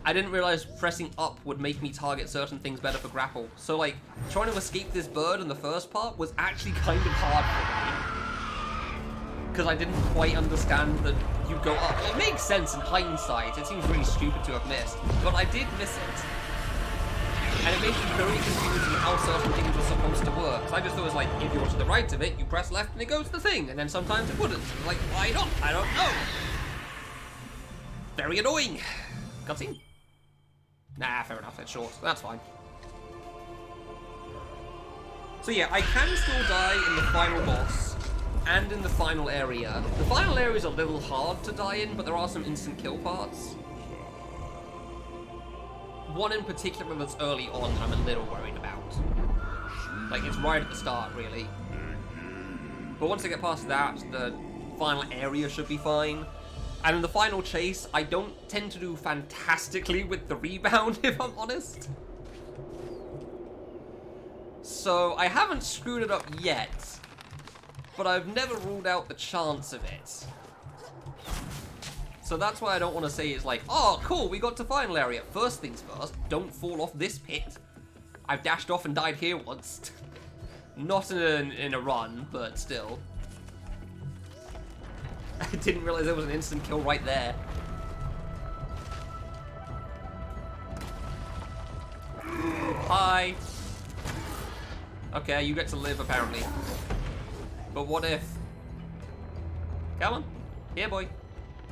I didn't realize pressing up would make me target certain things better for grapple. So like, trying to escape this bird in the first part was actually kind of hard for me. Because I didn't quite understand that you go up. It makes sense in hindsight, it seems really stupid to have missed, but I did miss it. And it made me very confused on how certain things were supposed to work. Because I just thought it was like, if you're to the right of it, you press left and it goes to the thing. And then sometimes it wouldn't. And like, why not? I don't know. Very annoying. Cutscene? Nah, fair enough, it's short. That's fine. So yeah, I can still die in the final boss and in the final area. The final area is a little hard to die in, but there are some instant kill parts. One in particular that's early on I'm a little worried about. Like, it's right at the start, really. But once I get past that, the final area should be fine. And in the final chase, I don't tend to do fantastically with the rebound, if I'm honest. So, I haven't screwed it up yet, but I've never ruled out the chance of it. So that's why I don't want to say it's like, oh, cool, we got to final area. First things first, don't fall off this pit. I've dashed off and died here once. Not in a run, but still. I didn't realize there was an instant kill right there. Hi. Okay, you get to live, apparently. But what if... Come on. Here, boy.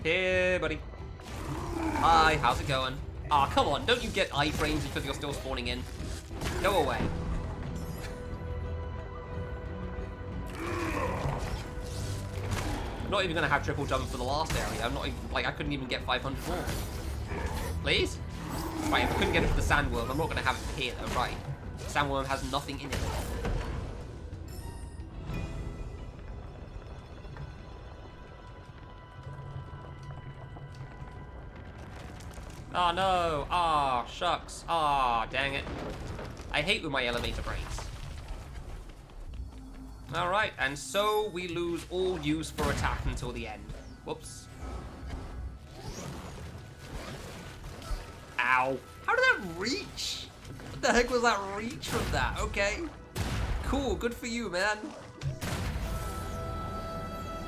Here, buddy. Hi, how's it going? Aw, come on, don't you get iframes because you're still spawning in? Go away. I'm not even gonna have triple jump for the last area. I'm not even, like, I couldn't even get 500 more. Please? Right, if I couldn't get it for the sandworm, I'm not gonna have it here though, right? Sandworm has nothing in it. Oh no! Ah, shucks. Ah, dang it. I hate with my elevator brains. Alright, and so we lose all use for attack until the end. Whoops. Ow. How did that reach? What the heck was that reach from that? Okay. Cool, good for you, man.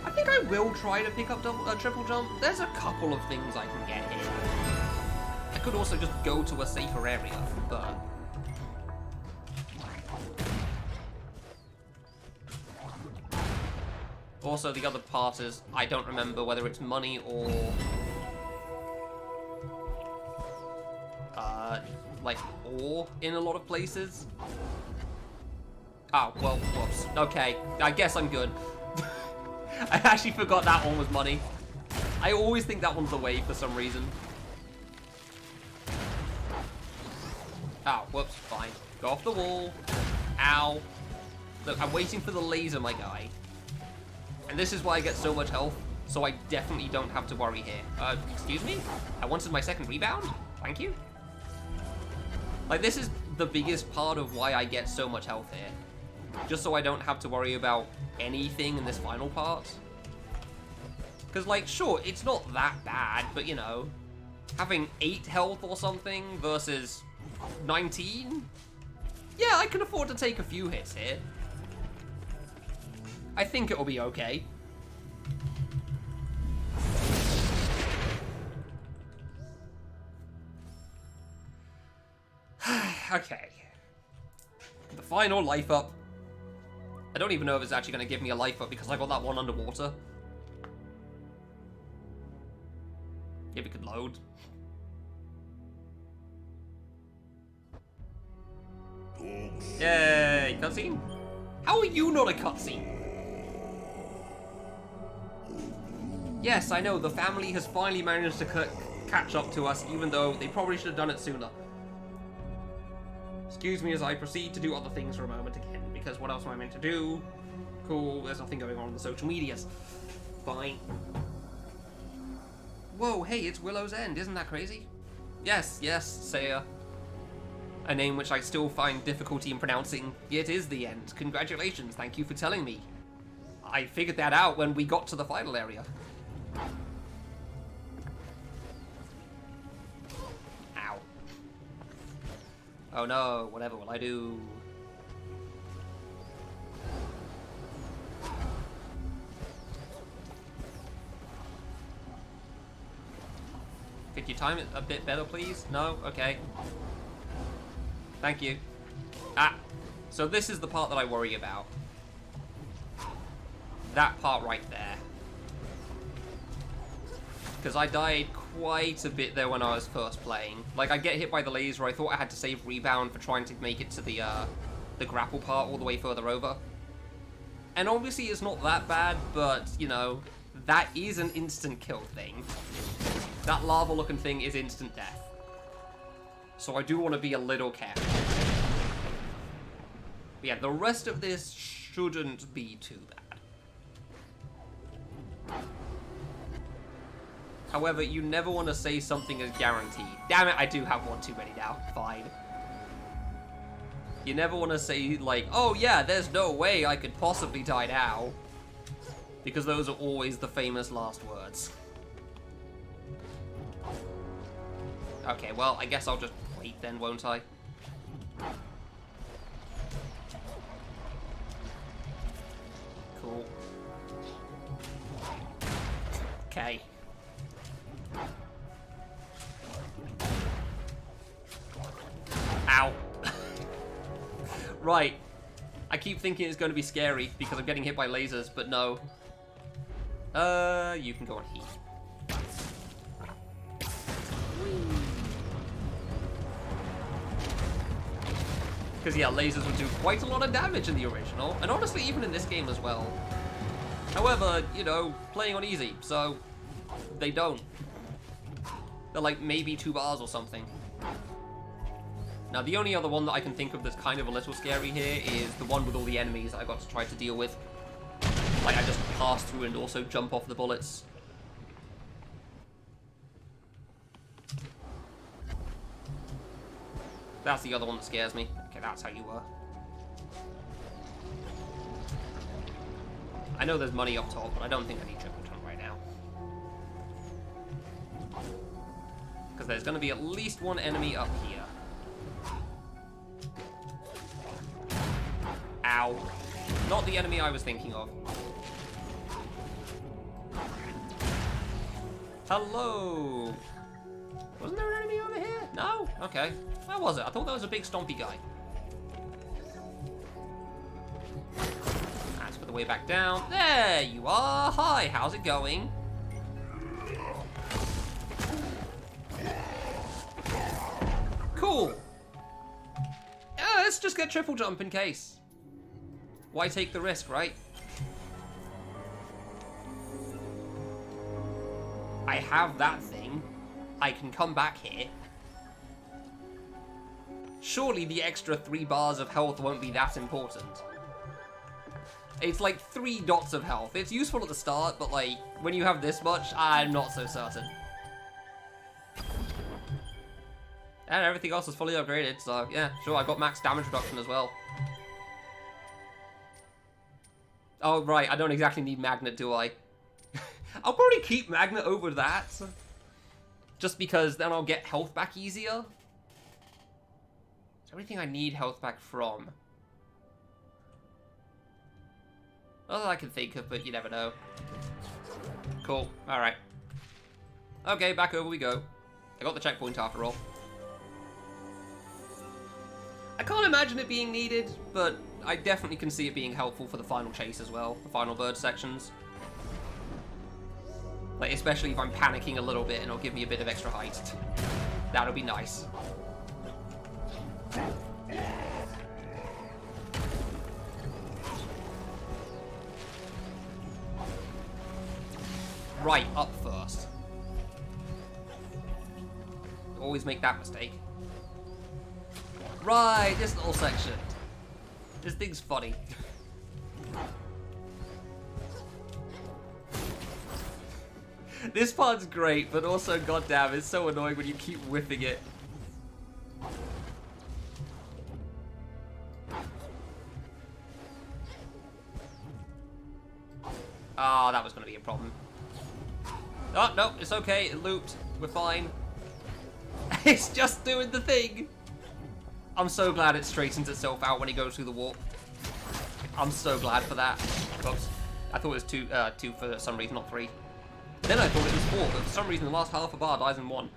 I think I will try to pick up triple jump. There's a couple of things I can get here. I could also just go to a safer area, but... Also, the other part is, I don't remember whether it's money or... like, ore in a lot of places. Oh, well, whoops. Okay, I guess I'm good. I actually forgot that one was money. I always think that one's the way for some reason. Oh, whoops, fine. Go off the wall. Ow. Look, I'm waiting for the laser, my guy. And this is why I get so much health, so I definitely don't have to worry here. Excuse me? I wanted my second rebound? Thank you. Like, this is the biggest part of why I get so much health here. Just so I don't have to worry about anything in this final part. Because, like, sure, it's not that bad, but, you know, having 8 health or something versus 19? Yeah, I can afford to take a few hits here. I think it'll be okay. Okay. The final life up. I don't even know if it's actually going to give me a life up because I got that one underwater. If it could load. Yay, cutscene? How are you not a cutscene? Yes, I know, the family has finally managed to catch up to us, even though they probably should have done it sooner. Excuse me as I proceed to do other things for a moment again, because what else am I meant to do? Cool, there's nothing going on the social medias. Fine. Whoa, hey, it's Willow's End, isn't that crazy? Yes, Saya. A name which I still find difficulty in pronouncing. It is the end. Congratulations, thank you for telling me. I figured that out when we got to the final area. Ow. Oh no, whatever will I do? Could you time it a bit better, please? No? Okay. Thank you. Ah, so this is the part that I worry about. That part right there. Because I died quite a bit there when I was first playing. Like, I get hit by the laser, I thought I had to save rebound for trying to make it to the grapple part all the way further over. And obviously it's not that bad, but, you know, that is an instant kill thing. That lava-looking thing is instant death. So I do want to be a little careful. But yeah, the rest of this shouldn't be too bad. However, you never want to say something is guaranteed. Damn it, I do have one too many now. Fine. You never want to say, like, oh yeah, there's no way I could possibly die now. Because those are always the famous last words. Okay, well, I guess I'll just wait then, won't I? Cool. Okay. Ow. Right. I keep thinking it's going to be scary because I'm getting hit by lasers, but no. You can go on heat. Because, yeah, lasers would do quite a lot of damage in the original, and honestly, even in this game as well. However, you know, playing on easy, so they don't. They're like maybe 2 bars or something. Now, the only other one that I can think of that's kind of a little scary here is the one with all the enemies that I got to try to deal with. Like, I just pass through and also jump off the bullets. That's the other one that scares me. Okay, that's how you were. I know there's money up top, but I don't think I need triple jump right now. Because there's going to be at least one enemy up here. Ow. Not the enemy I was thinking of. Hello! Wasn't there an enemy over here? No? Okay. Where was it? I thought that was a big stompy guy. That's for the way back down. There you are. Hi, how's it going? Cool. Let's just get triple jump in case. Why take the risk, right? I have that thing. I can come back here. Surely the extra 3 bars of health won't be that important. It's like 3 dots of health. It's useful at the start, but like, when you have this much, I'm not so certain. And everything else is fully upgraded, so yeah, sure, I got max damage reduction as well. Oh, right, I don't exactly need Magnet, do I? I'll probably keep Magnet over that. Just because then I'll get health back easier. Is there anything I need health back from? Not that I can think of, but you never know. Cool, alright. Okay, back over we go. I got the checkpoint after all. I can't imagine it being needed, but I definitely can see it being helpful for the final chase as well, the final bird sections. Like, especially if I'm panicking a little bit and it'll give me a bit of extra height. That'll be nice. Right, up first. Always make that mistake. Right, this little section. This thing's funny. This part's great, but also, goddamn, it's so annoying when you keep whiffing it. Ah, that was going to be a problem. Oh, no, it's okay. It looped. We're fine. It's just doing the thing. I'm so glad it straightens itself out when it goes through the warp. I'm so glad for that. Oops. I thought it was two for some reason, not 3. Then I thought it was 4, but for some reason the last half a bar dies in 1.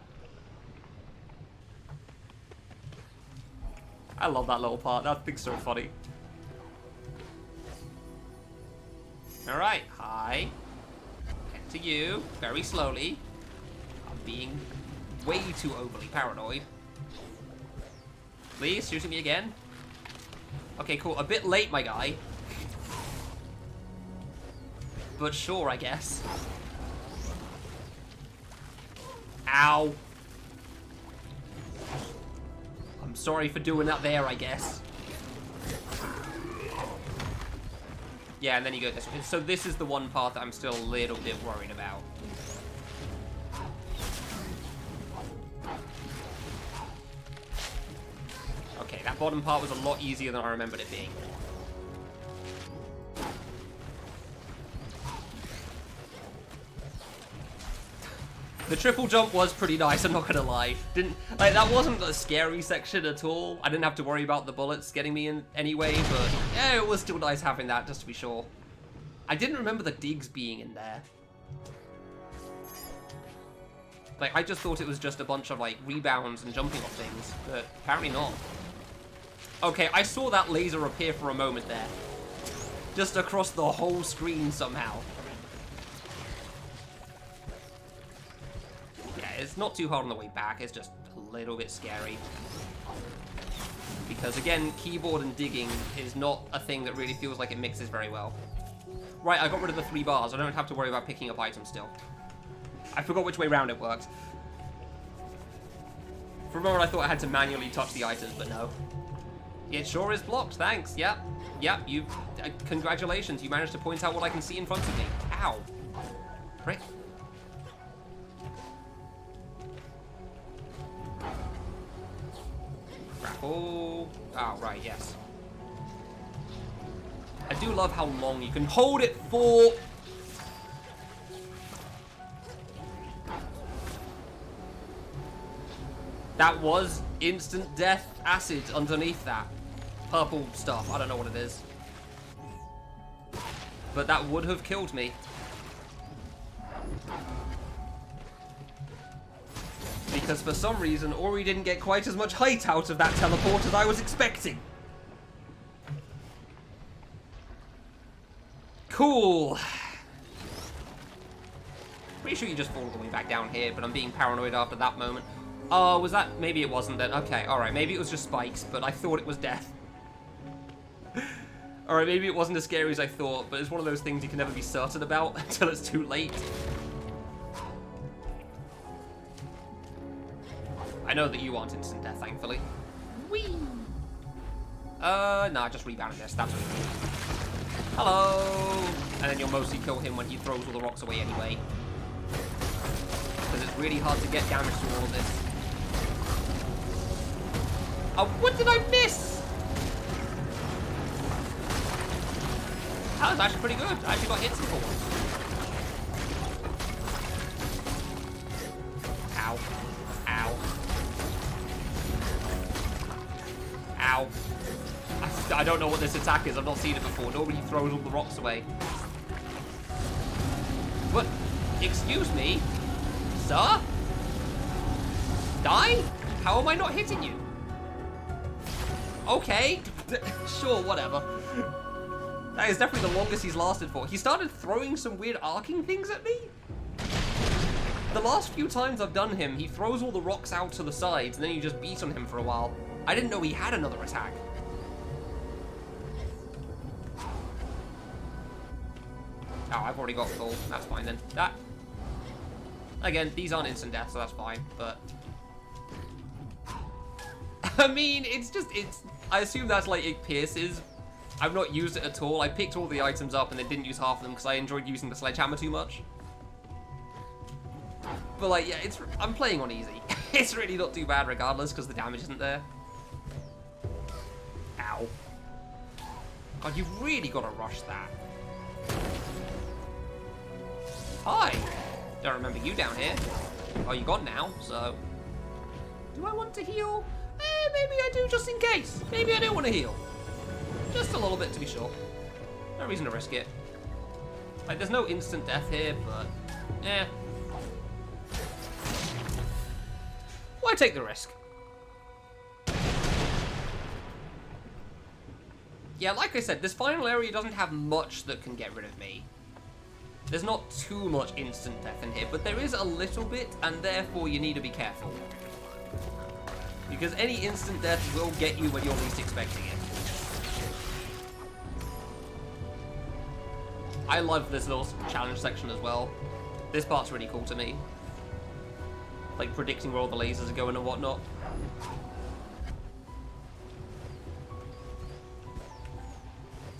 I love that little part. That thing's so funny. Alright, hi. Head to you, very slowly. I'm being way too overly paranoid. Please, shooting me again? Okay, cool. A bit late, my guy. But sure, I guess. Ow. I'm sorry for doing that there, I guess. Yeah, and then you go this way. So this is the one part that I'm still a little bit worried about. Okay, that bottom part was a lot easier than I remembered it being. The triple jump was pretty nice, I'm not gonna lie. That wasn't a scary section at all. I didn't have to worry about the bullets getting me in anyway, but yeah, it was still nice having that, just to be sure. I didn't remember the digs being in there. Like, I just thought it was just a bunch of, like, rebounds and jumping off things, but apparently not. Okay, I saw that laser appear for a moment there. Just across the whole screen somehow. Yeah, it's not too hard on the way back, it's just a little bit scary. Because, again, keyboard and digging is not a thing that really feels like it mixes very well. Right, I got rid of the 3 bars, I don't have to worry about picking up items still. I forgot which way round it worked. For a moment I thought I had to manually touch the items, but no. It sure is blocked, thanks. Yep. Yep, you... congratulations, you managed to point out what I can see in front of me. Ow. Prick. Grapple. Oh, right, yes. I do love how long you can hold it for. That was instant death acid underneath that. Purple stuff, I don't know what it is. But that would have killed me. Because for some reason, Ori didn't get quite as much height out of that teleport as I was expecting. Cool. Pretty sure you just fall all the way back down here, but I'm being paranoid after that moment. Oh, was that... Maybe it wasn't then. Okay, alright. Maybe it was just spikes, but I thought it was death. Alright, maybe it wasn't as scary as I thought, but it's one of those things you can never be certain about until it's too late. I know that you aren't instant death, thankfully. Whee! Nah, just rebounding this. That's what you mean. Hello! And then you'll mostly kill him when he throws all the rocks away anyway. Because it's really hard to get damage to all of this. Oh, what did I miss? That was actually pretty good. I actually got hits before. Ow. Ow. Ow. I don't know what this attack is. I've not seen it before. Nobody throws all the rocks away. What? Excuse me? Sir? Die? How am I not hitting you? Okay. Sure, whatever. That is definitely the longest he's lasted for. He started throwing some weird arcing things at me. The last few times I've done him, he throws all the rocks out to the sides, and then you just beat on him for a while. I didn't know he had another attack. Oh, I've already got full. That's fine then. That... Again, these aren't instant death, so that's fine, but... I mean, it's just... I assume that's like it pierces. I've not used it at all. I picked all the items up and then didn't use half of them because I enjoyed using the sledgehammer too much. But like, yeah, I'm playing on easy. It's really not too bad regardless because the damage isn't there. Ow. God, you've really got to rush that. Hi. Don't remember you down here. Oh, you're gone now, so... Do I want to heal? Maybe I do just in case. Maybe I do want to heal. Just a little bit to be sure. No reason to risk it. Like, there's no instant death here, but... Why take the risk? Yeah, like I said, this final area doesn't have much that can get rid of me. There's not too much instant death in here, but there is a little bit, and therefore you need to be careful. Because any instant death will get you when you're least expecting it. I love this little challenge section as well. This part's really cool to me. Like predicting where all the lasers are going and whatnot.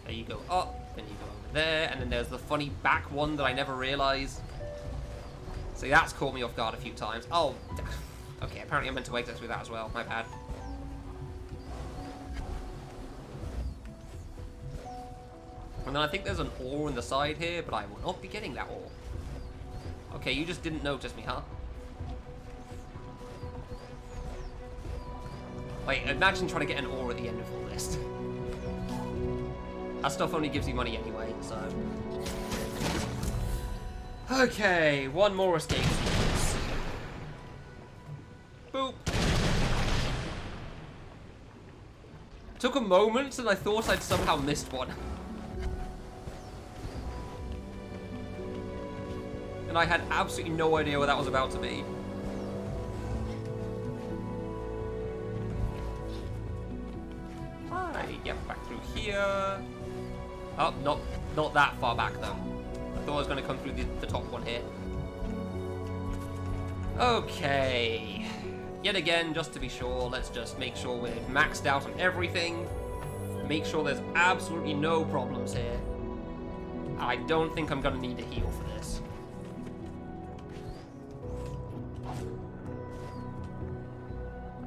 There you go up, then you go over there, and then there's the funny back one that I never realised. See, that's caught me off guard a few times. Oh, okay, apparently I meant to exit through that as well. My bad. And then I think there's an ore in the side here, but I will not be getting that ore. Okay, you just didn't notice me, huh? Like, imagine trying to get an ore at the end of all this. That stuff only gives you money anyway, so... Okay, one more escape sequence. Boop. Took a moment and I thought I'd somehow missed one. And I had absolutely no idea what that was about to be. Hi, yep, back through here. Oh, not that far back though. I thought I was going to come through the top one here. Okay. Yet again, just to be sure, let's just make sure we're maxed out on everything. Make sure there's absolutely no problems here. I don't think I'm going to need a heal for this.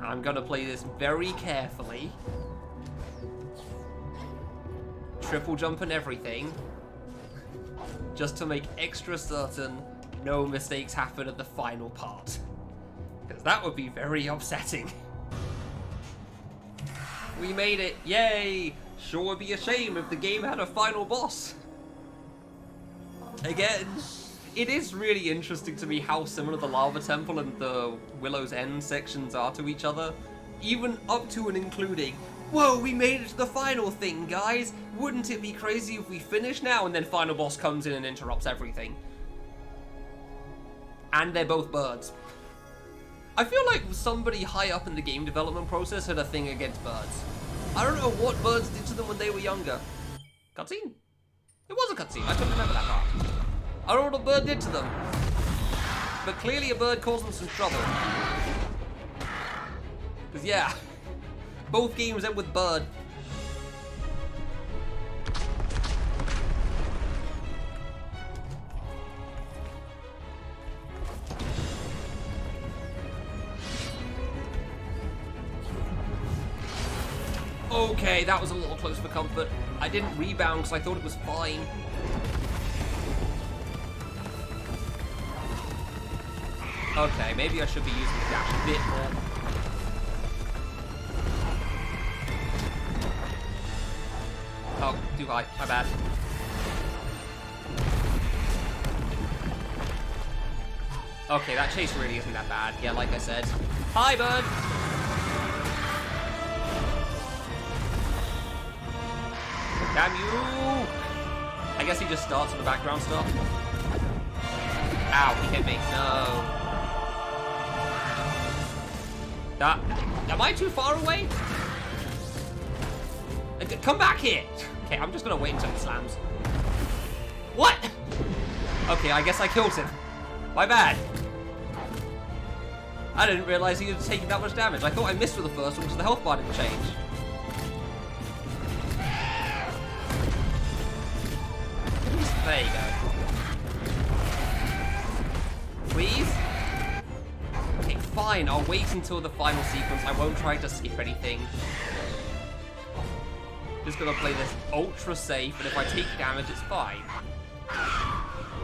I'm going to play this very carefully. Triple jump and everything. Just to make extra certain no mistakes happen at the final part. Because that would be very upsetting. We made it! Yay! Sure would be a shame if the game had a final boss. Again, it is really interesting to me how similar the Lava Temple and the Willow's End sections are to each other. Even up to and including whoa, we made it to the final thing, guys. Wouldn't it be crazy if we finish now? And then final boss comes in and interrupts everything. And they're both birds. I feel like somebody high up in the game development process had a thing against birds. I don't know what birds did to them when they were younger. Cutscene? It was a cutscene. I couldn't remember that part. I don't know what a bird did to them. But clearly a bird caused them some trouble. Because, yeah, both games end with bird. Okay, that was a little close for comfort. I didn't rebound because I thought it was fine. Okay, maybe I should be using the dash a bit more. Oh, too high. My bad. Okay, that chase really isn't that bad. Yeah, like I said. Hi, bird! Damn you! I guess he just starts with the background stuff. Ow, he hit me. No. Am I too far away? Come back here! Okay, I'm just gonna wait until he slams. What? Okay, I guess I killed him. My bad. I didn't realize he was taking that much damage. I thought I missed with the first one because the health bar didn't change. There you go. Please? Okay, fine. I'll wait until the final sequence. I won't try to skip anything. Just gonna play this ultra safe, and if I take damage, it's fine.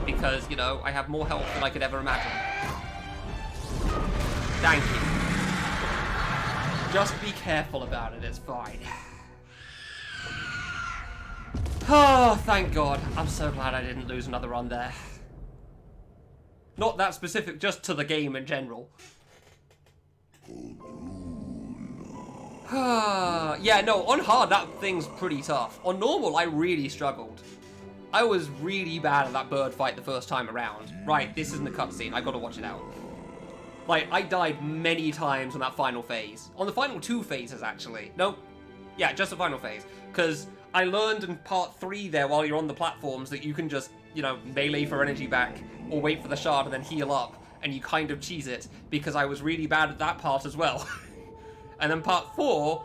Because, you know, I have more health than I could ever imagine. Thank you. Just be careful about it, it's fine. Oh, thank God. I'm so glad I didn't lose another run there. Not that specific, just to the game in general. Yeah, no, on hard, that thing's pretty tough. On normal, I really struggled. I was really bad at that bird fight the first time around. Right, this isn't a cutscene. I gotta watch it out. Like, I died many times on that final phase. On the final 2 phases, actually. Nope. Yeah, just the final phase. Because I learned in part 3 there, while you're on the platforms, that you can just, you know, melee for energy back, or wait for the shard and then heal up, and you kind of cheese it, because I was really bad at that part as well. And then part 4,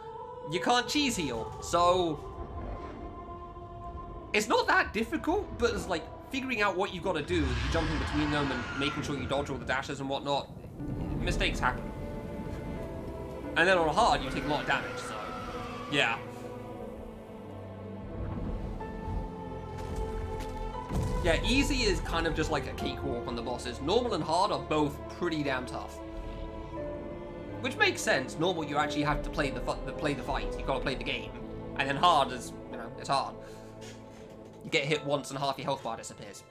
you can't cheese heal, so it's not that difficult, but it's like figuring out what you've got to do, you jumping between them and making sure you dodge all the dashes and whatnot. Mistakes happen. And then on hard, you take a lot of damage, so yeah. Yeah, easy is kind of just like a cakewalk on the bosses. Normal and hard are both pretty damn tough. Which makes sense. Normal, you actually have to play the fight. You gotta play the game. And then hard is, you know, it's hard. You get hit once and half your health bar disappears.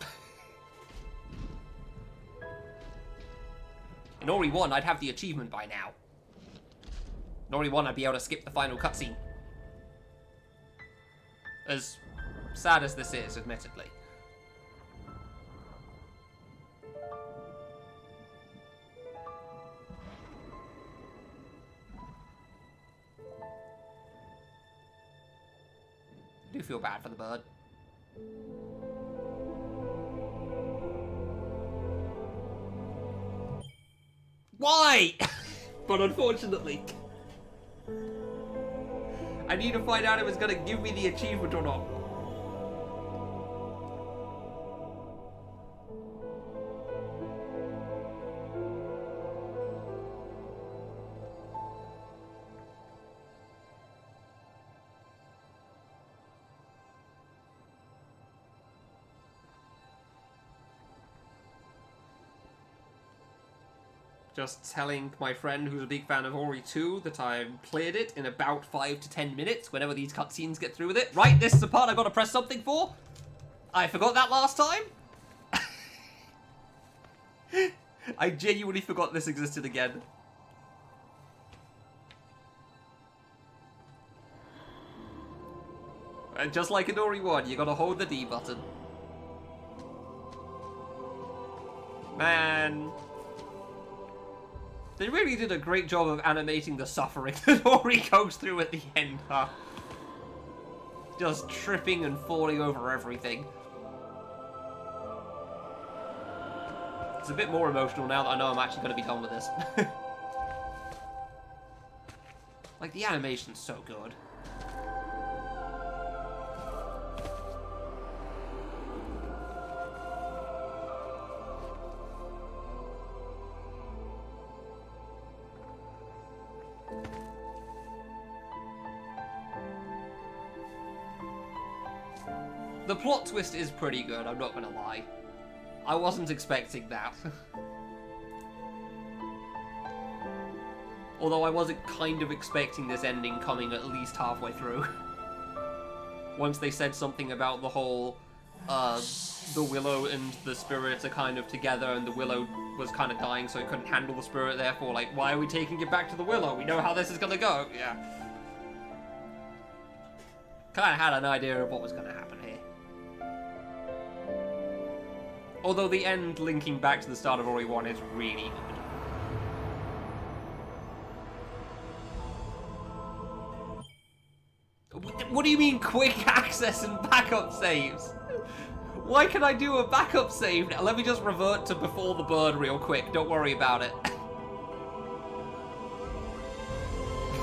In Ori 1, I'd have the achievement by now. In Ori 1, I'd be able to skip the final cutscene. As sad as this is, admittedly. I do feel bad for the bird. Why? But unfortunately, I need to find out if it's gonna give me the achievement or not. Just telling my friend who's a big fan of Ori 2 that I cleared it in about 5 to 10 minutes whenever these cutscenes get through with it. Right, this is the part I've got to press something for. I forgot that last time. I genuinely forgot this existed again. And just like in Ori 1, you gotta hold the D button. Man. They really did a great job of animating the suffering that Ori goes through at the end, huh? Just tripping and falling over everything. It's a bit more emotional now that I know I'm actually going to be done with this. Like, the animation's so good. The plot twist is pretty good, I'm not gonna lie. I wasn't expecting that. Although I was kind of expecting this ending coming at least halfway through. Once they said something about the whole, the Willow and the Spirit are kind of together, and the Willow was kind of dying so it couldn't handle the Spirit, therefore, like, why are we taking it back to the Willow? We know how this is gonna go. Yeah. Kinda had an idea of what was gonna happen here. Although the end linking back to the start of Ori 1 is really good. What do you mean quick access and backup saves? Why can I do a backup save now? Let me just revert to before the bird real quick. Don't worry about it.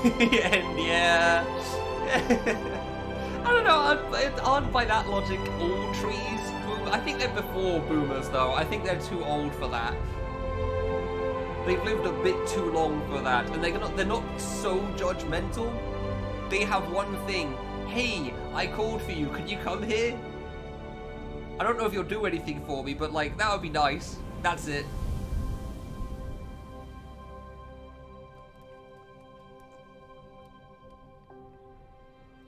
And yeah. I don't know, aren't by that logic all trees boom? I think they're before boomers though. I think they're too old for that. They've lived a bit too long for that, and they're not so judgmental. They have one thing. Hey, I called for you, can you come here? I don't know if you'll do anything for me, but like, that would be nice. That's it.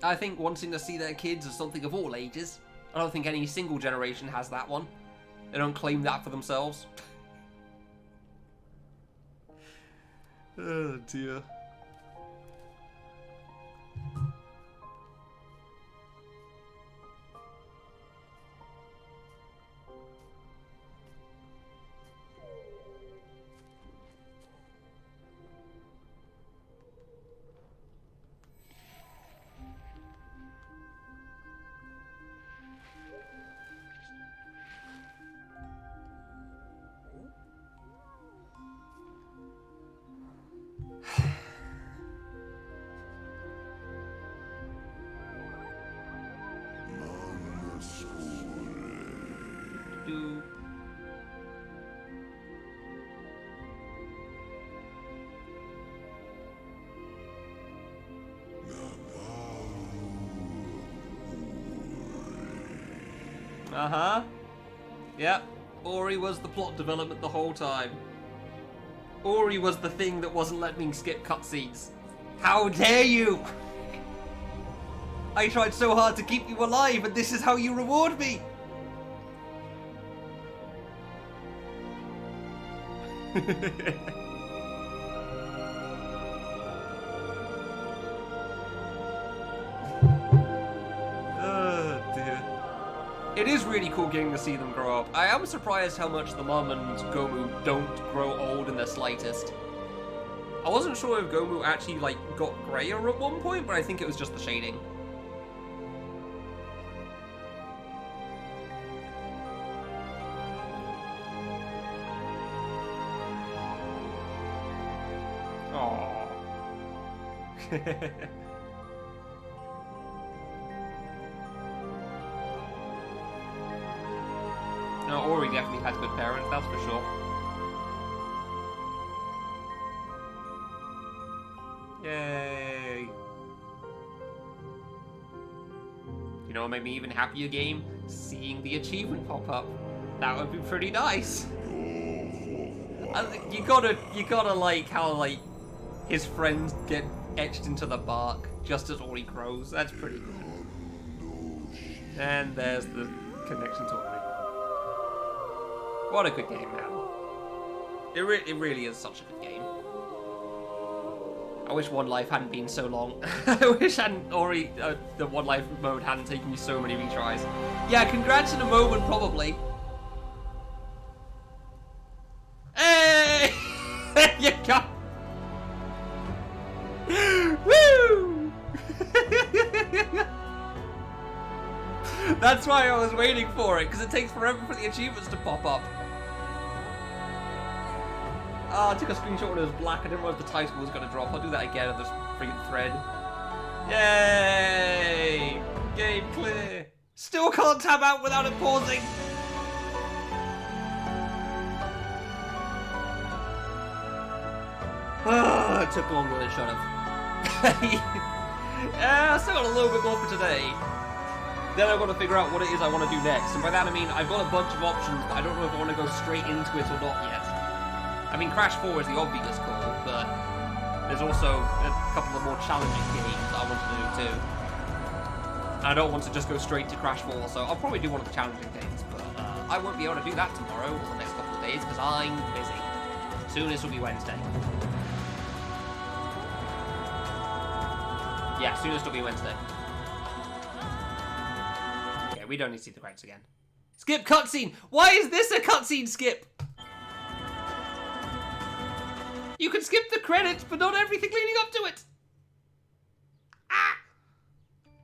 I think wanting to see their kids is something of all ages. I don't think any single generation has that one. They don't claim that for themselves. Oh dear. Uh-huh. Yep. Ori was the plot development the whole time. Ori was the thing that wasn't letting me skip cutscenes. How dare you! I tried so hard to keep you alive, and this is how you reward me! Oh dear. It is really cool getting to see them grow up. I am surprised how much the mum and Gomu don't grow old in the slightest. I wasn't sure if Gomu actually, like, got grayer at one point, but I think it was just the shading. Aww. No, Ori definitely has good parents, that's for sure. Yay! You know what made me even happier, game? Seeing the achievement pop up. That would be pretty nice. You gotta like how like his friends get etched into the bark just as Ori grows. That's pretty good. And there's the connection to Ori. What a good game, man. It really is such a good game. I wish One Life hadn't been so long. I wish the One Life mode hadn't taken me so many retries. Yeah, congrats in a moment, probably. Hey! There you go! Woo! That's why I was waiting for it, because it takes forever for the achievements to pop up. Oh, I took a screenshot when it was black. I didn't realize the title was going to drop. I'll do that again on this freaking thread. Yay! Game clear. Still can't tab out without it pausing. Oh, it took longer than it should have. Yeah, I still got a little bit more for today. Then I've got to figure out what it is I want to do next. And by that I mean I've got a bunch of options, but I don't know if I want to go straight into it or not yet. I mean, Crash 4 is the obvious call, but there's also a couple of more challenging games that I want to do too. And I don't want to just go straight to Crash 4, so I'll probably do one of the challenging games, but I won't be able to do that tomorrow or the next couple of days because I'm busy. Soonest will be Wednesday. Yeah, soonest will be Wednesday. Yeah, we don't need to see the credits again. Skip cutscene! Why is this a cutscene skip? You can skip the credits, but not everything leading up to it!